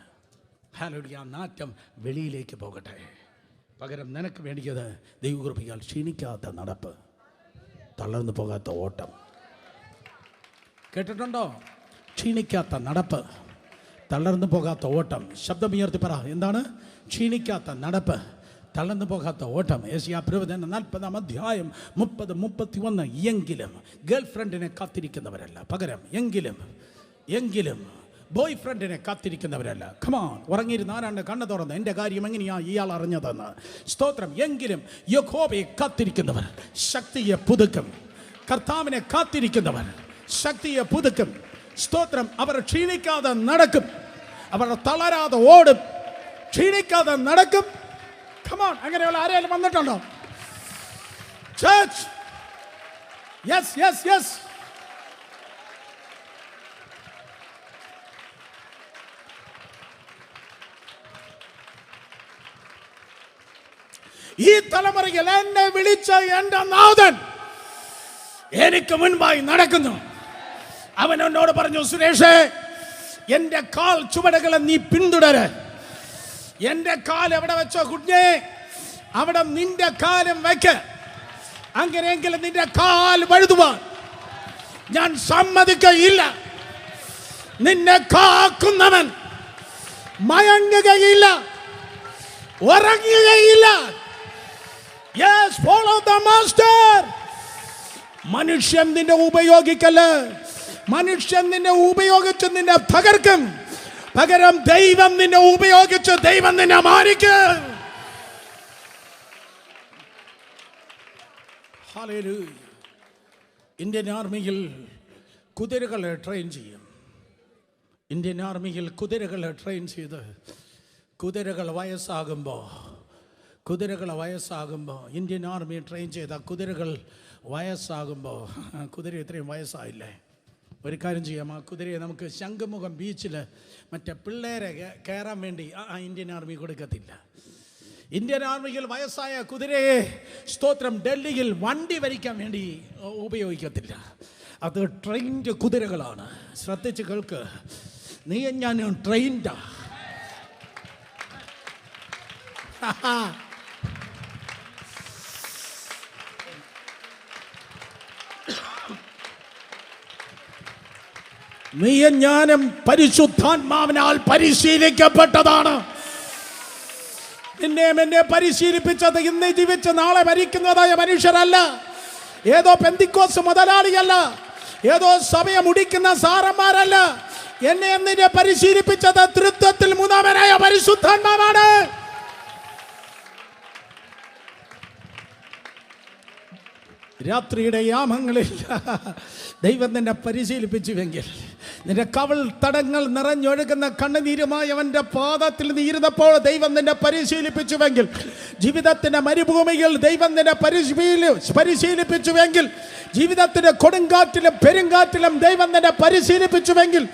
ഹല്ലേലൂയ. നാറ്റം വെളിയിലേക്ക് പോകട്ടെ. പകരം നിനക്ക് വേണ്ടിയത് ദൈവകൃപയാൽ ക്ഷീണിക്കാത്ത നടപ്പ്, തളർന്നു പോകാത്ത ഓട്ടം. കേട്ടിട്ടുണ്ടോ? ക്ഷീണിക്കാത്ത നടപ്പ്, തളർന്നു പോകാത്ത ഓട്ടം. ശബ്ദമുയർത്തി പറ, എന്താണ്? ക്ഷീണിക്കാത്ത നടപ്പ്, തളർന്നു പോകാത്ത ഓട്ടം. യെശയ്യാ പ്രവചനം 40-ാം അധ്യായം 30-31. എങ്കിലും ഗേൾ ഫ്രണ്ടിനെ കാത്തിരിക്കുന്നവരല്ല, പകരം എങ്കിലും ബോയ് ഫ്രണ്ടിനെ കാത്തിരിക്കുന്നവരല്ല. കമാൺ. ഉറങ്ങിയിരുന്ന ആരാണ്ട് കണ്ണു തുറന്ന് എൻ്റെ കാര്യം എങ്ങനെയാ ഇയാൾ അറിഞ്ഞതെന്ന്. സ്തോത്രം. എങ്കിലും യഹോവയെ കാത്തിരിക്കുന്നവർ ശക്തിയെ പുതുക്കും. കർത്താവിനെ കാത്തിരിക്കുന്നവർ ശക്തിയെ പുതുക്കും. സ്തോത്രം. അവർ ക്ഷീണിക്കാതെ നടക്കും, അവർ തളരാതെ ഓടും, ക്ഷീണിക്കാതെ നടക്കും. കമാൺ. അങ്ങനെയുള്ള ആരെങ്കിലും വന്നിട്ടുണ്ടോ? ചർച്ച്. Yes yes yes. ഈ തലമുറയിൽ എന്നെ വിളിച്ച എൻ്റെ നാഥൻ എനിക്ക് മുൻപായി നടക്കുന്നു. അവൻ എന്നോട് പറഞ്ഞു, സുരേഷേ, എൻ്റെ കാൽ ചുവടുകളെ നീ പിന്തുടര്. എൻ്റെ കാൽ എവിടെ വെച്ചോ കുഞ്ഞേ, അവിടെ നിന്റെ കാലും വെക്ക്. അങ്ങനെയെങ്കിലും നിന്റെ കാൽ വഴുതുവാൻ ഞാൻ സമ്മതിക്കയില്ല. നിന്നെ കാക്കുന്നവൻ മയങ്ങുകയില്ല, ഉറങ്ങുകയില്ല. Yes, follow the master. മനുഷ്യൻ നിന്നെ ഉപയോഗിക്കല്ല, മനുഷ്യൻ നിന്നെ ഉപയോഗിച്ച് നിന്നെ തകർക്കും. പകരം ദൈവം നിന്നെ ഉപയോഗിച്ച് ദൈവം നിന്നെ മാനിക്കും. ഹല്ലേലൂയ. ഇന്ത്യൻ ആർമിയിൽ കുതിരകളെ ട്രെയിൻ ചെയ്യും. ഇന്ത്യൻ ആർമിയിൽ കുതിരകളെ ട്രെയിൻ ചെയ്ത് കുതിരകൾ വയസ്സാകുമ്പോൾ ഇന്ത്യൻ ആർമി ട്രെയിൻ ചെയ്ത കുതിരകൾ വയസ്സാകുമ്പോൾ, കുതിര ഇത്രയും വയസ്സായില്ലേ, ഒരു കാര്യം ചെയ്യാം, ആ കുതിരയെ നമുക്ക് ശംഖുമുഖം ബീച്ചിൽ മറ്റേ പിള്ളേരെ കയറാൻ വേണ്ടി ഇന്ത്യൻ ആർമി കൊടുക്കത്തില്ല. ഇന്ത്യൻ ആർമിയിൽ വയസ്സായ കുതിരയെ സ്തോത്രം ഡൽഹിയിൽ വണ്ടി വരിക്കാൻ വേണ്ടി ഉപയോഗിക്കത്തില്ല. അത് ട്രെയിൻഡ് കുതിരകളാണ്. ശ്രദ്ധിച്ച് കേൾക്ക്, നീ ഞാൻ ട്രെയിൻഡാ. നീയും ഞാനും പരിശുദ്ധാത്മാവിനാൽ പരിശീലിക്കപ്പെട്ടതാണ്. നിന്നെ എന്നെ പരിശീലിപ്പിച്ചത് ഇന്ന് ജീവിച്ച് നാളെ മരിക്കുന്നതായ മനുഷ്യരല്ല, ഏതോ പെന്തിക്കോസ് മുതലാളിയല്ല, ഏതോ സഭയെ മുടിക്കുന്ന സാറന്മാരല്ല. എന്നെ നിന്നെ പരിശീലിപ്പിച്ചത് തൃത്വത്തിൽ മൂന്നാമനായ പരിശുദ്ധാത്മാവാണ്. രാത്രിയുടെ യാമങ്ങളിൽ ദൈവം നിന്നെ പരിശീലിപ്പിച്ചുവെങ്കിൽ, നിന്റെ കവൾ തടങ്ങൾ നിറഞ്ഞൊഴുകുന്ന കണ്ണുനീരുമായി അവൻ്റെ പാദത്തിൽ നീരുന്നപ്പോൾ ദൈവം നിന്നെ പരിശീലിപ്പിച്ചുവെങ്കിൽ, ജീവിതത്തിൻ്റെ മരുഭൂമിയിൽ ദൈവം നിന്നെ പരിശീലിപ്പിച്ചുവെങ്കിൽ, ജീവിതത്തിൻ്റെ കൊടുങ്കാറ്റിലും പെരുങ്കാറ്റിലും ദൈവം നിന്നെ പരിശീലിപ്പിച്ചുവെങ്കിൽ,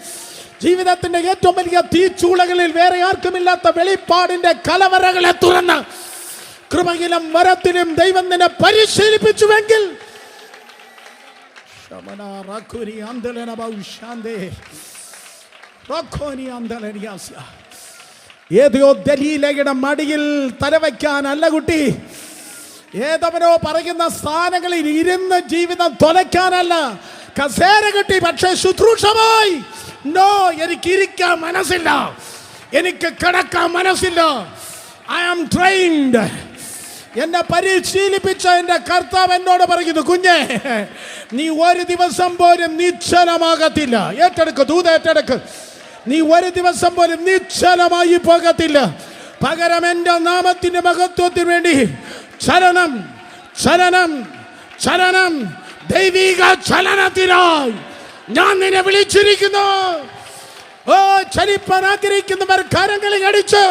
ജീവിതത്തിൻ്റെ ഏറ്റവും വലിയ തീച്ചൂളകളിൽ വേറെ ആർക്കുമില്ലാത്ത വെളിപ്പാടിൻ്റെ കലവറകളെ തുറന്ന് കൃപയിലും വരത്തിലും ദൈവം നിന്നെ പരിശീലിപ്പിച്ചുവെങ്കിൽ, ഏതോ ദലീലയുടെ മടിയിൽ തലവയ്ക്കാനല്ല കുട്ടി, ഏതവനോ പറയുന്ന സ്ഥാനങ്ങളിൽ ഇരുന്ന് ജീവിതം തുലയ്ക്കാനല്ല. കസേര കിട്ടി, പക്ഷേ ശുശ്രൂഷമായി. നോ, എനിക്ക് ഇരിക്കാൻ മനസ്സില്ല, എനിക്ക് കിടക്കാൻ മനസ്സില്ല. I am trained. എന്നെ പരിശീലിപ്പിച്ച എൻ്റെ കർത്താവ് എന്നോട് പറയുന്നു, കുഞ്ഞെ, നീ ഒരു ദിവസം പോലും നിശ്ചലമാകത്തില്ല. ഏറ്റെടുക്ക്, ദൂത ഏറ്റെടുക്ക്. നീ ഒരു ദിവസം പോലും നിശ്ചലമായി പോകത്തില്ല. പകരം എൻ്റെ നാമത്തിന്റെ മഹത്വത്തിന് വേണ്ടി ചലനം, ചലനം, ചലനം, ദൈവിക ചലനത്തിനായി ഞാൻ നിന്നെ വിളിച്ചിരിക്കുന്നു. ഓ, ചലിപ്പാൻ ആഗ്രഹിക്കുന്നവർ കരങ്ങളിൽ അടിച്ച്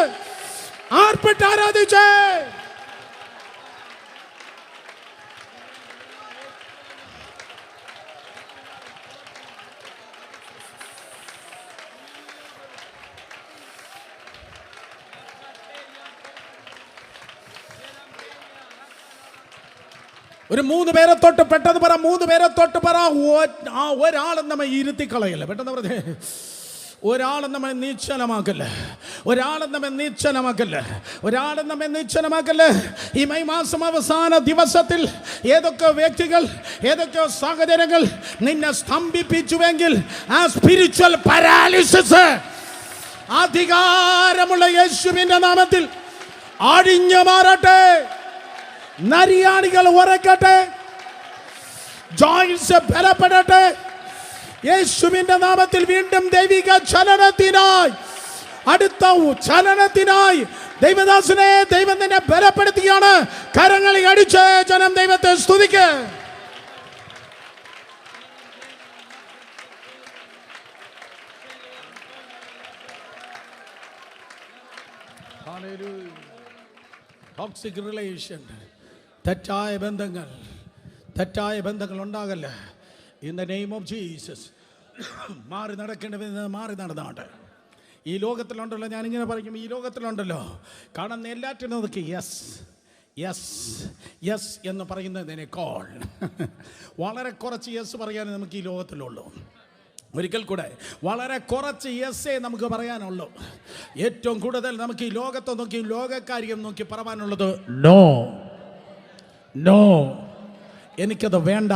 ആർപ്പിട്ട് ആരാധിച്ച്. ഒരു 3 പേരെ തൊട്ട് പെട്ടെന്ന് പറ, 3 പേരെ തൊട്ട് പറ. ഒരാളും നമ്മെ ഇരുത്തിക്കളയല്ല. പെട്ടെന്ന് പറഞ്ഞേ, ഒരാളും നമ്മെ നിശ്ചലമാക്കല്ല, ഒരാളും നമ്മെ നിശ്ചലമാക്കല്ല, ഒരാളും നമ്മെ നിശ്ചലമാക്കല്ല. ഈ മെയ് മാസം അവസാന ദിവസത്തിൽ ഏതൊക്കെ വ്യക്തികൾ, ഏതൊക്കെ സാഹചര്യങ്ങൾ നിന്നെ സ്തംഭിപ്പിച്ചുവെങ്കിൽ ആ സ്പിരിച്വൽ പാരാലിസിസ് അധികാരമുള്ള യേശുവിന്റെ നാമത്തിൽ അഴിഞ്ഞു മാറട്ടെ. നരിയാണികൾ ഉറക്കട്ടെ, ജോയിൻസ് ബലപ്പെടട്ടെ. യേശുവിന്റെ നാമത്തിൽ വീണ്ടും ദൈവിക ചലനത്തിനായി, അടുത്ത ചലനത്തിനായി ദൈവദാസനെ ദൈവം തന്നെ ബലപ്പെടുത്തിയാണ്. കരങ്ങളിൽ അടിച്ച് ജനം ദൈവത്തെ സ്തുതിക്ക്. ടോക്സിക് റിലേഷൻ, തെറ്റായ ബന്ധങ്ങൾ, തെറ്റായ ബന്ധങ്ങൾ ഉണ്ടാകല്ല. In the name of Jesus മാറി നടക്കേണ്ടത് മാറി നടന്നാട്ടെ. ഈ ലോകത്തിലുണ്ടല്ലോ, ഞാനിങ്ങനെ പറയും, ഈ ലോകത്തിലുണ്ടല്ലോ കാണുന്ന എല്ലാറ്റിനും നോക്കി യെസ് യെസ് യെസ് എന്ന് പറയുന്നതിനേക്കാൾ വളരെ കുറച്ച് യെസ് പറയാൻ നമുക്ക് ഈ ലോകത്തിലുള്ളൂ. ഒരിക്കൽ കൂടെ, വളരെ കുറച്ച് യെസ്സേ നമുക്ക് പറയാനുള്ളൂ. ഏറ്റവും കൂടുതൽ നമുക്ക് ഈ ലോകത്തെ നോക്കി, ലോകകാര്യം നോക്കി പറയാനുള്ളത് നോ, നോ, എനിക്കത് വേണ്ട,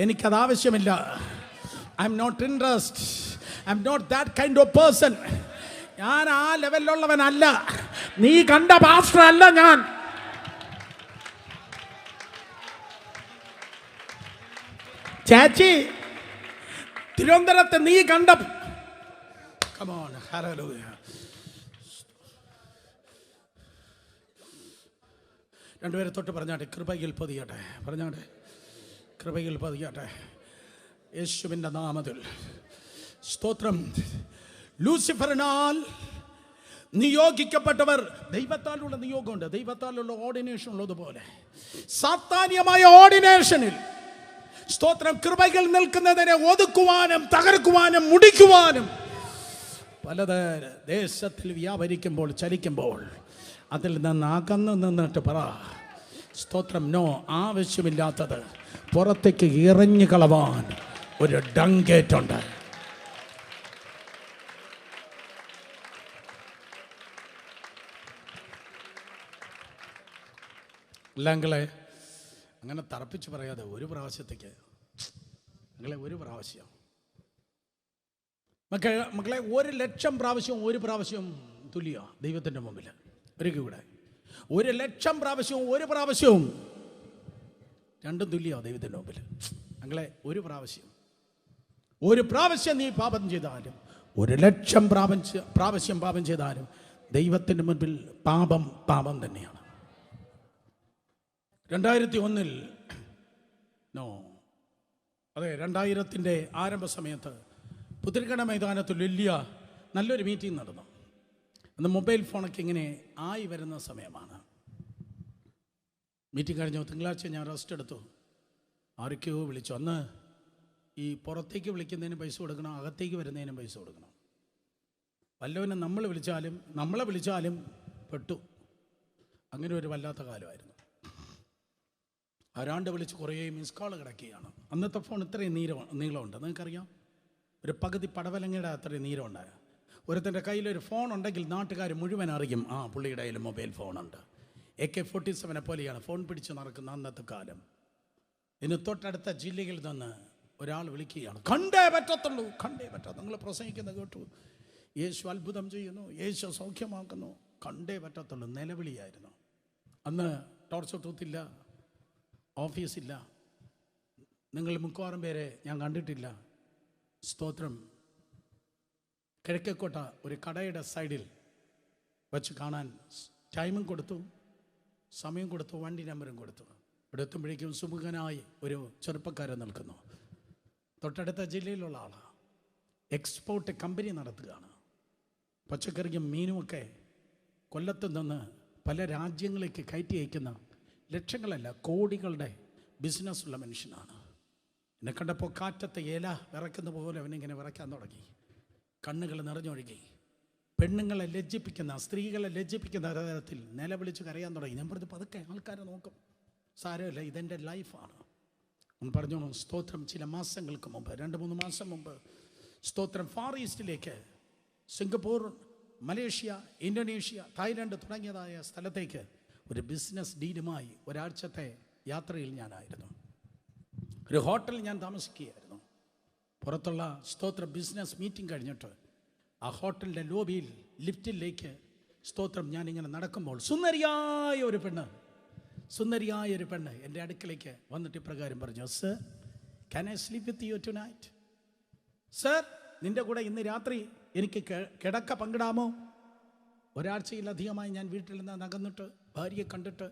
എനിക്കത് ആവശ്യമില്ല. I am not interest, I am not that kind of person. ഞാൻ ആ ലെവലിലുള്ളവനല്ല, നീ കണ്ട പാസ്റ്റർ അല്ല ഞാൻ. ചാച്ചി, തിരുവനന്തപുരത്ത് നീ കണ്ട, come on, hallelujah. രണ്ടുപേരെ തൊട്ട് പറഞ്ഞാട്ടെ, കൃപയിൽ പതിയട്ടെ. പറഞ്ഞാട്ടെ, കൃപയിൽ പതിയട്ടെ. യേശുവിൻ്റെ നാമത്തിൽ സ്തോത്രം. ലൂസിഫറിനാൽ നിയോഗിക്കപ്പെട്ടവർ, ദൈവത്താലുള്ള നിയോഗമുണ്ട്, ദൈവത്താലുള്ള ഓർഡിനേഷൻ ഉള്ളതുപോലെ സാത്താന്യമായ ഓർഡിനേഷനിൽ സ്തോത്രം കൃപകൾ നിൽക്കുന്നതിനെ ഒതുക്കുവാനും തകർക്കുവാനും മുടിക്കുവാനും പലതര ദേശത്തിൽ വ്യാപരിക്കുമ്പോൾ, ചലിക്കുമ്പോൾ അതിൽ നിന്ന് അകന്നു നിന്നിട്ട് പറ, സ്തോത്രം, നോ, ആവശ്യമില്ലാത്തത് പുറത്തേക്ക് ഇറങ്ങി കളവാൻ ഒരു ഡങ്കേറ്റുണ്ട്. അല്ലെങ്കിലേ അങ്ങനെ തറപ്പിച്ച് പറയാതെ ഒരു പ്രാവശ്യത്തേക്ക് നിങ്ങളെ, ഒരു പ്രാവശ്യം മക്കളെ 1,00,000 പ്രാവശ്യവും ഒരു പ്രാവശ്യവും തുല്യ ദൈവത്തിൻ്റെ മുമ്പിൽ. ഒരിക്കൽ കൂടെ, 1,00,000 പ്രാവശ്യവും ഒരു പ്രാവശ്യവും രണ്ടും തുല്യ ദൈവത്തിൻ്റെ മുമ്പിൽ. മക്കളെ, ഒരു പ്രാവശ്യം നീ പാപം ചെയ്താലും, 1,00,000 പ്രാവശ്യം പാപം ചെയ്താലും ദൈവത്തിൻ്റെ മുൻപിൽ പാപം പാപം തന്നെയാണ്. 2001 അതെ 2000-ൻ്റെ ആരംഭ സമയത്ത് പുത്തിരിക്കട മൈതാനത്തിൽ വലിയ നല്ലൊരു മീറ്റിംഗ് നടന്നു. അന്ന് മൊബൈൽ ഫോണൊക്കെ ഇങ്ങനെ ആയി വരുന്ന സമയമാണ്. മീറ്റിംഗ് കഴിഞ്ഞു. തിങ്കളാഴ്ച ഞാൻ റെസ്റ്റ് എടുത്തു. ആരൊക്കെയോ വിളിച്ചു. അന്ന് ഈ പുറത്തേക്ക് വിളിക്കുന്നതിന് പൈസ കൊടുക്കണം, അകത്തേക്ക് വരുന്നതിനും പൈസ കൊടുക്കണം. വല്ലവനും നമ്മളെ വിളിച്ചാലും പെട്ടു. അങ്ങനെ ഒരു വല്ലാത്ത കാലമായിരുന്നു. ആരാണ്ട് വിളിച്ച് കുറേ മിസ് കോൾ കിടക്കുകയാണ്. അന്നത്തെ ഫോൺ ഇത്രയും നീളമുണ്ട്, നിങ്ങൾക്കറിയാം. ഒരു പകുതി പടവലങ്ങയുടെ അത്രയും നീളമുണ്ടായ ഒരുത്തൻ്റെ കയ്യിലൊരു ഫോൺ ഉണ്ടെങ്കിൽ നാട്ടുകാർ മുഴുവൻ അറിയും, ആ പുള്ളിയുടെ കയ്യിൽ മൊബൈൽ ഫോണുണ്ട്. AK-47 പോലെയാണ് ഫോൺ പിടിച്ച് നടക്കുന്ന അന്നത്തെ കാലം. ഇന്ന് തൊട്ടടുത്ത ജില്ലയിൽ നിന്ന് ഒരാൾ വിളിക്കുകയാണ്, കണ്ടേ പറ്റത്തുള്ളൂ, കണ്ടേ പറ്റത്തുള്ളൂ. നിങ്ങൾ പ്രസംഗിക്കുന്നത് കേട്ടു, യേശു അത്ഭുതം ചെയ്യുന്നു, യേശു സൗഖ്യമാക്കുന്നു, കണ്ടേ പറ്റത്തുള്ളൂ. നിലവിളിയായിരുന്നു. അന്ന് ടോർച്ച് തൂത്തില്ല, ഓഫീസില്ല. നിങ്ങൾ മിക്കവാറും പേരെ ഞാൻ കണ്ടിട്ടില്ല. സ്തോത്രം. കിഴക്കേക്കോട്ട ഒരു കടയുടെ സൈഡിൽ വച്ച് കാണാൻ ടൈമും കൊടുത്തു, സമയം കൊടുത്തു, വണ്ടി നമ്പറും കൊടുത്തു. ഇവിടെ എത്തുമ്പോഴേക്കും സുമുഖനായി ഒരു ചെറുപ്പക്കാരൻ നിൽക്കുന്നു. തൊട്ടടുത്ത ജില്ലയിലുള്ള ആളാണ്. എക്സ്പോർട്ട് കമ്പനി നടത്തുകയാണ്. പച്ചക്കറിയും മീനുമൊക്കെ കൊല്ലത്ത് നിന്ന് പല രാജ്യങ്ങളിലേക്ക് കയറ്റി അയക്കുന്ന ലക്ഷങ്ങളല്ല കോടികളുടെ ബിസിനസ്സുള്ള മനുഷ്യനാണ്. എന്നെ കണ്ടപ്പോൾ കാറ്റത്തെ ഇല വിറയ്ക്കുന്ന പോലെ അവനിങ്ങനെ വിറയ്ക്കാൻ തുടങ്ങി. കണ്ണുകൾ നിറഞ്ഞൊഴുകി. പെണ്ണുങ്ങളെ ലജ്ജിപ്പിക്കുന്ന, സ്ത്രീകളെ ലജ്ജിപ്പിക്കുന്ന തരത്തിൽ നിലവിളിച്ച് കരയാൻ തുടങ്ങി. ഞാൻ പറഞ്ഞു, പതുക്കെ ആൾക്കാരെ നോക്കും, സാരമില്ല, ഇതെൻ്റെ ലൈഫാണ്. അവൻ പറഞ്ഞു, സ്തോത്രം. ചില മാസങ്ങൾക്ക് മുമ്പ്, 2-3 മാസം മുമ്പ്, സ്തോത്രം, ഫാർ ഈസ്റ്റിലേക്ക്, സിംഗപ്പൂർ, മലേഷ്യ, ഇന്തോനേഷ്യ, തായ്ലൻഡ് തുടങ്ങിയതായ സ്ഥലത്തേക്ക് ഒരു ബിസിനസ് ഡീലുമായി ഒരാഴ്ചത്തെ യാത്രയിൽ ഞാനായിരുന്നു. ഒരു ഹോട്ടലിൽ ഞാൻ താമസിക്കുകയായിരുന്നു. പുറത്തുള്ള സ്തോത്ര ബിസിനസ് മീറ്റിംഗ് കഴിഞ്ഞിട്ട് ആ ഹോട്ടലിൻ്റെ ലോബിയിൽ ലിഫ്റ്റിലേക്ക് സ്തോത്രം ഞാനിങ്ങനെ നടക്കുമ്പോൾ സുന്ദരിയായ ഒരു പെണ്ണ് എൻ്റെ അടുക്കലേക്ക് വന്നിട്ട് ഇപ്രകാരം പറഞ്ഞു, sir, can I sleep with you tonight? Sir, നിൻ്റെ കൂടെ ഇന്ന് രാത്രി എനിക്ക് കിടക്ക പങ്കിടാമോ? ഒരാഴ്ചയിലധികമായി ഞാൻ വീട്ടിൽ നിന്ന് അകന്നിട്ട് ഭാര്യയെ കണ്ടിട്ട്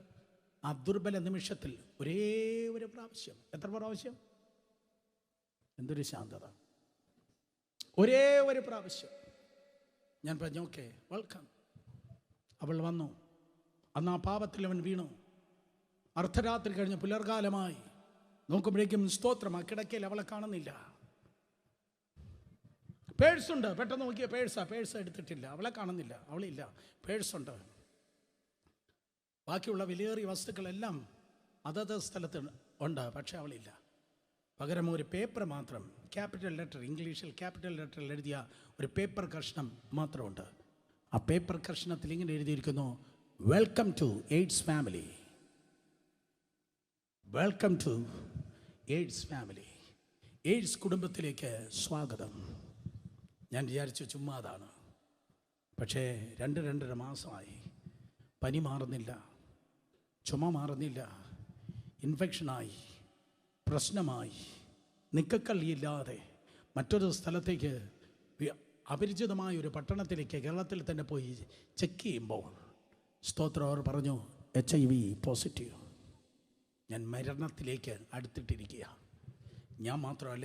ആ ദുർബല നിമിഷത്തിൽ ഒരേ ഒരു പ്രാവശ്യം, എത്ര പ്രാവശ്യം? എന്തൊരു ശാന്തത! ഒരേ ഒരു പ്രാവശ്യം ഞാൻ പറഞ്ഞു, ഓക്കെ, വെൽക്കം. അവൾ വന്നു. അന്ന് ആ പാപത്തിൽ അവൻ വീണു. അർദ്ധരാത്രി കഴിഞ്ഞ് പുലർകാലമായി നോക്കുമ്പോഴേക്കും സ്തോത്രം, ആ കിടക്കയിൽ അവളെ കാണുന്നില്ല. പേഴ്സുണ്ട്, പെട്ടെന്ന് നോക്കിയ പേഴ്സ് എടുത്തിട്ടില്ല, അവളെ കാണുന്നില്ല, അവളില്ല. പേഴ്സുണ്ട്, ബാക്കിയുള്ള വിലയേറിയ വസ്തുക്കളെല്ലാം അതത് സ്ഥലത്ത് ഉണ്ട്, പക്ഷെ അവളില്ല. പകരം ഒരു പേപ്പർ മാത്രം, ക്യാപിറ്റൽ ലെറ്റർ, ഇംഗ്ലീഷിൽ ക്യാപിറ്റൽ ലെറ്ററിൽ എഴുതിയ ഒരു പേപ്പർ കഷ്ണം മാത്രമുണ്ട്. ആ പേപ്പർ കഷ്ണത്തിൽ ഇങ്ങനെ എഴുതിയിരിക്കുന്നു, welcome to AIDS family, welcome to AIDS family, AIDS കുടുംബത്തിലേക്ക് സ്വാഗതം. ഞാൻ വിചാരിച്ചു ചുമ്മാതാണ്. പക്ഷേ 2-2.5 മാസമായി. പനി മാറുന്നില്ല, ചുമ മാറുന്നില്ല, ഇൻഫെക്ഷനായി, പ്രശ്നമായി, നിക്കക്കള്ളിയില്ലാതെ മറ്റൊരു സ്ഥലത്തേക്ക്, അപരിചിതമായ ഒരു പട്ടണത്തിലേക്ക്, കേരളത്തിൽ തന്നെ പോയി ചെക്ക് ചെയ്യുമ്പോൾ സ്തോത്രം, അവർ പറഞ്ഞു HIV പോസിറ്റീവ്. ഞാൻ മരണത്തിലേക്ക് അടുത്തിട്ടിരിക്കുക. ഞാൻ മാത്രമല്ല,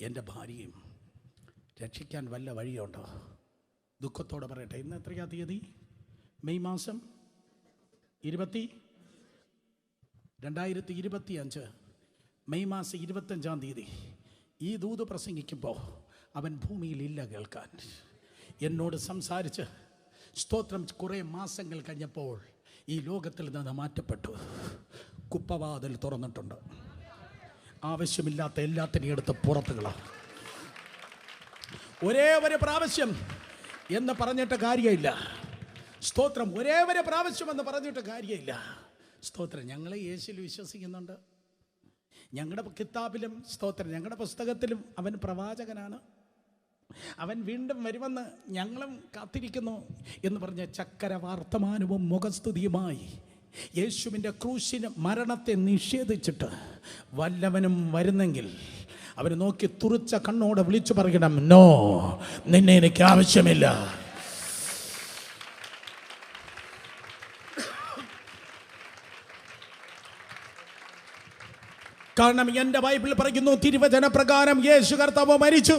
എൻ്റെ ഭാര്യയും. രക്ഷിക്കാൻ വല്ല വഴിയുണ്ടോ? ദുഃഖത്തോടെ പറയട്ടെ, ഇന്ന് എത്രയാ തീയതി? മെയ് മാസം 2025 മെയ് മാസം 25-ാം തീയതി ഈ ദൂത് പ്രസംഗിക്കുമ്പോൾ അവൻ ഭൂമിയിലില്ല കേൾക്കാൻ. എന്നോട് സംസാരിച്ച് സ്തോത്രം കുറേ മാസങ്ങൾ കഴിഞ്ഞപ്പോൾ ഈ ലോകത്തിൽ നിന്ന് മാറ്റപ്പെട്ടു. കുപ്പവാതിൽ തുറന്നിട്ടുണ്ട്. ആവശ്യമില്ലാത്ത എല്ലാത്തിനെയും എടുത്ത് പുറത്തുകളാണ്. ഒരേ ഒരു പ്രാവശ്യം എന്ന് പറഞ്ഞിട്ട് കാര്യമില്ല. സ്തോത്രം, ഒരേ ഒരു പ്രാവശ്യം എന്ന് പറഞ്ഞിട്ട് കാര്യമില്ല. സ്തോത്രം, ഞങ്ങൾ യേശുവിൽ വിശ്വസിക്കുന്നുണ്ട്. ഞങ്ങളുടെ കിതാബിലും സ്തോത്രം, ഞങ്ങളുടെ പുസ്തകത്തിലും അവൻ പ്രവാചകനാണ്. അവൻ വീണ്ടും വരുമെന്ന് ഞങ്ങളും കാത്തിരിക്കുന്നു എന്ന് പറഞ്ഞ ചക്കര വർത്തമാനവും മുഖസ്തുതിയുമായി യേശുവിൻ്റെ ക്രൂശിന് മരണത്തെ നിഷേധിച്ചിട്ട് വല്ലവനും വരുന്നെങ്കിൽ അവന് നോക്കി തുറിച്ച കണ്ണോടെ വിളിച്ചു പറയണം, നോ, നിന്നെ എനിക്ക് ആവശ്യമില്ല. കാരണം എൻ്റെ ബൈബിൾ പറയുന്നു, തിരുവചന പ്രകാരം യേശു കർത്താവ് മരിച്ചു,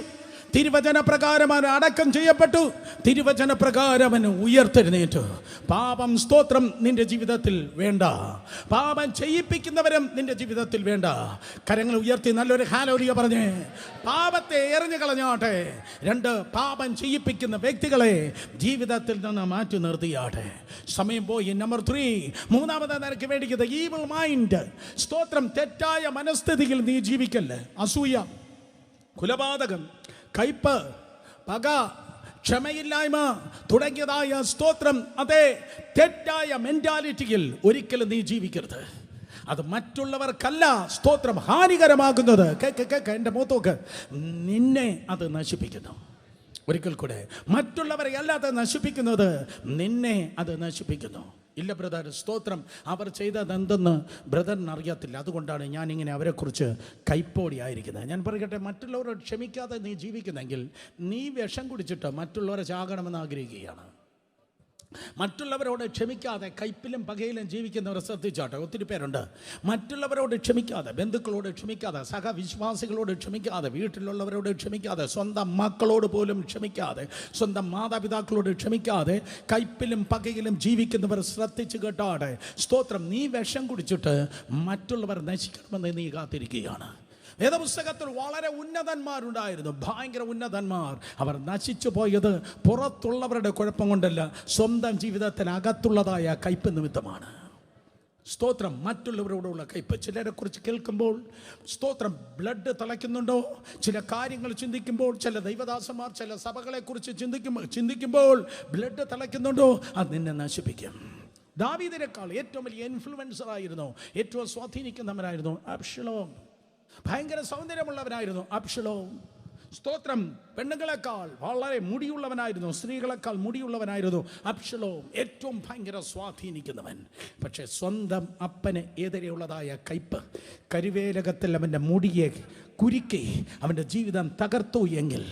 തിരുവചന പ്രകാരം അവൻ അടക്കം ചെയ്യപ്പെട്ടു. തിരുവചന പ്രകാരം അവൻ ഉയർത്തെഴുന്നേറ്റു. പാപം സ്തോത്രം നിന്റെ ജീവിതത്തിൽ വേണ്ട. പാപം ചെയ്യിപ്പിക്കുന്നവരും നിന്റെ ജീവിതത്തിൽ വേണ്ട. കരങ്ങൾ ഉയർത്തി നല്ലൊരു ഹല്ലേലൂയ പറഞ്ഞേ. പാപത്തെ എറിഞ്ഞു കളഞ്ഞാട്ടെ. 2, പാപം ചെയ്യിപ്പിക്കുന്ന വ്യക്തികളെ ജീവിതത്തിൽ നിന്ന് മാറ്റി നിർത്തിയാട്ടെ. സമയം പോയി. നമ്പർ 3, മൂന്നാമത് നിനക്ക് വേണ്ടിയത് ഈവിൾ മൈൻഡ്. സ്തോത്രം, തെറ്റായ മനസ്ഥിതിയിൽ നീ ജീവിക്കല്ലേ. അസൂയ, കുലപാതകം, കയ്പ്, പക, ക്ഷമയില്ലായ്മ തുടങ്ങിയതായ സ്തോത്രം, അതേ തെറ്റായ മെന്റാലിറ്റിയിൽ ഒരിക്കലും നീ ജീവിക്കരുത്. അത് മറ്റുള്ളവർക്കല്ല സ്തോത്രം ഹാനികരമാകുന്നത്. കേക്ക് എൻ്റെ മുഖത്തോക്ക്, നിന്നെ അത് നശിപ്പിക്കുന്നു. ഒരിക്കൽ കൂടെ, മറ്റുള്ളവരെ അല്ലാതെ നശിപ്പിക്കുന്നത് നിന്നെ അത് നശിപ്പിക്കുന്നു. ഇല്ല ബ്രദർ, സ്തോത്രം, അവർ ചെയ്തത് എന്തെന്ന് ബ്രദറിന് അറിയത്തില്ല. അതുകൊണ്ടാണ് ഞാനിങ്ങനെ അവരെക്കുറിച്ച് കൈപ്പോടി ആയിരിക്കുന്നത്. ഞാൻ പറയട്ടെ, മറ്റുള്ളവരോട് ക്ഷമിക്കാതെ നീ ജീവിക്കുന്നെങ്കിൽ നീ വിഷം കുടിച്ചിട്ട് മറ്റുള്ളവരെ ചാകണമെന്ന് ആഗ്രഹിക്കുകയാണ്. മറ്റുള്ളവരോട് ക്ഷമിക്കാതെ കയ്പിലും പകയിലും ജീവിക്കുന്നവരെ ശ്രദ്ധിച്ചാട്ടെ. ഒത്തിരി പേരുണ്ട്. മറ്റുള്ളവരോട് ക്ഷമിക്കാതെ, ബന്ധുക്കളോട് ക്ഷമിക്കാതെ, സഹവിശ്വാസികളോട് ക്ഷമിക്കാതെ, വീട്ടിലുള്ളവരോട് ക്ഷമിക്കാതെ, സ്വന്തം മക്കളോട് പോലും ക്ഷമിക്കാതെ, സ്വന്തം മാതാപിതാക്കളോട് ക്ഷമിക്കാതെ കയ്പിലും പകയിലും ജീവിക്കുന്നവർ ശ്രദ്ധിച്ച് കേട്ടാടെ. സ്തോത്രം, നീ വിഷം കുടിച്ചിട്ട് മറ്റുള്ളവർ നശിക്കണമെന്ന് നീ കാത്തിരിക്കുകയാണ്. വേദപുസ്തകത്തിൽ വളരെ ഉന്നതന്മാരുണ്ടായിരുന്നു, ഭയങ്കര ഉന്നതന്മാർ. അവർ നശിച്ചു പോയത് പുറത്തുള്ളവരുടെ കുഴപ്പം കൊണ്ടല്ല, സ്വന്തം ജീവിതത്തിനകത്തുള്ളതായ കയ്പ് നിമിത്തമാണ്. സ്തോത്രം, മറ്റുള്ളവരോടുള്ള കയ്പ്. ചിലരെ കുറിച്ച് കേൾക്കുമ്പോൾ സ്തോത്രം ബ്ലഡ് തിളയ്ക്കുന്നുണ്ടോ? ചില കാര്യങ്ങൾ ചിന്തിക്കുമ്പോൾ, ചില ദൈവദാസന്മാർ ചില സഭകളെക്കുറിച്ച് ചിന്തിക്കുമ്പോൾ ബ്ലഡ് തിളയ്ക്കുന്നുണ്ടോ? അത് നിന്നെ നശിപ്പിക്കും. ദാവീദിനേക്കാൾ ഏറ്റവും വലിയ ഇൻഫ്ലുവൻസർ ആയിരുന്നു, ഏറ്റവും സ്വാധീനിക്കുന്നവനായിരുന്നു അബ്ശലോം. ഭയങ്കര സൗന്ദര്യമുള്ളവനായിരുന്നു അബ്ശലോം. സ്തോത്രം, പെണ്ണുങ്ങളെക്കാൾ വളരെ മുടിയുള്ളവനായിരുന്നു, സ്ത്രീകളെക്കാൾ മുടിയുള്ളവനായിരുന്നു അബ്ശലോം. ഏറ്റവും ഭയങ്കര സ്വാധീനിക്കുന്നവൻ. പക്ഷേ സ്വന്തം അപ്പന് എതിരെയുള്ളതായ കയ്പ് കരുവേലകത്തിൽ അവൻ്റെ മുടിയെ കുരുക്കി അവൻ്റെ ജീവിതം തകർത്തു എങ്കിൽ,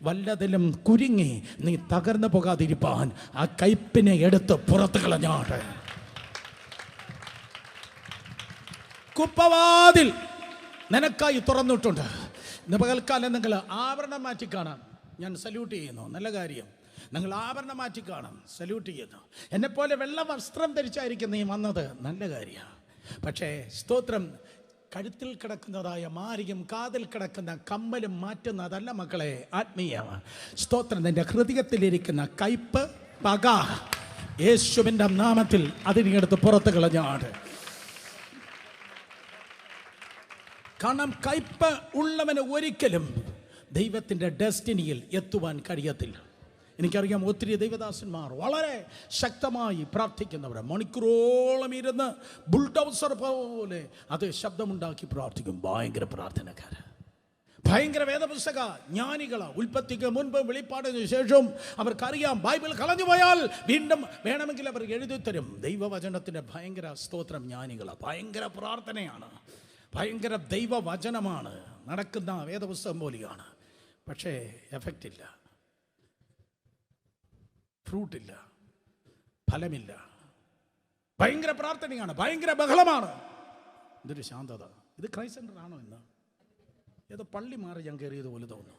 വല്ലതിലും കുരുങ്ങി നീ തകർന്നു പോകാതിരിപ്പാൻ ആ കയ്പിനെ എടുത്ത് പുറത്തു കളഞ്ഞാട്ടെ. കുപ്പവാതിൽ നിനക്കായി തുറന്നിട്ടുണ്ട്. ഇന്ന് പകൽക്കാലം നിങ്ങൾ ആഭരണം മാറ്റിക്കാണാം. ഞാൻ സല്യൂട്ട് ചെയ്യുന്നു, നല്ല കാര്യം. നിങ്ങൾ ആഭരണം മാറ്റിക്കാണാം, സല്യൂട്ട് ചെയ്യുന്നു. എന്നെപ്പോലെ വെള്ള വസ്ത്രം ധരിച്ചായിരിക്കും നീ വന്നത്, നല്ല കാര്യമാണ്. പക്ഷേ സ്തോത്രം, കഴുത്തിൽ കിടക്കുന്നതായ മാരിയും കാതിൽ കിടക്കുന്ന കമ്മലും മാറ്റുന്നതല്ല മക്കളെ ആത്മീയമാണ്. സ്തോത്രം, നിന്റെ ഹൃദയത്തിലിരിക്കുന്ന കയ്പ്, പക യേശുവിൻ്റെ നാമത്തിൽ അതിനെടുത്ത് പുറത്ത് കളഞ്ഞാട്. കാരണം കയ്പ് ഉള്ളവന് ഒരിക്കലും ദൈവത്തിൻ്റെ ഡെസ്റ്റിനിയിൽ എത്തുവാൻ കഴിയത്തില്ല. എനിക്കറിയാം ഒത്തിരി ദൈവദാസന്മാർ വളരെ ശക്തമായി പ്രാർത്ഥിക്കുന്നവർ, മണിക്കൂറോളം ഇരുന്ന് ബുൾഡോസർ പോലെ അത് ശബ്ദമുണ്ടാക്കി പ്രാർത്ഥിക്കും. ഭയങ്കര പ്രാർത്ഥനക്കാർ, ഭയങ്കര വേദപുസ്തക ജ്ഞാനികളാണ്. ഉൽപ്പത്തിക്ക് മുൻപ് വെളിപ്പാടിന് ശേഷം അവർക്കറിയാം ബൈബിൾ കളഞ്ഞു പോയാൽ വീണ്ടും വേണമെങ്കിൽ അവർ എഴുതിത്തരും. ദൈവവചനത്തിൻ്റെ ഭയങ്കര സ്തോത്രം ജ്ഞാനികളാണ്. ഭയങ്കര പ്രാർത്ഥനയാണ്, ഭയങ്കര ദൈവവചനമാണ്. നടക്കുന്ന വേദപുസ്തകം പോലെയാണ്. പക്ഷേ എഫക്റ്റ് ഇല്ല, ഫ്രൂട്ടില്ല, ഫലമില്ല. ഭയങ്കര പ്രാർത്ഥനയാണ്, ഭയങ്കര ബഹളമാണ്. ഇതൊരു ശാന്തത. ഇത് ക്രൈസ്റ്റ് സെൻ്റർ ആണോ? ഇന്ന് ഏതോ പള്ളി മാറി ഞാൻ കയറിയത് പോലെ തോന്നുന്നു.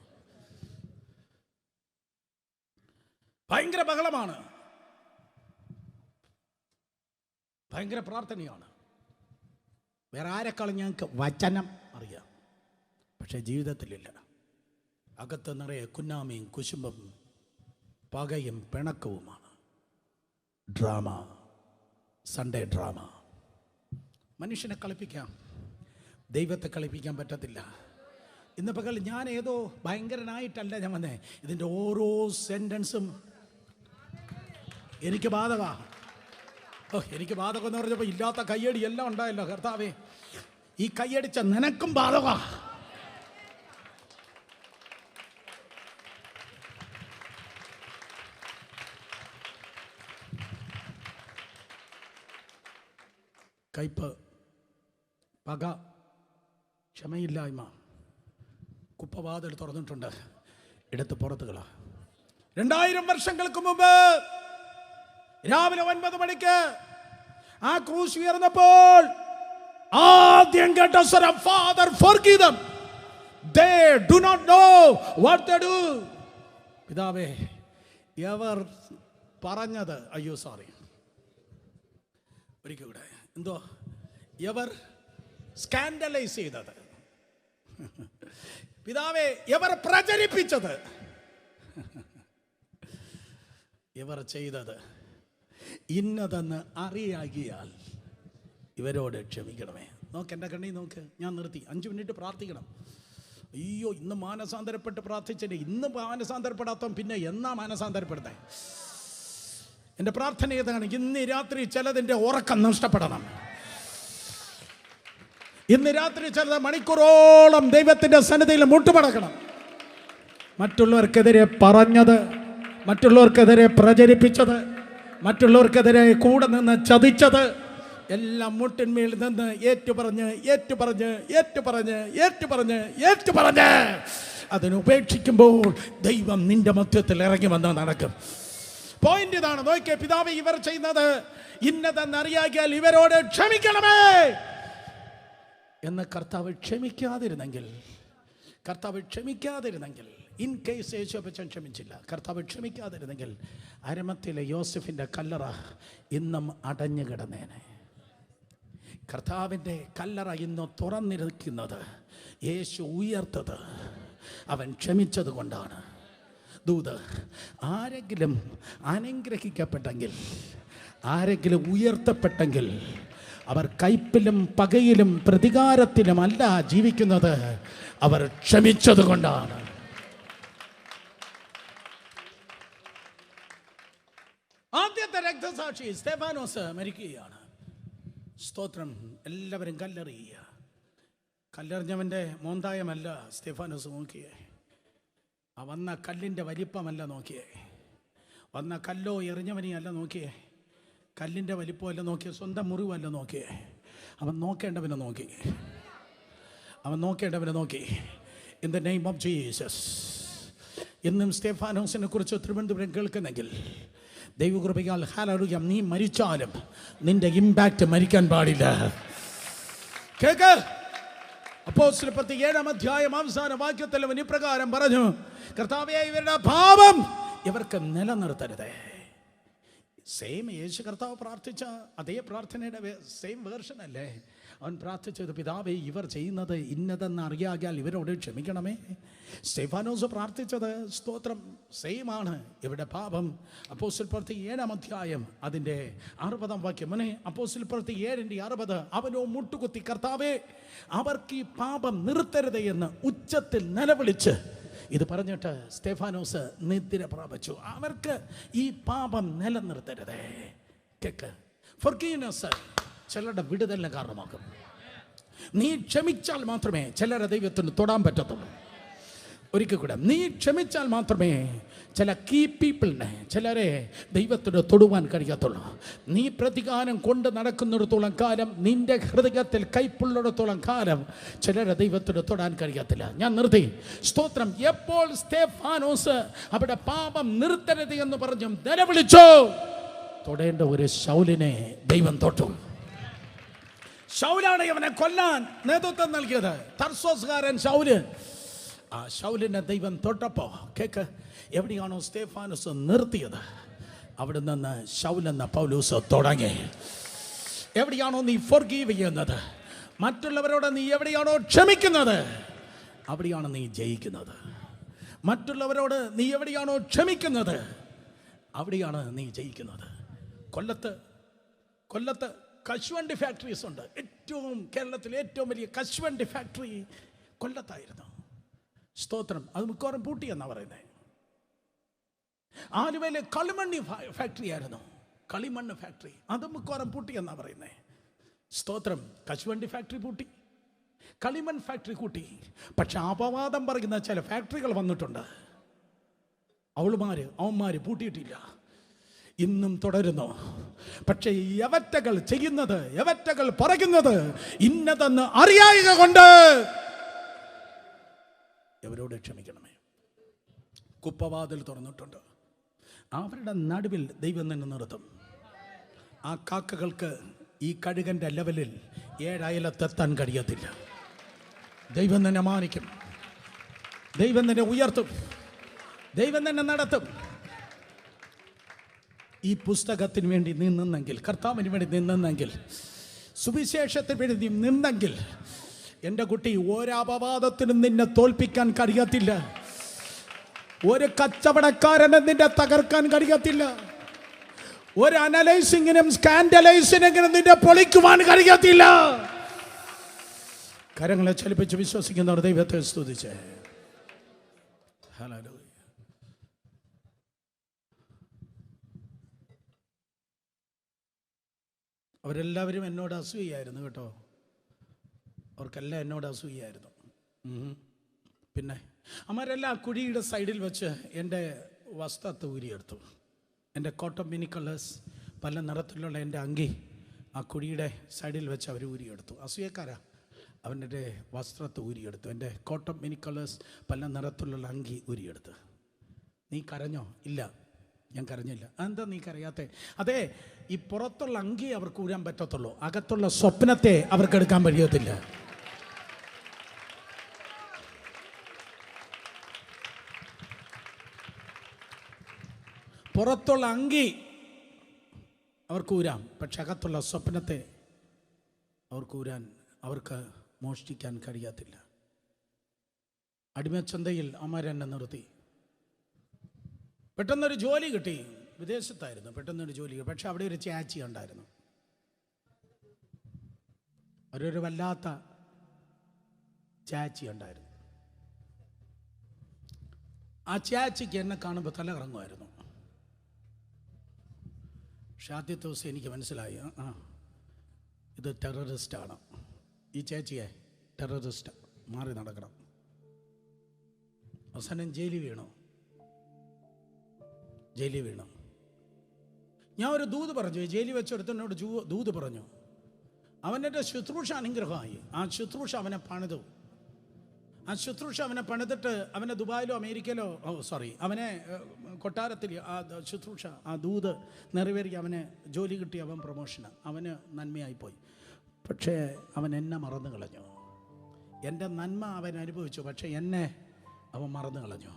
ഭയങ്കര ബഹളമാണ്, ഭയങ്കര പ്രാർത്ഥനയാണ്. വേറെ ആരെക്കാളും ഞങ്ങൾക്ക് വചനം അറിയാം, പക്ഷേ ജീവിതത്തിലില്ല. അകത്ത് നിറയെ കുന്നാമയും കുശുമ്പും പകയും പിണക്കവുമാണ്. Drama, Sunday drama. മനുഷ്യനെ കളിപ്പിക്കാം, ദൈവത്തെ കളിപ്പിക്കാൻ പറ്റത്തില്ല. ഇന്ന് പകൽ ഞാൻ ഏതോ ഭയങ്കരനായിട്ടല്ല ഞാൻ വന്നേ. ഇതിൻ്റെ ഓരോ സെൻറ്റൻസും എനിക്ക് ബാധകമാണ്. എനിക്ക് ബാധകം എന്ന് പറഞ്ഞപ്പോൾ ഇല്ലാത്ത കയ്യടി എല്ലാം ഉണ്ടായല്ലോ കർത്താവേ. ഈ കയ്യടിച്ച നിനക്കും ബാധക. കയ്പ്, പക, ക്ഷമയില്ലായ്മ, കുപ്പവാതിൽ തുറന്നിട്ടുണ്ട്. എടുത്ത് പുറത്തുകളാ. 2000 വർഷങ്ങൾക്ക് മുമ്പ് രാവിലെ 9 മണിക്ക് ആ ക്രൂശ് ഉയർന്നപ്പോൾ ആദ്യം കേട്ട സ്വരം, father forgive dum, they do not know what they do. പിതാവേ, എവർ പറഞ്ഞത്, അയ്യോ സോറി, ഒരിക്കൽ കൂടെ, എന്തോ എവർ സ്കാൻഡലൈസ് ചെയ്തത്, പിതാവേ എവർ പ്രചരിപ്പിച്ചത്, ഇവർ ചെയ്തത് ഇന്നതെന്ന് അറിയാകിയാൽ ഇവരോട് ക്ഷമിക്കണമേ. നോക്ക്, എൻ്റെ കണ്ണി നോക്ക്, ഞാൻ നിർത്തി. 5 മിനിറ്റ് പ്രാർത്ഥിക്കണം. അയ്യോ, ഇന്ന് മാനസാന്തരപ്പെട്ട് പ്രാർത്ഥിച്ചിട്ട് ഇന്ന് മാനസാന്തരപ്പെടാത്ത പിന്നെ എന്നാ മാനസാന്തരപ്പെടുത്തേ? എൻ്റെ പ്രാർത്ഥന ഏതാണ്? ഇന്ന് രാത്രി ചിലതിൻ്റെ ഉറക്കം നഷ്ടപ്പെടണം. ഇന്ന് രാത്രി ചിലത് മണിക്കൂറോളം ദൈവത്തിൻ്റെ സന്നിധിയിൽ മുട്ടുമടക്കണം. മറ്റുള്ളവർക്കെതിരെ പറഞ്ഞത്, മറ്റുള്ളവർക്കെതിരെ പ്രചരിപ്പിച്ചത്, മറ്റുള്ളവർക്കെതിരെ കൂടെ നിന്ന് ചതിച്ചത് എല്ലാം മുട്ടിന്മേൽ നിന്ന് ഏറ്റുപറഞ്ഞ് അതിനുപേക്ഷിക്കുമ്പോൾ ദൈവം നിന്റെ മധ്യത്തിൽ ഇറങ്ങി വന്ന് നടക്കും. പോയിന്റ് ഇതാണ്. നോക്കിയേ, പിതാവേ ഇവർ ചെയ്യുന്നത് ഇന്നതെന്നറിയാകിയാൽ ഇവരോട് ക്ഷമിക്കണമേ എന്ന് കർത്താവ് ക്ഷമിക്കാതിരുന്നെങ്കിൽ ഇൻ കേസ് യേശുപ്പച്ചൻ ക്ഷമിച്ചില്ല, കർത്താവ് ക്ഷമിക്കാതിരുന്നെങ്കിൽ അരമത്തിലെ യോസഫിൻ്റെ കല്ലറ ഇന്നും അടഞ്ഞു കിടന്നേനെ. കർത്താവിൻ്റെ കല്ലറ ഇന്ന് തുറന്നിരിക്കുന്നത് യേശു ഉയർത്തത് അവൻ ക്ഷമിച്ചത് കൊണ്ടാണ്. ദൂത് ആരെങ്കിലും അനുഗ്രഹിക്കപ്പെട്ടെങ്കിൽ, ആരെങ്കിലും ഉയർത്തപ്പെട്ടെങ്കിൽ അവർ കയ്പിലും പകയിലും പ്രതികാരത്തിലും അല്ല ജീവിക്കുന്നത്, അവർ ക്ഷമിച്ചത് കൊണ്ടാണ്. ആദ്യത്തെ രക്തസാക്ഷി സ്തെഫാനോസ് മരിക്കുകയാണ്. സ്തോത്രം. എല്ലാവരും കല്ലെറിയുക. കല്ലെറിഞ്ഞവൻ്റെ മോന്തായമല്ല സ്തെഫാനോസ് നോക്കിയേ, ആ വന്ന കല്ലിൻ്റെ വലിപ്പമല്ല നോക്കിയേ, വന്ന കല്ലോ എറിഞ്ഞവനെയല്ല നോക്കിയേ, കല്ലിൻ്റെ വലിപ്പമല്ല നോക്കിയേ, സ്വന്തം മുറിവല്ല നോക്കിയേ, അവൻ നോക്കേണ്ടവനെ നോക്കി. In the name of Jesus. ഇന്നും സ്തെഫാനോസിനെ കുറിച്ച് തിരുവനന്തപുരം കേൾക്കുന്നെങ്കിൽ ദൈവകൃപയാൽ ഹല്ലേലൂയ, നീ മരിച്ചാലും നിന്റെ ഇമ്പാക്റ്റ് മരിക്കാൻ പാടില്ല. കേക്ക്. അപ്പോസ്തല പ്രവൃത്തി 7-ാം അധ്യായം അവസാന വാക്യത്തിൽ അവൻ ഇപ്രകാരം പറഞ്ഞു, കർത്താവേ ഇവരുടെ പാപം ഇവർക്ക് നിലനിർത്തരുതേ. സെയിം യേശു കർത്താവ് പ്രാർത്ഥിച്ച അതേ പ്രാർത്ഥനയുടെ സെയിം വേർഷൻ അല്ലേ അവൻ പ്രാർത്ഥിച്ചത്? പിതാവേ ഇവർ ചെയ്യുന്നത് ഇന്നതെന്ന് അറിയാകിയാൽ ഇവരോട് ക്ഷമിക്കണമേ. സ്തെഫാനോസ് പ്രാർത്ഥിച്ചത് സ്തോത്രം സെയിം ആണ്. ഇവിടെ പാപം. അപ്പോസ്തല പ്രവൃത്തി 7-ാം അധ്യായം അതിൻ്റെ 60-ാം വാക്യം. അപ്പോസ്തല പ്രവൃത്തി 7:60 അവനോ മുട്ടുകുത്തി, കർത്താവേ അവർക്ക് ഈ പാപം നിർത്തരുതേ എന്ന് ഉച്ചത്തിൽ നിലവിളിച്ച് ഇത് പറഞ്ഞിട്ട് സ്തെഫാനോസ് നിദ്ര പ്രാപിച്ചു. അവർക്ക് ഈ പാപം നിലനിർത്തരുതേ. കേക്ക്. ഫൊർഗീവ്നെസ് ചിലരുടെ വിടുതലിന് കാരണമാക്കും. നീ ക്ഷമിച്ചാൽ മാത്രമേ ചിലരെ ദൈവത്തിന് തൊടാൻ പറ്റത്തുള്ളൂ. ഒരിക്കൽ കൂടെ, നീ ക്ഷമിച്ചാൽ മാത്രമേ ചില കീ പീപ്പിളിനെ, ചിലരെ ദൈവത്തിന് തൊടുവാൻ കഴിയത്തുള്ളൂ. നീ പ്രതികാരം കൊണ്ട് നടക്കുന്നിടത്തോളം കാലം, നിന്റെ ഹൃദയത്തിൽ കൈപ്പുള്ളിടത്തോളം കാലം ചിലരെ ദൈവത്തിന് തൊടാൻ കഴിയത്തില്ല. ഞാൻ നിർത്തി. സ്തോത്രം. എപ്പോൾ സ്തെഫാനോസ് അവിടെ പാപം നിർത്തരുത് എന്ന് പറഞ്ഞു നിലവിളിച്ചോ, തൊടേണ്ട ഒരു ശൗലിനെ ദൈവം തൊട്ടു. ശൗലാണ് അവനെ കൊല്ലാൻ നേതൃത്വം നൽകിയത്, തർസോസ്കാരൻ ശൗല്. ആ ശൗലിനെ ദൈവം തൊട്ടപ്പോ, കേക്ക്, എവിടെയാണോ സ്തെഫാനോസ് നിർത്തിയത് അവിടെ നിന്ന് ശൗലെന്ന പൗലോസ് തുടങ്ങി. എവിടെയാണോ നീ ഫോർഗീവ് ചെയ്യുന്നത്, മറ്റുള്ളവരോട് നീ എവിടെയാണോ ക്ഷമിക്കുന്നത്, അവിടെയാണ് നീ ജയിക്കുന്നത്. മറ്റുള്ളവരോട് നീ എവിടെയാണോ ക്ഷമിക്കുന്നത്, അവിടെയാണ് നീ ജയിക്കുന്നത്. കൊല്ലത്ത് കശുവണ്ടി ഫാക്ടറീസ് ഉണ്ട്. കേരളത്തിലെ ഏറ്റവും വലിയ കശുവണ്ടി ഫാക്ടറി കൊല്ലത്തായിരുന്നു. സ്തോത്രം. അത് മിക്കവാറും പൂട്ടിയെന്നാണ് പറയുന്നത്. ആലുവയിലെ കളിമണ്ണ് ഫാക്ടറി ആയിരുന്നു, കളിമണ്ണ് ഫാക്ടറി. അത് മിക്കവാറും പൂട്ടിയെന്നാണ് പറയുന്നത്. സ്തോത്രം. കശുവണ്ടി ഫാക്ടറി പൂട്ടി, കളിമൺ ഫാക്ടറി കൂട്ടി. പക്ഷെ അപവാദം പറയുന്ന ചില ഫാക്ടറികൾ വന്നിട്ടുണ്ട്. അവന്മാര് പൂട്ടിയിട്ടില്ല, ഇന്നും തുടരുന്നു. പക്ഷേ യവറ്റകൾ ചെയ്യുന്നത്, യവറ്റകൾ പറയുന്നത് ഇന്നതെന്ന് അറിയായക കൊണ്ട് എവരോട് ക്ഷമിക്കണമേ. കുപ്പവാതിൽ തുറന്നിട്ടുണ്ട്. അവരുടെ നടുവിൽ ദൈവം തന്നെ നിർത്തും. ആ കാക്കകൾക്ക് ഈ കഴുകൻ്റെ ലെവലിൽ 7 അയലത്തെത്താൻ കഴിയത്തില്ല. ദൈവം തന്നെ മാനിക്കും. ദൈവം നിന്നെ ഉയർത്തും, ദൈവം നിന്നെ നടത്തും. ഈ പുസ്തകത്തിന് വേണ്ടി നീ നിന്നെങ്കിൽ, കർത്താവിന് വേണ്ടി നിന്നെങ്കിൽ, സുവിശേഷത്തിന് വേണ്ടി നീ നിന്നെങ്കിൽ, എൻ്റെ കുട്ടി, ഒരപവാദത്തിനും നിന്നെ തോൽപ്പിക്കാൻ കഴിയത്തില്ല. ഒരു കച്ചവടക്കാരനെ നിന്നെ തകർക്കാൻ കഴിയത്തില്ല. ഒരു അനലൈസിങ്ങിനും സ്കാൻഡലൈസിനെങ്കിലും നിന്നെ പൊളിക്കുവാൻ കഴിയത്തില്ല. കരങ്ങളെ ചലിപ്പിച്ച് വിശ്വസിക്കുന്നവർ ദൈവത്തെ സ്തുതിച്ചേ. ഹല്ലേലൂയ. അവരെല്ലാവരും എന്നോട് അസൂയായിരുന്നു കേട്ടോ. അവർക്കെല്ലാം എന്നോട് അസൂയായിരുന്നു. പിന്നെ അവരെല്ലാം ആ കുഴിയുടെ സൈഡിൽ വെച്ച് എൻ്റെ വസ്ത്രത്തെ ഊരിയെടുത്തു. എൻ്റെ കോട്ടൺ മിനി കളേഴ്സ്, പല നിറത്തിലുള്ള എൻ്റെ അങ്കി ആ കുഴിയുടെ സൈഡിൽ വെച്ച് അവർ ഊരിയെടുത്തു. അസൂയക്കാരാ. അവൻ്റെ വസ്ത്രത്തെ ഊരിയെടുത്തു. എൻ്റെ കോട്ടൺ മിനി കളേഴ്സ്, പല നിറത്തിലുള്ള അങ്കി ഊരിയെടുത്ത്. നീ കരഞ്ഞോ? ഇല്ല, ഞാൻ കരഞ്ഞില്ല. എന്താ നീ കരയാത്തെ? അതെ, ഈ പുറത്തുള്ള അങ്കി അവർക്ക് ഊരാൻ പറ്റത്തുള്ളൂ, അകത്തുള്ള സ്വപ്നത്തെ അവർക്ക് എടുക്കാൻ കഴിയത്തില്ല. പുറത്തുള്ള അങ്കി അവർക്ക് ഊരാം, പക്ഷെ അകത്തുള്ള സ്വപ്നത്തെ അവർക്ക് ഊരാൻ, അവർക്ക് മോഷ്ടിക്കാൻ കഴിയത്തില്ല. അടിമച്ചന്തയിൽ അമരെന്നെ നിർത്തി. പെട്ടെന്നൊരു ജോലി കിട്ടി. വിദേശത്തായിരുന്നു. പെട്ടെന്നൊരു ജോലി കിട്ടി. പക്ഷെ അവിടെ ഒരു ചാച്ചി ഉണ്ടായിരുന്നു. ഒരു വല്ലാത്ത ചാച്ചി ഉണ്ടായിരുന്നു. ആ ചാച്ചിക്ക് എന്നെ കാണുമ്പോൾ തല കറങ്ങുമായിരുന്നു. പക്ഷെ ആദ്യത്തെ ദിവസം എനിക്ക് മനസ്സിലായി, ഇത് ടെററിസ്റ്റാണ്. ഈ ചേച്ചിയെ ടെററിസ്റ്റ്, മാറി നടക്കണം. അവസാനം ജയിലിൽ വീണു. ഞാൻ ഒരു ദൂത് പറഞ്ഞു. ജയിലിൽ വെച്ചെടുത്തനോട് ദൂത് പറഞ്ഞു. അവൻ്റെ ശുശ്രൂഷ അനുഗ്രഹമായി. ആ ശുശ്രൂഷ അവനെ പണിതു. അവനെ പണിതിട്ട് അവനെ ദുബായിലോ അമേരിക്കയിലോ അവനെ കൊട്ടാരത്തിൽ ആ ശുശ്രൂഷ, ആ ദൂത് നിറവേറി അവന് ജോലി കിട്ടി. അവൻ പ്രൊമോഷന്, അവന് നന്മയായിപ്പോയി. പക്ഷേ അവൻ എന്നെ മറന്നു കളഞ്ഞു. എൻ്റെ നന്മ അവൻ അനുഭവിച്ചു, പക്ഷേ എന്നെ അവൻ മറന്നു കളഞ്ഞു.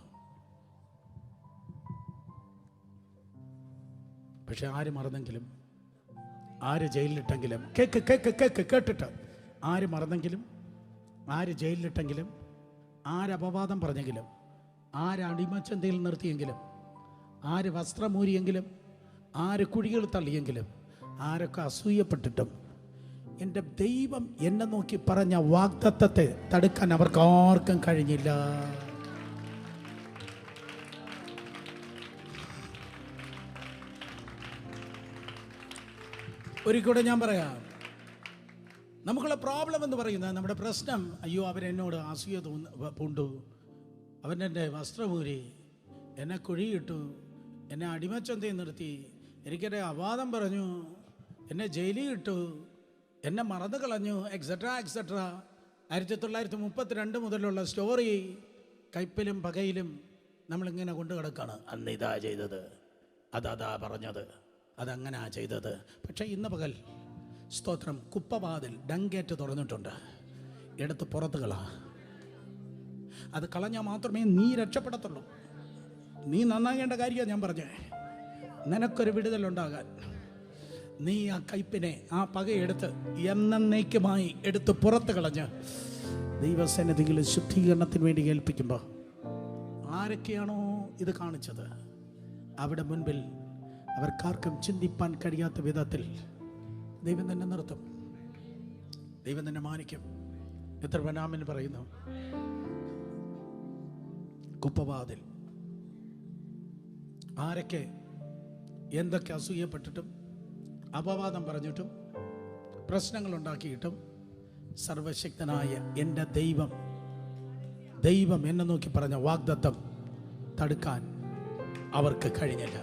പക്ഷെ ആര് മറന്നെങ്കിലും, ആര് ജയിലിലിട്ടെങ്കിലും, കേട്ടിട്ട്, ആര് മറന്നെങ്കിലും, ആര് ജയിലിലിട്ടെങ്കിലും, ആര് അപവാദം പറഞ്ഞെങ്കിലും, ആര് അടിമച്ചന്തയിൽ നിർത്തിയെങ്കിലും, ആര് വസ്ത്രമൂരിയെങ്കിലും, ആര് കുഴികൾ തള്ളിയെങ്കിലും, ആരൊക്കെ അസൂയപ്പെട്ടിട്ടും എൻ്റെ ദൈവം എന്നെ നോക്കി പറഞ്ഞ വാഗ്ദത്തത്തെ തടുക്കാൻ അവർക്ക് ആർക്കും കഴിഞ്ഞില്ല. ഒരിക്കലും ഞാൻ പറയാം, നമുക്കുള്ള പ്രോബ്ലം എന്ന് പറയുന്നത്, നമ്മുടെ പ്രശ്നം, അയ്യോ അവരെന്നോട് അസൂയ പൂണ്ടു, അവനെൻ്റെ വസ്ത്രമൂരി, എന്നെ കുഴിയിട്ടു, എന്നെ അടിമച്ചന്തയിൽ നിർത്തി, എനിക്കെൻ്റെ അവാദം പറഞ്ഞു, എന്നെ ജയിലിൽ ഇട്ടു, എന്നെ മറന്നു കളഞ്ഞു, എക്സെട്ര. 1932 മുതലുള്ള സ്റ്റോറി കയ്പിലും പകയിലും നമ്മളിങ്ങനെ കൊണ്ടു കിടക്കാണ്. അന്ന് ഇതാ ചെയ്തത്, അതാ പറഞ്ഞത്, അതങ്ങനാ ചെയ്തത്. പക്ഷേ ഇന്ന് പകൽ സ്തോത്രം, കുപ്പവാതിൽ ഡങ്കേറ്റ് തുറന്നിട്ടുണ്ട്. എടുത്ത് പുറത്ത് കളാ. അത് കളഞ്ഞാൽ മാത്രമേ നീ രക്ഷപ്പെടത്തുള്ളൂ. നീ നന്നാകേണ്ട കാര്യമാണ് ഞാൻ പറഞ്ഞേ. നിനക്കൊരു വിടുതലുണ്ടാകാൻ നീ ആ കയ്പിനെ, ആ പകയെടുത്ത് എന്നേക്കുമായി എടുത്ത് പുറത്ത് കളഞ്ഞ് ദൈവസന്നിധിയിൽ ശുദ്ധീകരണത്തിന് വേണ്ടി ഏൽപ്പിക്കുമ്പോൾ, ആരൊക്കെയാണോ ഇത് കാണിച്ചത്, അവിടെ മുൻപിൽ അവർക്കാർക്കും ചിന്തിപ്പാൻ കഴിയാത്ത വിധത്തിൽ ദൈവം തന്നെ നിർത്തും. ദൈവം തന്നെ മാനിക്കും. എത്ര ബനാമിന് പറയുന്നു, കുപ്പവാതിൽ. ആരൊക്കെ എന്തൊക്കെ അസൂയപ്പെട്ടിട്ടും അപവാദം പറഞ്ഞിട്ടും പ്രശ്നങ്ങൾ ഉണ്ടാക്കിയിട്ടും സർവശക്തനായ എൻ്റെ ദൈവം എന്നെ നോക്കി പറഞ്ഞ വാഗ്ദത്തം തടുക്കാൻ അവർക്ക് കഴിഞ്ഞില്ല.